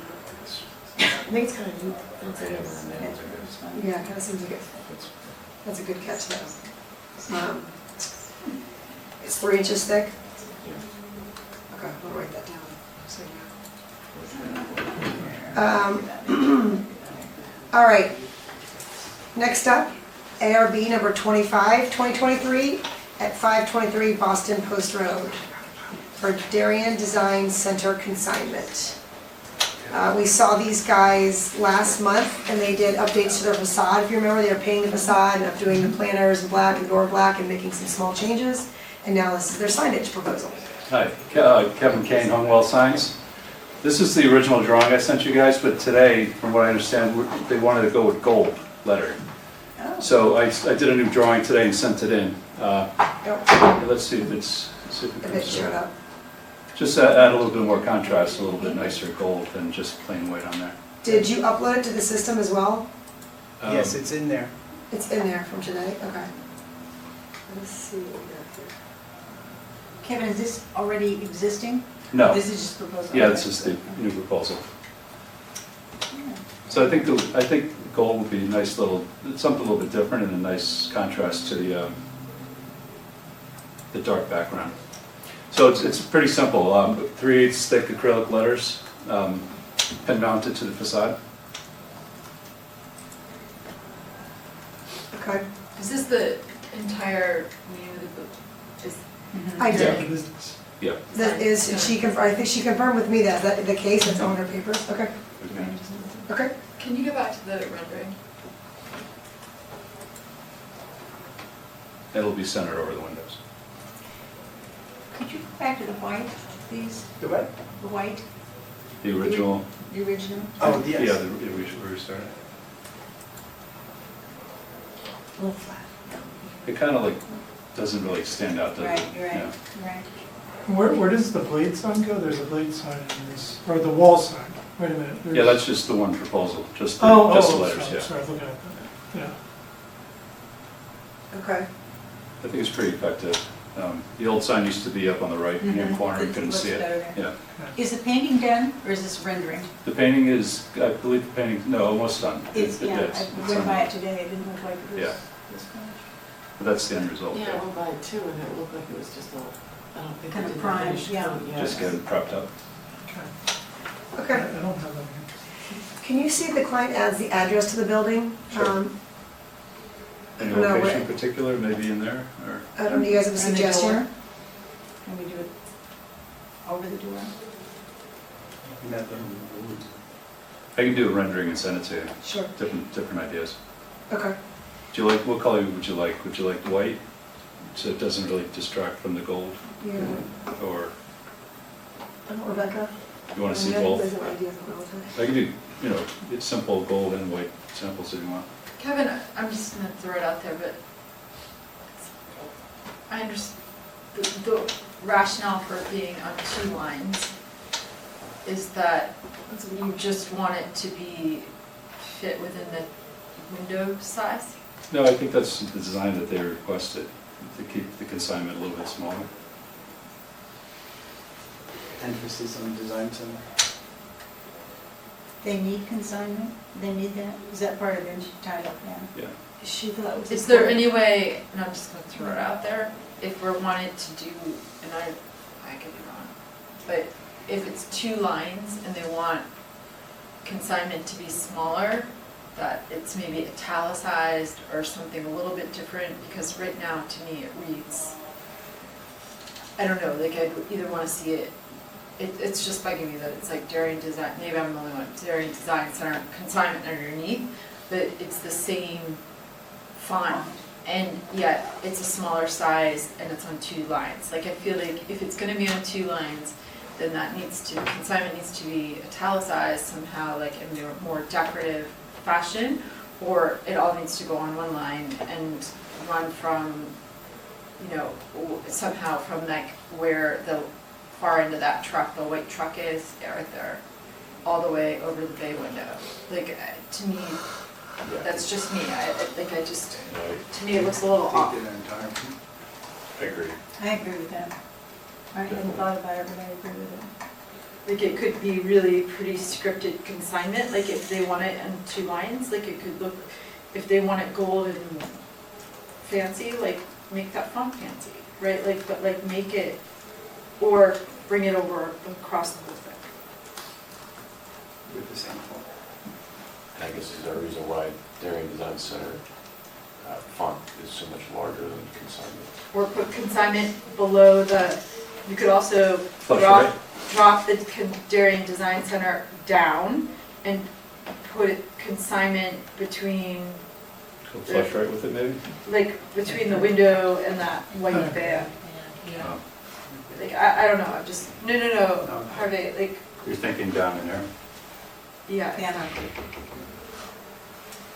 I think it's kind of neat. That's it. Yeah, it kind of seems like it. That's a good catch though. It's 3 inches thick? Okay, I'll write that down. So, yeah. All right. Next up, ARB number 25, 2023 at 523 Boston Post Road for Darien Design Center consignment. We saw these guys last month and they did updates to their facade. If you remember, they were painting the facade and updoing the planters in black and door black and making some small changes. And now this is their signage proposal. Hi, Kevin Kane, Hungwell Signs. This is the original drawing I sent you guys, but today, from what I understand, they wanted to go with gold lettering. So I did a new drawing today and sent it in. Let's see if it's, If it showed up. just add a little bit more contrast, a little bit nicer gold than just plain white on there. Did you upload it to the system as well? Yes, it's in there. It's in there from today? Okay. Let's see what we got here. Kevin, is this already existing? No. This is just proposal? Yeah, this is the new proposal. So I think gold would be a nice little, it's something a little bit different and a nice contrast to the dark background. So it's pretty simple. 3/8 thick acrylic letters, pen mounted to the facade. Okay. Is this the entire view of the, is? I did. Yeah. That is, I think she confirmed with me that the case that's on her papers. Okay. Okay. Can you go back to the rendering? It'll be centered over the windows. Could you go back to the white, please? The what? The white, The original. the original? Oh, yes. Yeah, we restarted. A little flat. It kind of like doesn't really stand out, does it? Right, you're right, Yeah. you're right. Where does the blade sign go? There's a blade sign in this, or the wall sign. Wait a minute. Yeah, that's just the one proposal, just the Oh, letters, sorry, yeah. sorry, I was looking at that. Yeah. Okay. I think it's pretty effective. The old sign used to be up on the right hand corner, you couldn't Looks see it. better there. Yeah. Is the painting done, or is this rendering? The painting is, I believe the painting, no, almost done. It's, yeah, It's I went done. by it today, it didn't look like it was Yeah. this color. But that's the end result. Yeah, I went by it too, and it looked like it was just I don't think Kind it of did primed, finish yeah. coat yet. Just getting prepped up. Okay. I don't have that. Can you see if the client adds the address to the building? Sure. Any don't know location in what- particular, maybe in there, or? I don't know, you guys have a And the door. suggestion? Can we do it over the door? I can do a rendering and send it to you, Sure, different ideas. okay. Do you like, what color would you like? Would you like white, so it doesn't really distract from the gold? Yeah. Or Rebecca? you want to see Yeah, both? there's an idea for both. I can do, it's simple gold and white samples if you want. Kevin, I'm just gonna throw it out there, but I understand, the rationale for it being on 2 lines is that you just want it to be fit within the window size? No, I think that's the design that they requested, to keep the consignment a little bit smaller. Emphasis on design center. They need consignment? They need that? Is that part of it tied up now? Yeah. She thought it was. Is there any way, and I'm just gonna throw it out there, if we're wanted to do, and I could be wrong, but if it's 2 lines and they want consignment to be smaller, that it's maybe italicized or something a little bit different, because right now, to me, it reads, I don't know, like I'd either wanna see it, it's just bugging me that it's like Darien Design, maybe I'm the only one, Darien Design Center consignment underneath, but it's the same font, and yet it's a smaller size and it's on 2 lines. Like I feel like if it's gonna be on 2 lines, then that consignment needs to be italicized somehow, like in a more decorative fashion, or it all needs to go on 1 line and run from, somehow from like where the far end of that truck, the white truck is, right there, all the way over the bay window. Like, to me, that's just me, to me, it looks a little off. I agree. I agree with that. I hadn't thought about it, but I agree with it. Like, it could be really pretty scripted consignment, like if they want it on 2 lines, like it could look, if they want it gold and fancy, like, make that font fancy, right? Like, but like, make it, or bring it over across the whole thing. With the same font. And I guess is there a reason why Darien Design Center font is so much larger than consignment? Or put consignment below you could also Flush drop the Darien Design Center down and put consignment between, Go flush right with it, maybe? like, between the window and that white van. Oh. Like, I don't know, I'm just, no, Harvey, like, You're thinking down in there? yeah. Yeah.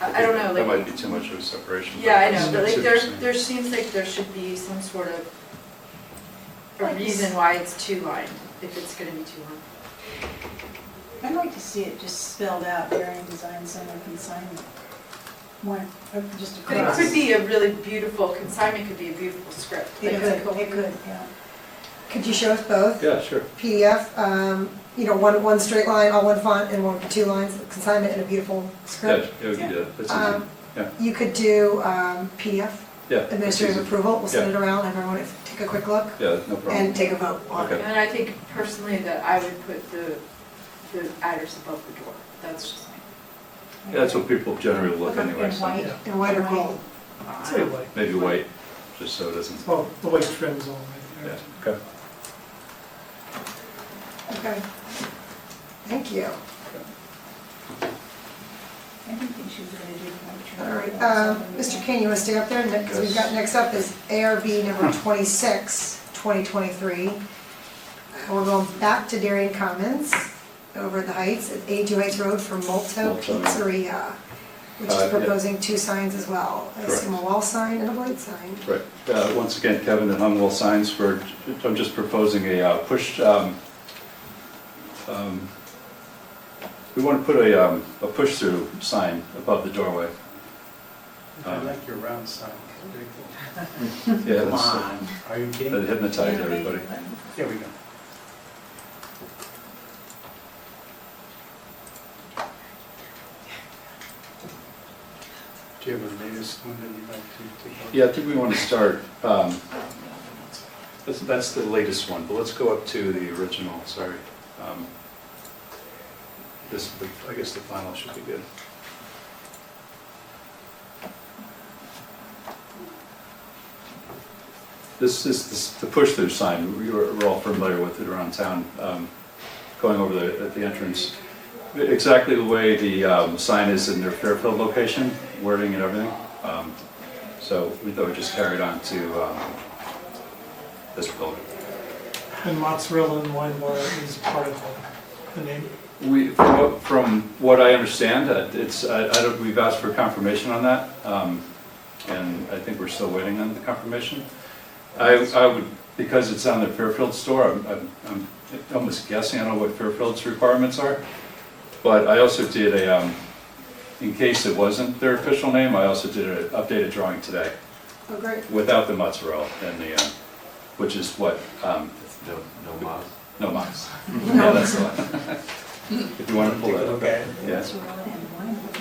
I don't know, That might like, be too much of a separation. yeah, I know, see but like, what you're saying. there seems like there should be some sort of a Like reason this- why it's 2 lined, if it's gonna be 2 lined. I'd like to see it just spelled out, Darien Design Center consignment. Just But it across. could be a really beautiful, consignment could be a beautiful script. It Like, it's could, like- it could, yeah. Could you show us both? Yeah, sure. PDF, one straight line, all one font, and 2 lines, consignment and a beautiful Yeah, script. yeah, we can do that. That's easy. Yeah. You could do PDF, Yeah. that's administrative easy. approval, we'll send Yeah. it around, everyone take a quick look, Yeah, no problem. and take a vote on it. Okay. And I think personally that I would put the address above the door. That's just me. Yeah, that's what people generally look In anyway, so white. And white or gold. Say white. maybe white, just so it doesn't, Oh, the white trim's on yeah, right okay. Okay. Thank you. I didn't think she was gonna do the white All trim. right, Mr. King, you want to stay up there? Because we've got, next up is ARB number 26, 2023. We're going back to Darien Commons, over at the Heights, at 82 Heights Road for Molto Molto. Pizzeria, which is Yeah. proposing 2 signs as well. I Correct. assume a wall sign and a blade sign. Right. Once again, Kevin at Humwell Signs I'm just proposing a push, we want to put a push-through sign above the doorway. I like your round sign, it's pretty cool. Yeah, Come that's, on, are you kidding? that hypnotized everybody. Here we go. Do you have a latest one that you'd like to take on? Yeah, I think we want to start, that's the latest one, but let's go up to the original, sorry. I guess the final should be good. This is the push-through sign. We're all familiar with it around town, going over at the entrance. Exactly the way the sign is in their Fairfield location, wording and everything. So we thought we'd just carry it on to this building. And mozzarella and wine bar is part of the name. From what I understand, we've asked for confirmation on that, and I think we're still waiting on the confirmation. I would, because it's on the Fairfield store, I'm almost guessing, I don't know what Fairfield's requirements are, but I also did in case it wasn't their official name, I also did an updated drawing today. Oh, great. Without the mozzarella and which is what, No moz. no moz. Yeah, that's the one. If you want to pull that up. Okay. Yeah.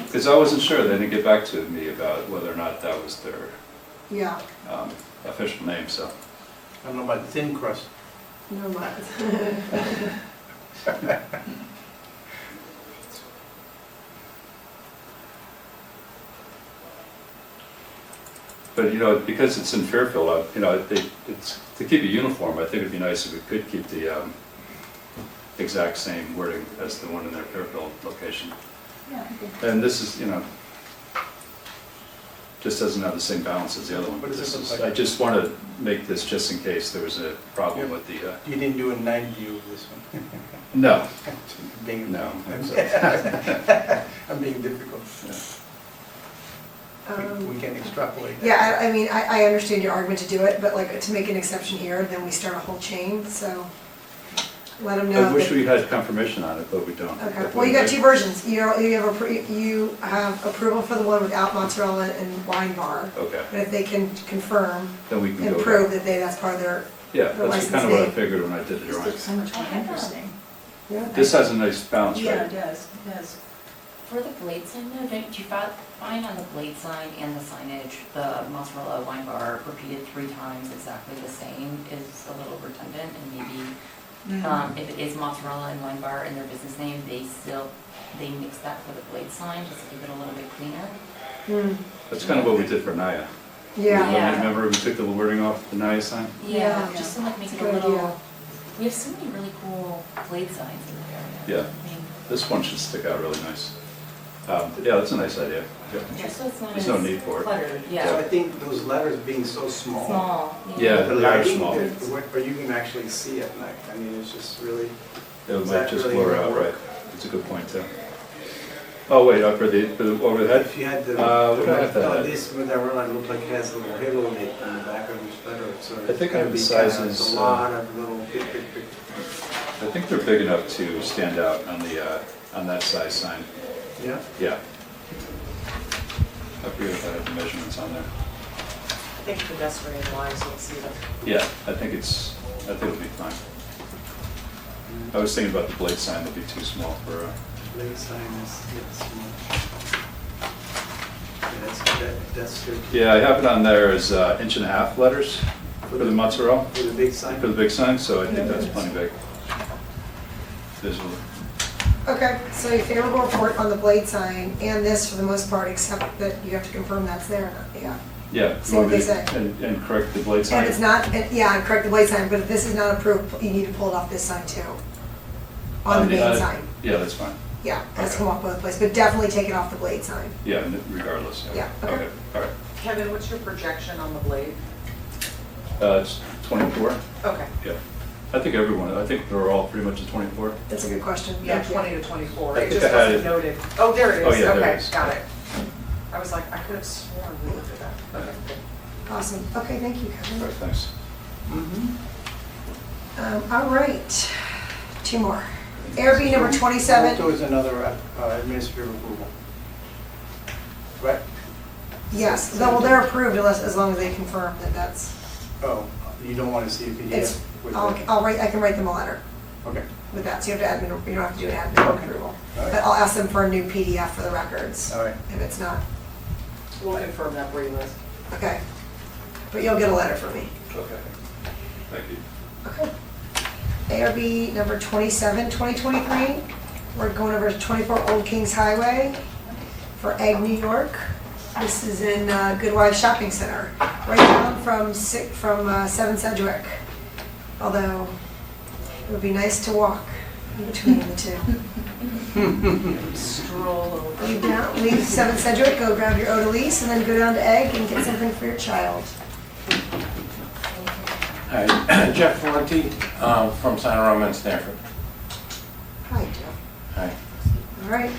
Because I wasn't sure, they didn't get back to me about whether or not that was their Yeah. official name, so. I don't know about thin crust. No mind. But, because it's in Fairfield, it's, to keep it uniform, I think it'd be nice if we could keep the exact same wording as the one in their Fairfield location. Yeah. And this is, just doesn't have the same balance as the other one. What does This it look is- like? I just want to make this just in case there was a problem with the, You didn't do a night view of this one? no, Being- no. I'm being difficult. We can extrapolate that. Yeah, I mean, I understand your argument to do it, but like, to make an exception here, then we start a whole chain, so let them know. I wish that- we had confirmation on it, but we don't. Okay, well, you got two versions. You have approval for the one without mozzarella and wine bar. Okay, But if they can confirm then we can and go. prove that that's part of their, Yeah, the that's license kind of what I name. figured when I did the This drawing. looks so much more interesting. This has a nice balance, Yeah, right? it does, it does. For the blade sign though, don't you find on the blade sign and the signage, the mozzarella wine bar repeated 3 times exactly the same is a little redundant, and maybe if it is mozzarella and wine bar in their business name, they mix that for the blade sign, just to keep it a little bit cleaner. That's kind of what we did for Naya. Yeah. Remember we took the wording off the Naya sign? Yeah, Yeah. just to like make It's it a a good little, idea. we have so many really cool blade signs in the area. Yeah. I mean, This one should stick out really nice. Yeah, that's a nice idea. Yeah. just so it's not There's as no need for it. cluttered, So I yeah. think those letters being so small. Small. Yeah, The they are lighting, small. where you can actually see at night. I mean, it's just really. It Is might that just really blur gonna out, work? right? It's a good point too. Oh, wait, for the overhead? If you had the, what do I have that at? this Mozzarella looked like it has a little halo in it on the back of each letter, so. I think I have the it's kinda- sizes, It's a lot of little, big. I think they're big enough to stand out on on that size sign. Yeah? Yeah. I forget if I have the measurements on there. I think pedestrian-wise, you'll see them. Yeah, I think it'll be fine. I was thinking about the blade sign, that'd be too small for, Blade sign is, yeah, small. Yeah, that's good. yeah, I have it on there as 1.5 letters for the mozzarella, For the big sign? for the big sign, so I think that's plenty big. Visually. Okay, so a favorable report on the blade sign and this for the most part, except that you have to confirm that's there, or not. Yeah. Yeah. See what they say. And correct the blade sign? And if it's not, yeah, and correct the blade sign, but if this is not approved, you need to pull it off this sign too. On the main sign. Yeah, that's fine. Yeah, it has to come off both places, but definitely take it off the blade sign. Yeah, regardless. Yeah, okay. Okay, all right. Kevin, what's your projection on the blade? It's 24? Okay. Yeah. I think they're all pretty much at 24. That's a good question. Yeah, 20 to 24. I It think just I had wasn't it. noted. Oh, there it Oh, is. yeah, there Okay, it is. got it. I was like, I could have sworn we looked at that. Okay. Awesome. Okay, thank you, All Kevin. right, thanks. All right, 2 more. Airbnb number 27. There was another administrative approval. Right? Yes, well, they're approved as long as they confirm that that's, Oh, you don't want to see a it's, PDF with that? I can write them a letter Okay. with that, so you have to admin, you don't have to do an admin approval. All But right. I'll ask them for a new PDF for the records, All right. if it's not, We'll confirm that for you, Liz. okay. But you'll get a letter from me. Okay. Thank you. Okay. ARB number 27, 2023. We're going over to 24 Old Kings Highway for Egg, New York. This is in Goodwife Shopping Center, right down from 7 Sedgwick. Although, it would be nice to walk in between the two. Stroll over. Leave 7 Sedgwick, go grab your Odalise, and then go down to Egg and get something for your child. Hi, Jeff Valenti, from Santa Roma and Stanford. Hi, Jeff. Hi. All right.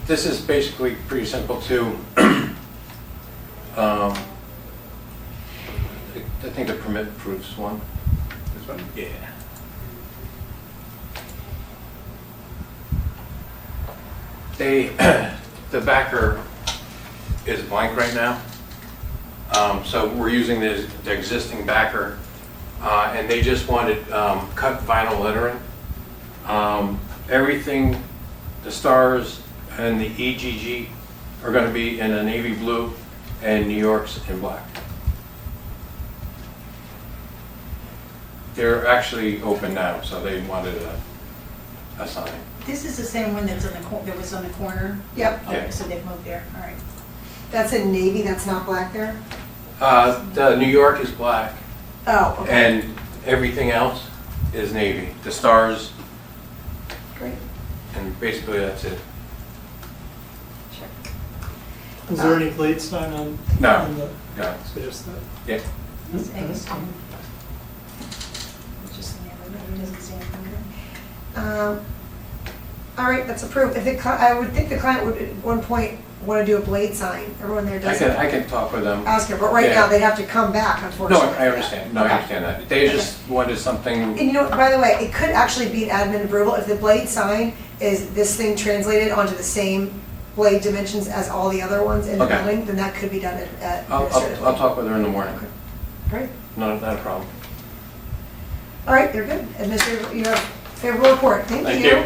This is basically pretty simple too. I think the permit proves one. This one? Yeah. The backer is blank right now. So we're using the existing backer, and they just wanted cut vinyl lettering. Everything, the stars and the EGG are going to be in a navy blue, and New York's in black. They're actually open now, so they wanted a sign. This is the same one that's that was on the corner? Yep. Okay, so they've moved there, all right. That's in navy, that's not black there? The New York is black, Oh, okay. and everything else is navy. The stars, Great. and basically that's it. Is there any blade sign on? No. on the- No. So just that? Yeah. It's Eggstone. It's just the neighborhood, it doesn't say anything. All right, that's approved. I would think the client would at one point want to do a blade sign. Everyone there does. I can talk with them. Ask her, but right Yeah. now they'd have to come back, No, unfortunately. I understand. No, I understand that. They just wanted something. And you know, by the way, it could actually be an admin approval if the blade sign is this thing translated onto the same blade dimensions as all the other ones in the Okay. building, then that could be done I'll administratively. talk with her in the morning. Great. Not a problem. All right, you're good. Administrative, you have favorable report. Thank you. Thank you.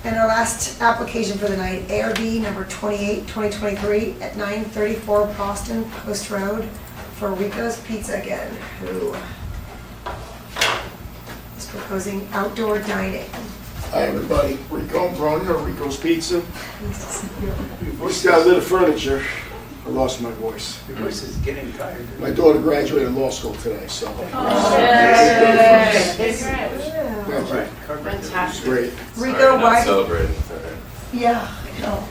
And our last application for the night, ARB number 28, 2023 at 934 Boston Post Road for Rico's Pizza again, who is proposing outdoor dining. Hi, everybody. Rico Brony of Rico's Pizza. Nice to see you. Voice got a little furniture. I lost my voice. Your voice is getting tired. My daughter graduated law school today, so. Thank you. Fantastic. Great. Rico, why? Celebrating. Yeah, I know.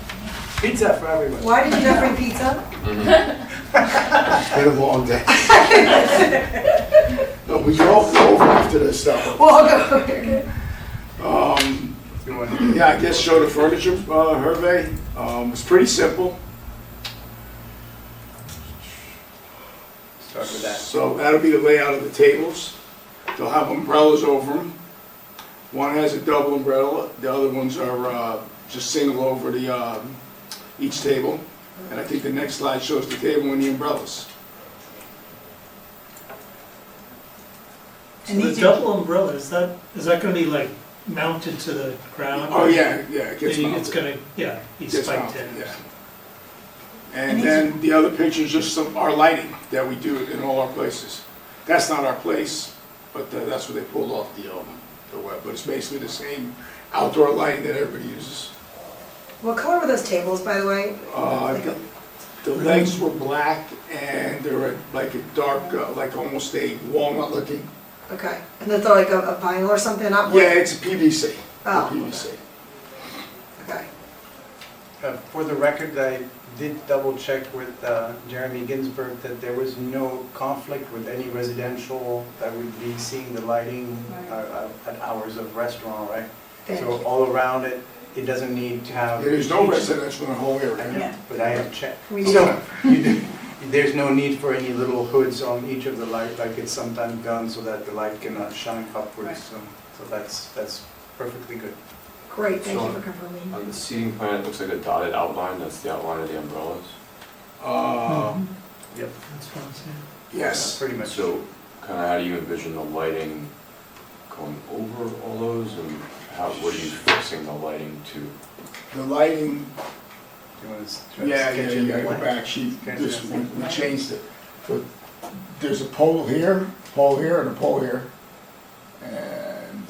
Pizza for everyone. Why did you not bring pizza? It's been a long day. No, we can all go over after this stuff. Well, I'll go. Yeah, I guess show the furniture, Hervé. It's pretty simple. Start with that. So that'll be the layout of the tables. They'll have umbrellas over them. One has a double umbrella, the other ones are just single over the each table. And I think the next slide shows the table and the umbrellas. So the double umbrella, is that going to be like mounted to the ground? Oh, yeah, it gets It's mounted. going to, yeah, be Gets spiked mounted, in. yeah. And then the other picture is just our lighting that we do in all our places. That's not our place, but that's where they pulled off the web. But it's basically the same outdoor lighting that everybody uses. What color were those tables, by the way? The legs were black and they were like a dark, like almost a walnut looking. Okay, and then they're like a vinyl or something, not wood? Yeah, it's a PVC. Oh. PVC. Okay. For the record, I did double check with Jeremy Ginsberg that there was no conflict with any residential that would be seeing the lighting at hours of restaurant, right? Thank So you. all around it, it doesn't need to have. There's no residential in the whole I area. know, but I have checked. We So there's no need for any little hoods on each of the light, like it's sometimes done so that the light cannot shine upwards. So that's perfectly good. Great, thank you So, for confirming. On the seating plan, it looks like a dotted outline, that's the outline of the umbrellas. Yep. That's what I'm saying. Yes. Pretty much. So, kind of how do you envision the lighting going over all those, and what are you fixing the lighting to? The lighting, You want to yeah, sketch you in got the to go plan? back sheet. This, we changed it. But there's a pole here, and a pole here. And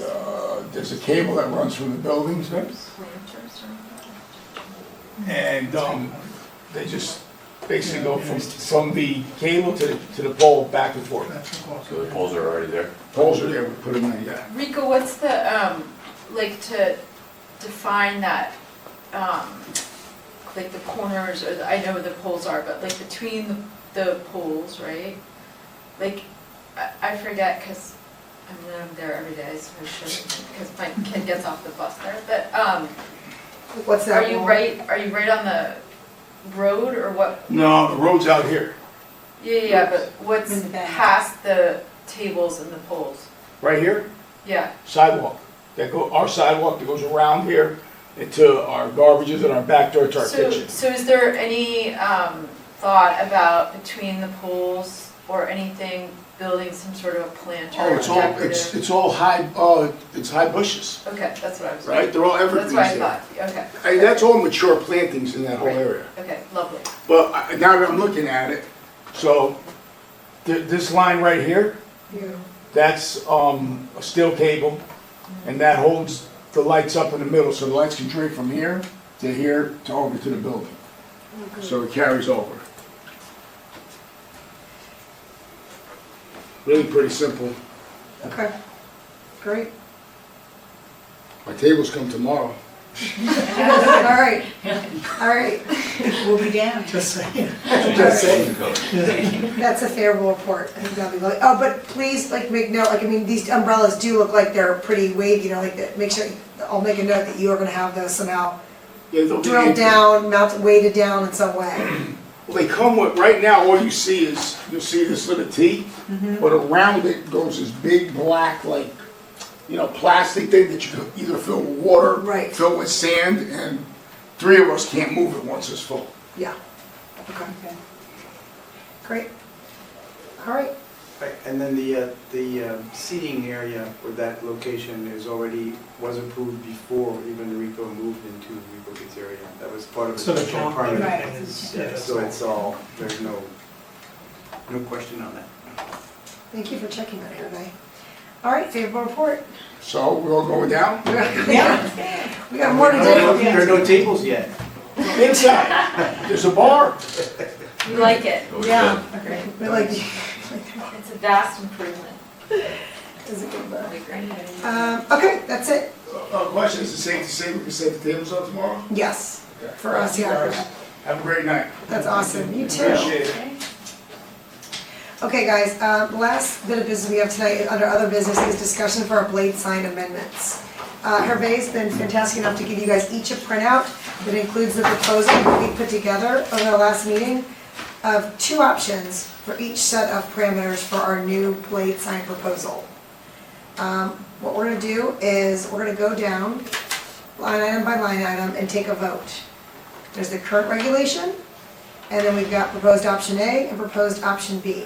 there's a cable that runs from the buildings. And they just basically go from the cable to the pole back and forth. So the poles are already there? Poles are there, we put them in, yeah. Rico, what's the, like to define that, like the corners, or I know where the poles are, but like between the poles, right? Like, I forget, because I'm there every day, so I shouldn't, because my kid gets off the bus there, but, What's that? are you right on the road, or what? No, the road's out here, Yeah, but what's In the back. past the tables and the poles? right here, Yeah, sidewalk. Our sidewalk that goes around here into our garbages and our back door to our kitchen. so is there any, thought about between the poles or anything, building some sort of a planter Oh, or decorative? it's all high, it's high bushes, Okay, that's what I was. right? They're all evergreens That's there. what I thought, okay. Hey, that's all mature plantings in that whole Right. area. Okay, lovely. But now that I'm looking at it, so this line right here, that's a steel cable, and that holds the lights up in the middle, so the lights can drink from here to over to the building. So it carries over. Really pretty simple. Okay, great. My tables come tomorrow. All right, all right. We'll be down. Just saying. Just saying. That's a favorable report. I think that'll be lovely. Oh, but please, like, make note, like, I mean, these umbrellas do look like they're pretty wavy, you know, like, make sure, I'll make a note that you are gonna have those somehow Yeah, they'll be drilled anchored. down, mounted, weighted down in some way. Well, they come with, right now, all you see is, you'll see this little T, but around it goes this big black, like, plastic thing that you can either fill with water, Right. fill with sand, and 3 of us can't move it once it's full. Yeah, okay. Great. All right, Right, and then the seating area for that location was approved before even the Rico moved into Rico Pizzeria. That was part of the So the special count permit. Right. is, So it's all, there's no question on that. thank you for checking that, everybody. All right, favorable report. So we're all going down? Yeah. We got more to There do. are no tables yet. Inside, there's a bar. We like it. Yeah, we like, It's a vast improvement. it's a good book. Really great. Okay, that's it. Question, is it safe to say we can set the tables up tomorrow? Yes, Okay. for us, yeah. Have a great night. That's awesome. You too. Appreciate it. Okay, guys, last bit of business we have tonight, under other business, is discussion for our blade sign amendments. Hervé's been fantastic enough to give you guys each a printout that includes the proposal that we put together over the last meeting of 2 options for each set of parameters for our new blade sign proposal. What we're gonna do is, we're gonna go down line item by line item and take a vote. There's the current regulation, and then we've got proposed option A and proposed option B.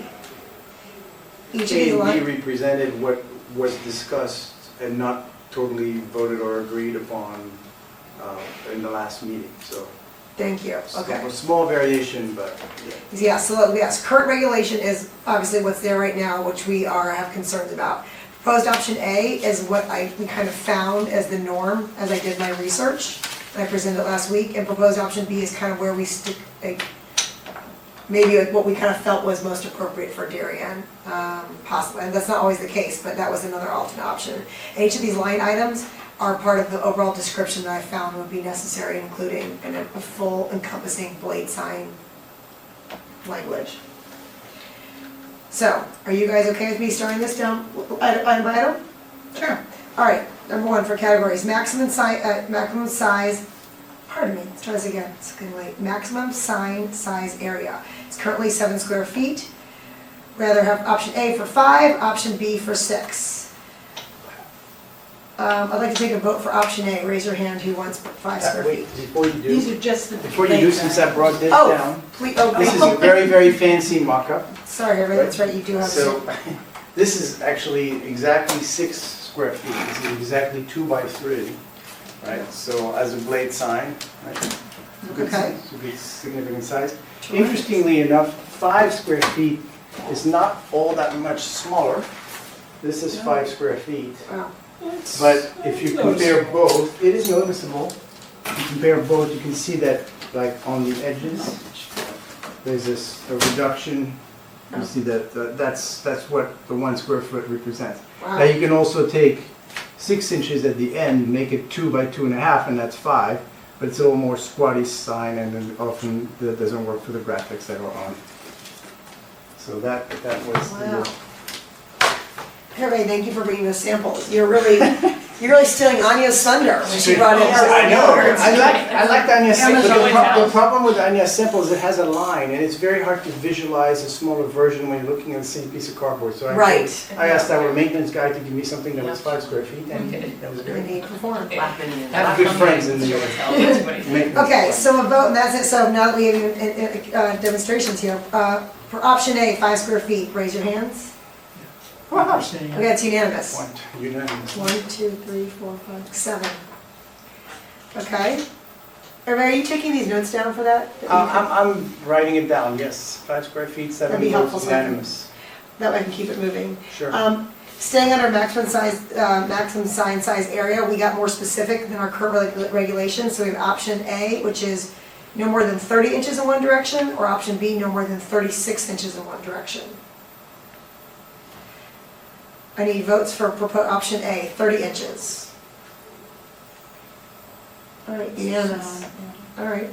Each of these A and B lines, represented what was discussed and not totally voted or agreed upon in the last meeting, so. thank you, okay. A small variation, but yeah. Yeah, so yes, current regulation is obviously what's there right now, which we have concerns about. Proposed option A is what we kind of found as the norm as I did my research, and I presented it last week, and proposed option B is kind of where we stick, maybe what we kind of felt was most appropriate for Darien, possibly, and that's not always the case, but that was another alternate option. And each of these line items are part of the overall description that I found would be necessary, including a full encompassing blade sign language. So, are you guys okay with me starting this down item by item? Sure. All right, number 1 for categories, maximum size, pardon me, let's try this again, it's getting late. Maximum sign size area. It's currently 7 square feet. Rather have option A for 5, option B for 6. I'd like to take a vote for option A. Raise your hand who wants 5 square feet. Wait, before you These do, are just the. since I brought this Oh, down, please, this is a very, very fancy mock-up. Sorry, Harry, that's right, you do have So, some. this is actually exactly 6 square feet. This is exactly 2 by 3, right? So as a blade sign, right? It's a good Okay. size, it's a good significant size. Interestingly enough, 5 square feet is not all that much smaller. This is 5 square feet. Wow. But if you compare both, it is noticeable. you compare both, you can see that, like, on the edges, there's a reduction. You see that, that's what the 1 square foot represents. Wow. Now, you can also take 6 inches at the end, make it 2 by 2.5, and that's 5, but it's a little more squatty sign, and then often that doesn't work for the graphics that are on. So that was Wow. the... Hervé, thank you for bringing those samples. You're really stealing Anya's thunder when she brought in her. I know, I like the Anya sample, but Amazon the problem with the Anya sample is it has a line, and it's very hard to visualize a smaller version when you're looking at the same piece of cardboard. So Right. I asked our maintenance guy to give me something that was 5 square feet, and that was And great. he performed. I have good friends in the maintenance. Okay, so a vote, and that's it. So now that we have demonstrations here, for option A, 5 square feet, raise your hands. Wow. Okay, it's unanimous. Unanimous. 1, 2, 3, 4, 5, 7. Okay. Hervé, are you taking these notes down for that? I'm writing it down, yes. 5 square feet, 7 That'd be helpful, votes, so I can- unanimous. That way I can keep it moving. Sure. Staying under maximum sign size area, we got more specific than our current regulations. So we have option A, which is no more than 30 inches in one direction, or option B, no more than 36 inches in one direction. I need votes for option A, 30 inches. All right, unanimous. All right.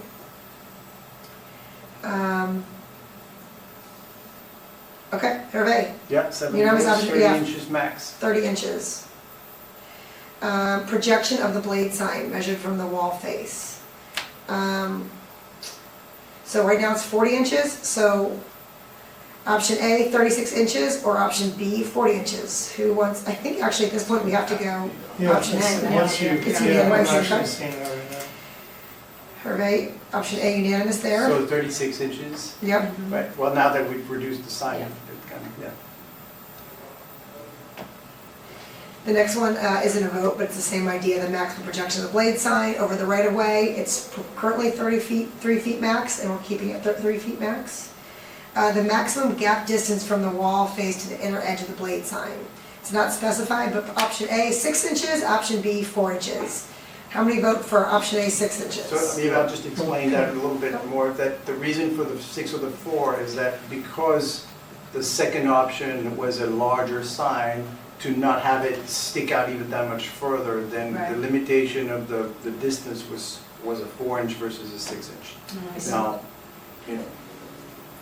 Okay, Hervé. Yeah, 7 Unanimous votes, option, 30 yeah. inches max. 30 inches. Projection of the blade sign measured from the wall face. So right now it's 40 inches, so option A, 36 inches, or option B, 40 inches. Who wants, I think actually at this point we have to go Yeah, option A. once you, It's yeah, I'm unanimous, actually okay? seeing it right now. Hervé, option A unanimous there. So 36 inches? Yep. Right, well, now that we've reduced the sign, it kind of, yeah. The next one isn't a vote, but it's the same idea, the maximum projection of the blade sign over the right-of-way. It's currently 30 feet, 3 feet max, and we're keeping it 3 feet max. The maximum gap distance from the wall face to the inner edge of the blade sign. It's not specified, but option A, 6 inches, option B, 4 inches. How many vote for option A, 6 inches? So maybe I'll just explain that a little bit more, that the reason for the 6 or the 4 is that because the second option was a larger sign, to not have it stick out even that much further, then Right. the limitation of the distance was a 4-inch versus a 6-inch. Now, you know,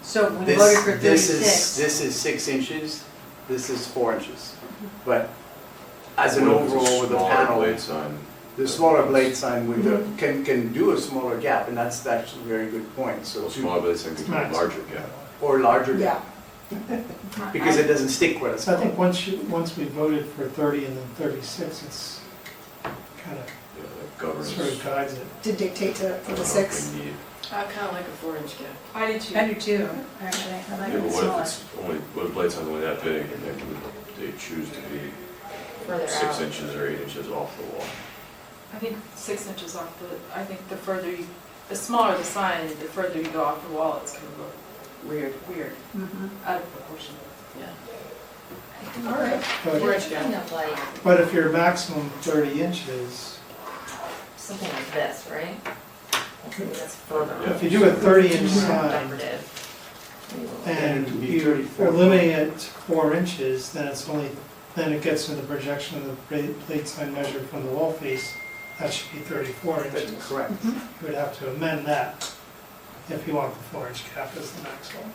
So when you voted for this 36. this is 6 inches, this is 4 inches. But as an What if it's a overall with the smaller panel, blade sign? the smaller blade sign with the, can do a smaller gap, and that's actually a very good point, so. Well, smaller blade sign could be a larger gap. Or larger Yeah. gap. Because it doesn't stick with us. So I think once we voted for 30 and then 36, it's kind of Yeah, that governs. sort of guides it. To dictate for the 6. We need- I kind of like a 4-inch gap. I do too. I do too, actually. I like Yeah, it but what smaller. if it's only, what if blade sign's only that big and they choose to be Further 6 out. inches or 8 inches off the wall? I think 6 inches off the, I think the further you, the smaller the sign, the further you go off the wall, it's gonna look weird, Mhm. out of proportion. All right. But- Four-inch gap. Kind of like. But if your maximum 30 inches, Something like this, right? That's further. if you do a 30-inch sign And and it would be you're 34. limiting it to 4 inches, then it's only, then it gets to the projection of the blade sign measured from the wall face, that should be 34 inches. That's correct. You would have to amend that if you want the 4-inch gap as the maximum.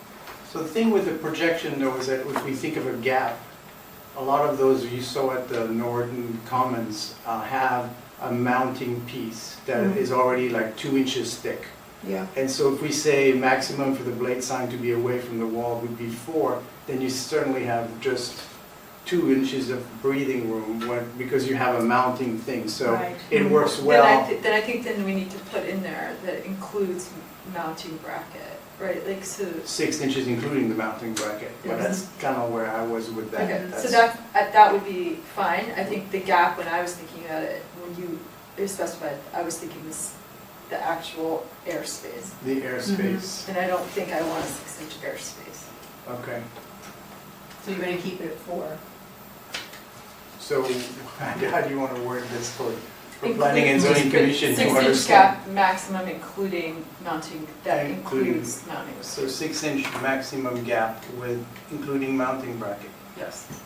So the thing with the projection though is that if we think of a gap, a lot of those you saw at the Norton Commons have a mounting piece that is already like 2 inches thick. Yeah. And so if we say maximum for the blade sign to be away from the wall would be 4, then you certainly have just 2 inches of breathing room because you have a mounting thing. So Right. it works well. Then I think then we need to put in there that it includes mounting bracket, right? Like, so. 6 inches including the mounting bracket, but that's kind of where I was with that. Okay, so That's- that would be fine. I think the gap, when I was thinking about it, when you specified, I was thinking this, the actual airspace. The airspace, And I don't think I want a 6-inch airspace. okay. So you're gonna keep it at 4. So how do you want to word this for For planning and zoning commission, you 6-inch understand. gap maximum including mounting, that includes mounting. So 6-inch maximum gap with, including mounting bracket. Yes.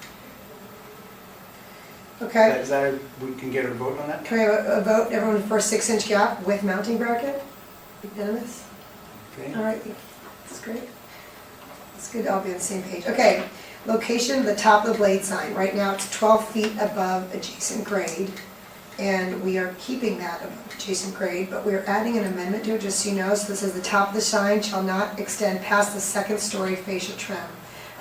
Okay, Is that, we can get a vote on that? can we have a vote, everyone for a 6-inch gap with mounting bracket? Unanimous? Okay. All right, that's great. It's good to all be on the same page. Okay, location of the top of the blade sign. Right now, it's 12 feet above adjacent grade, and we are keeping that above adjacent grade, but we're adding an amendment to it, just so you know. So this is the top of the sign shall not extend past the second story fascia trim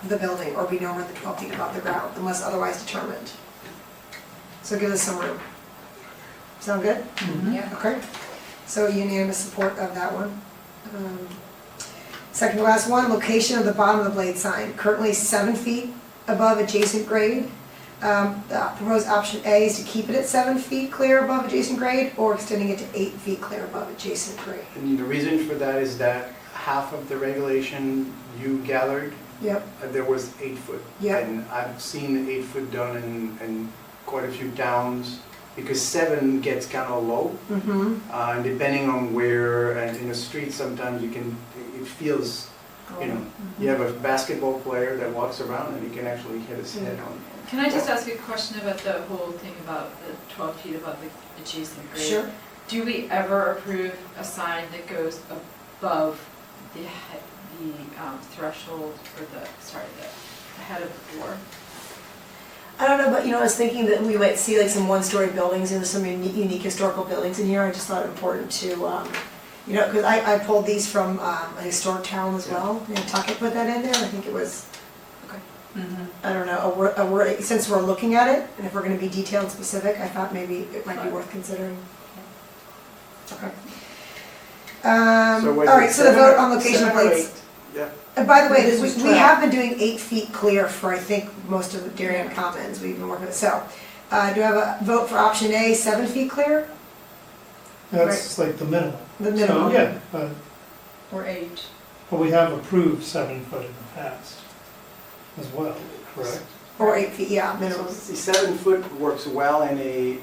of the building or be no more than 12 feet above the ground unless otherwise determined. So give us some room. Sound good? Yeah. Okay, so unanimous support of that one. Second to last one, location of the bottom of the blade sign, currently 7 feet above adjacent grade. The proposed option A is to keep it at 7 feet clear above adjacent grade or extending it to 8 feet clear above adjacent grade. And the reason for that is that half of the regulation you gathered, Yep, there was 8 foot. Yep. And I've seen 8 foot done in quite a few towns, because 7 gets kind of low. mm-hmm, And depending on where, and in the street, sometimes you can, it feels, you know, you have a basketball player that walks around and he can actually hit his head on. Can I just ask you a question about the whole thing about the 12 feet above the adjacent grade? sure. Do we ever approve a sign that goes above the threshold or the head of the door? I don't know, but I was thinking that we might see like some one-story buildings and some unique historical buildings in here. I just thought it important to, because I pulled these from a historic town as well. Nantucket put that in there. I think it was, I don't know, a word, since we're looking at it, and if we're gonna be detailed specific, I thought maybe it might be worth considering. Okay. So All was right, it so the vote on 7 location of or blades. 8? Yeah. And by the way, This is we 12. have been doing 8 feet clear for, I think, most of the Darien Commons. We've been working with, so, do I have a vote for option A, 7 feet clear? That's like the minimum. The minimum. So, yeah, but Or 8? we have approved 7 foot in the past as well, correct? Or 8 feet, yeah, minimum. The 7 foot works well in a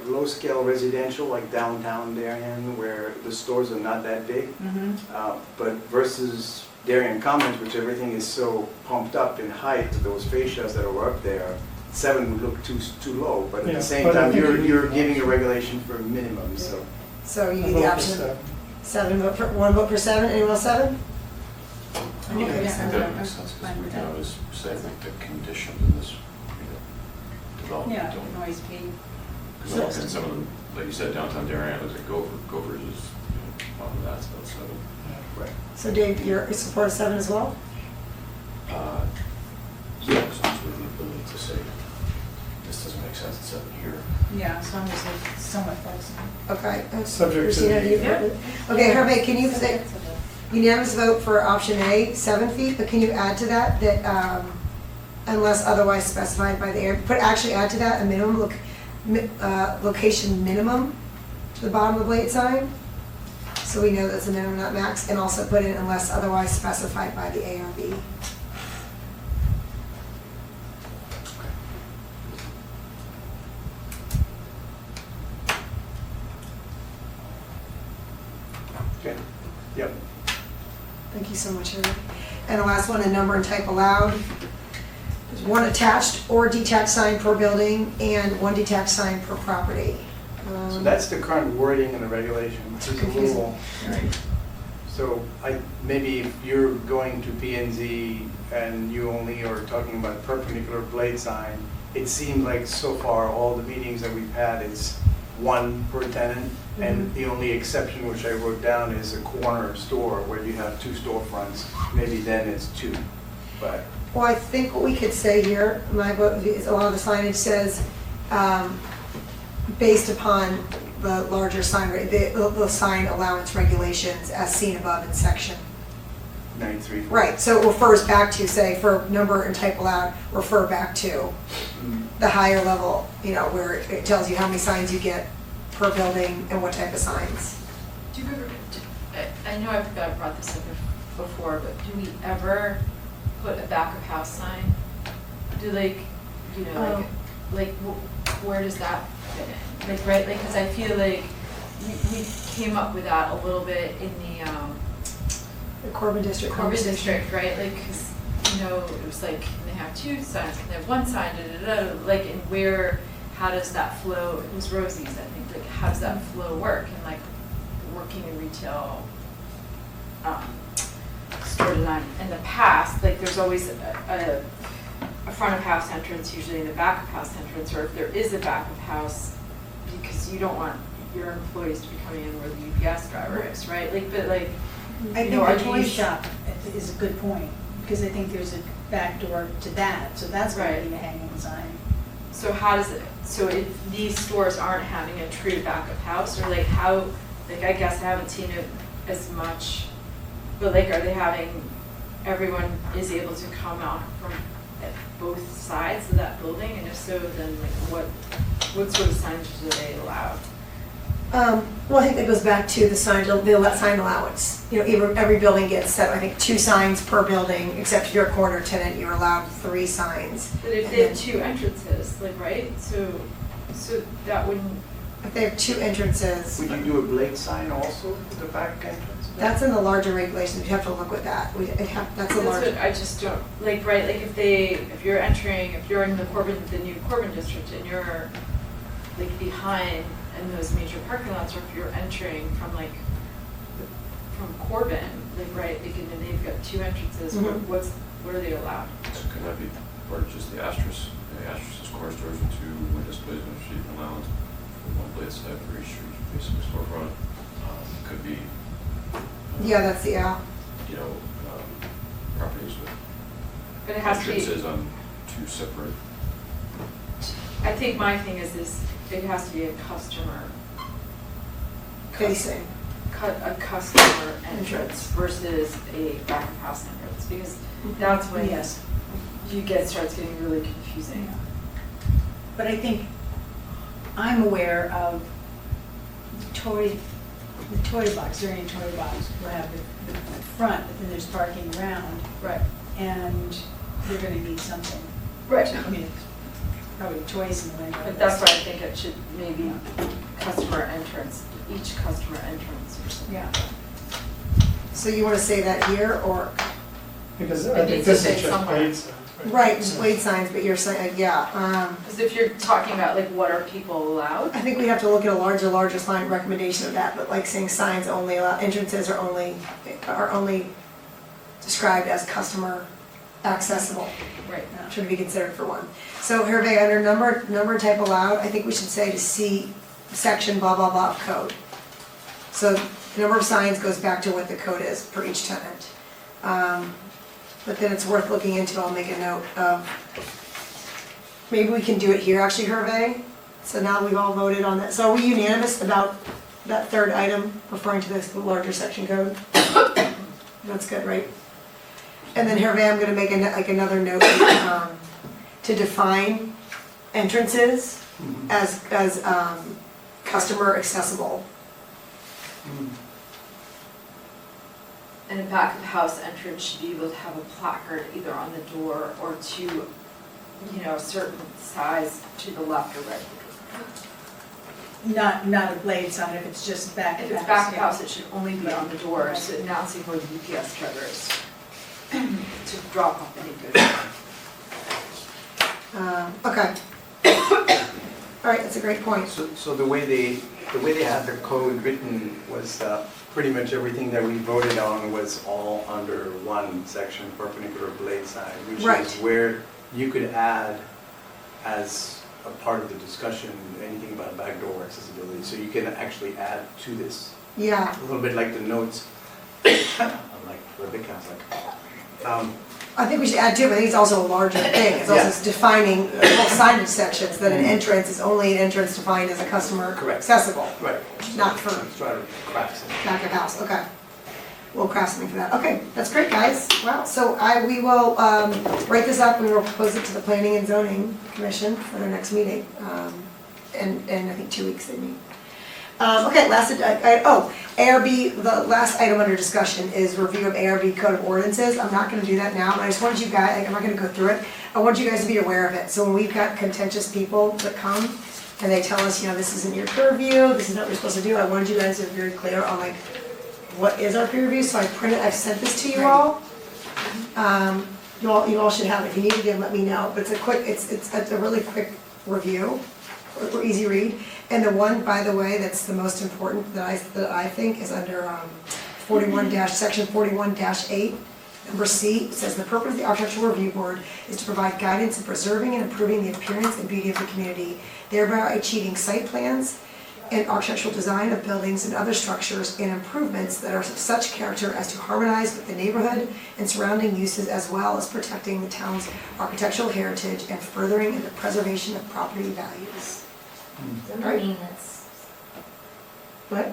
low-scale residential like downtown Darien where the stores are not that big. But versus Darien Commons, which everything is so pumped up in height, those fascias that are up there, 7 would look too low. But at Yeah, the same but I time, think you're giving a regulation for minimum, so. So you I need vote the for option, 7 vote for, 1 vote for 7, anyone else 7? I think that makes sense, because we can always say, like, the conditions in this, development don't. noise gate. Because in some of them, like you said, downtown Darien, it looks like Gophers is, that's about 7. Right. So Dave, you're support of 7 as well? Yeah, so it's with the ability to say, this doesn't make sense, it's 7 here. Yeah, as long as it's somewhat flexible. Okay. Subject to Christina, do you- Yeah. Okay, Hervé, can you say, unanimous vote for option A, 7 feet, but can you add to that, unless otherwise specified by the area, actually add to that a minimum location minimum to the bottom of the blade sign? So we know that's a minimum, not max, and also put in unless otherwise specified by the ARB. Okay. Yep. Thank you so much, Hervé. And the last one, a number and type allowed. There's 1 attached or detached sign per building and 1 detached sign per property. So that's the current wording in the regulation, which is a Confusing. little. So maybe if you're going to P and Z and you only are talking about perpendicular blade sign, it seems like so far all the meetings that we've had is 1 per tenant. And the only exception which I wrote down is a corner store where you have 2 storefronts. Maybe then it's 2, but. Well, I think what we could say here, my vote is a lot of the signage says, based upon the larger sign, the sign allowance regulations as seen above in section. 93. Right, so it refers back to, say, for number and type allowed, refer back to the higher level, where it tells you how many signs you get per building and what type of signs. Do you ever, I know I've brought this up before, but do we ever put a back of house sign? Do where does that fit in? like, right, like, cause I feel like we came up with that a little bit in The Corbin District Corbin conversation. District, right, like, cause, you know, it was like, can they have two signs, can they have one sign, like, and where, how does that flow, it was Rosie's, I think, like, how does that flow work, and like, working in retail, store design, in the past, like, there's always a front of house entrance, usually in the back of house entrance, or if there is a back of house, because you don't want your employees to be coming in where the UPS driver is, right, like, but like, I you think know, are the toy these- shop is a good point, because I think there's a back door to that, so that's going to be the hanging sign. So how does it, so if these stores aren't having a true back of house, or like how, like I guess I haven't seen it as much, but like are they having, everyone is able to come out from both sides of that building, and if so, then like what sort of signage do they allow? Well, I think that goes back to the sign allowance. You know, every building gets set, I think, 2 signs per building, except if you're a corner tenant, you're allowed 3 signs. But if they have 2 entrances, like, right, so that wouldn't. If they have 2 entrances. Would you do a blade sign also for the back entrance? That's in the larger regulations, you have to look with that. That's a large. what I just don't, like, right, like if you're in the new Corbin district and you're like behind in those major parking lots, or if you're entering from from Corbin, like, right, like, and they've got 2 entrances, what are they allowed? So could that be part of just the Asterisk? The Asterisk's core stores and 2 window displays and sheet allowance for 1 blade side for each street facing storefront. Could be. Yeah, that's, yeah. You know, properties with But it has to be. entrances on 2 separate. I think my thing is it has to be a customer. Facing. A customer entrance versus a back of house entrance, because that's when starts getting really confusing. But I think I'm aware of the toy box, Darien toy box will have the front, but then there's parking around. Right. And they're gonna need something. Right. I mean, probably toys in the window. But that's why I think it should maybe customer entrance, each customer entrance or something. Yeah. So you want to say that here, or? Because It I think needs to this say is just somewhere. blade signs. Right, just blade signs, but you're saying, yeah. Because if you're talking about like what are people allowed? I think we have to look at a larger sign recommendation of that, but like saying signs only allow, entrances are only described as customer accessible. Right. Should be considered for one. So Hervé, under number type allowed, I think we should say to see section blah, blah, blah of code. So the number of signs goes back to what the code is per each tenant. But then it's worth looking into, I'll make a note of, maybe we can do it here actually, Hervé. So now we've all voted on that. So are we unanimous about that 3rd item referring to this larger section code? That's good, right? And then Hervé, I'm gonna make another note to define entrances as customer accessible. And a back of house entrance should be able to have a placard either on the door or to, you know, a certain size to the left or right. Not a blade sign, if it's just back of If house. it's back of yeah. house, it should only be on the door, so announcing where the UPS driver is to drop off any goods. Okay. All right, that's a great point. So the way they had their code written was pretty much everything that we voted on was all under one section, perpendicular blade sign, which Right. is where you could add as a part of the discussion anything about backdoor accessibility. So you can actually add to this. Yeah. A little bit like the notes. I'm like Rebecca, I was like, I think we should add to it, but I think it's also a larger thing. It's also Yeah. defining whole signage sections, that an entrance is only an entrance defined as a customer accessible. Right. Not for Let's try to craft something. back of house, okay. We'll craft something for that. Okay, that's great, guys. Wow, so we will write this up and we'll propose it to the Planning and Zoning Commission for their next meeting. And I think 2 weeks they meet. Okay, ARB, the last item under discussion is review of ARB Code of Ordinances. I'm not gonna do that now, but I just wanted you guys, I'm not gonna go through it. I want you guys to be aware of it. So when we've got contentious people that come, and they tell us, this isn't your purview, this is not what you're supposed to do. I wanted you guys to be very clear on like, what is our peer review, so I've sent this to you all. You all should have it, if you need it again, let me know, but it's a really quick review, or easy read. And the one, by the way, that's the most important that I think is under section 41-8, number C. It says the purpose of the Architectural Review Board is to provide guidance in preserving and improving the appearance and beauty of the community, thereby achieving site plans and architectural design of buildings and other structures and improvements that are of such character as to harmonize with the neighborhood and surrounding uses, as well as protecting the town's architectural heritage and furthering the preservation of property values. Doesn't Right. mean that's, What?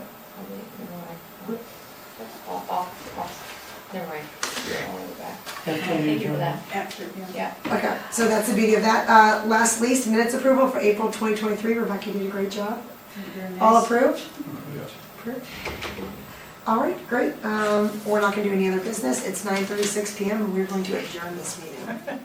Never mind. I'll go back. thank you for that. After, yeah. Yeah. Okay, so that's the beauty of that. Last least, minutes approval for April 2023. Rebecca, you did a great job. Very nice. All approved? Approved. All right, great. We're not gonna do any other business. It's 9:36 PM and we're going to adjourn this meeting.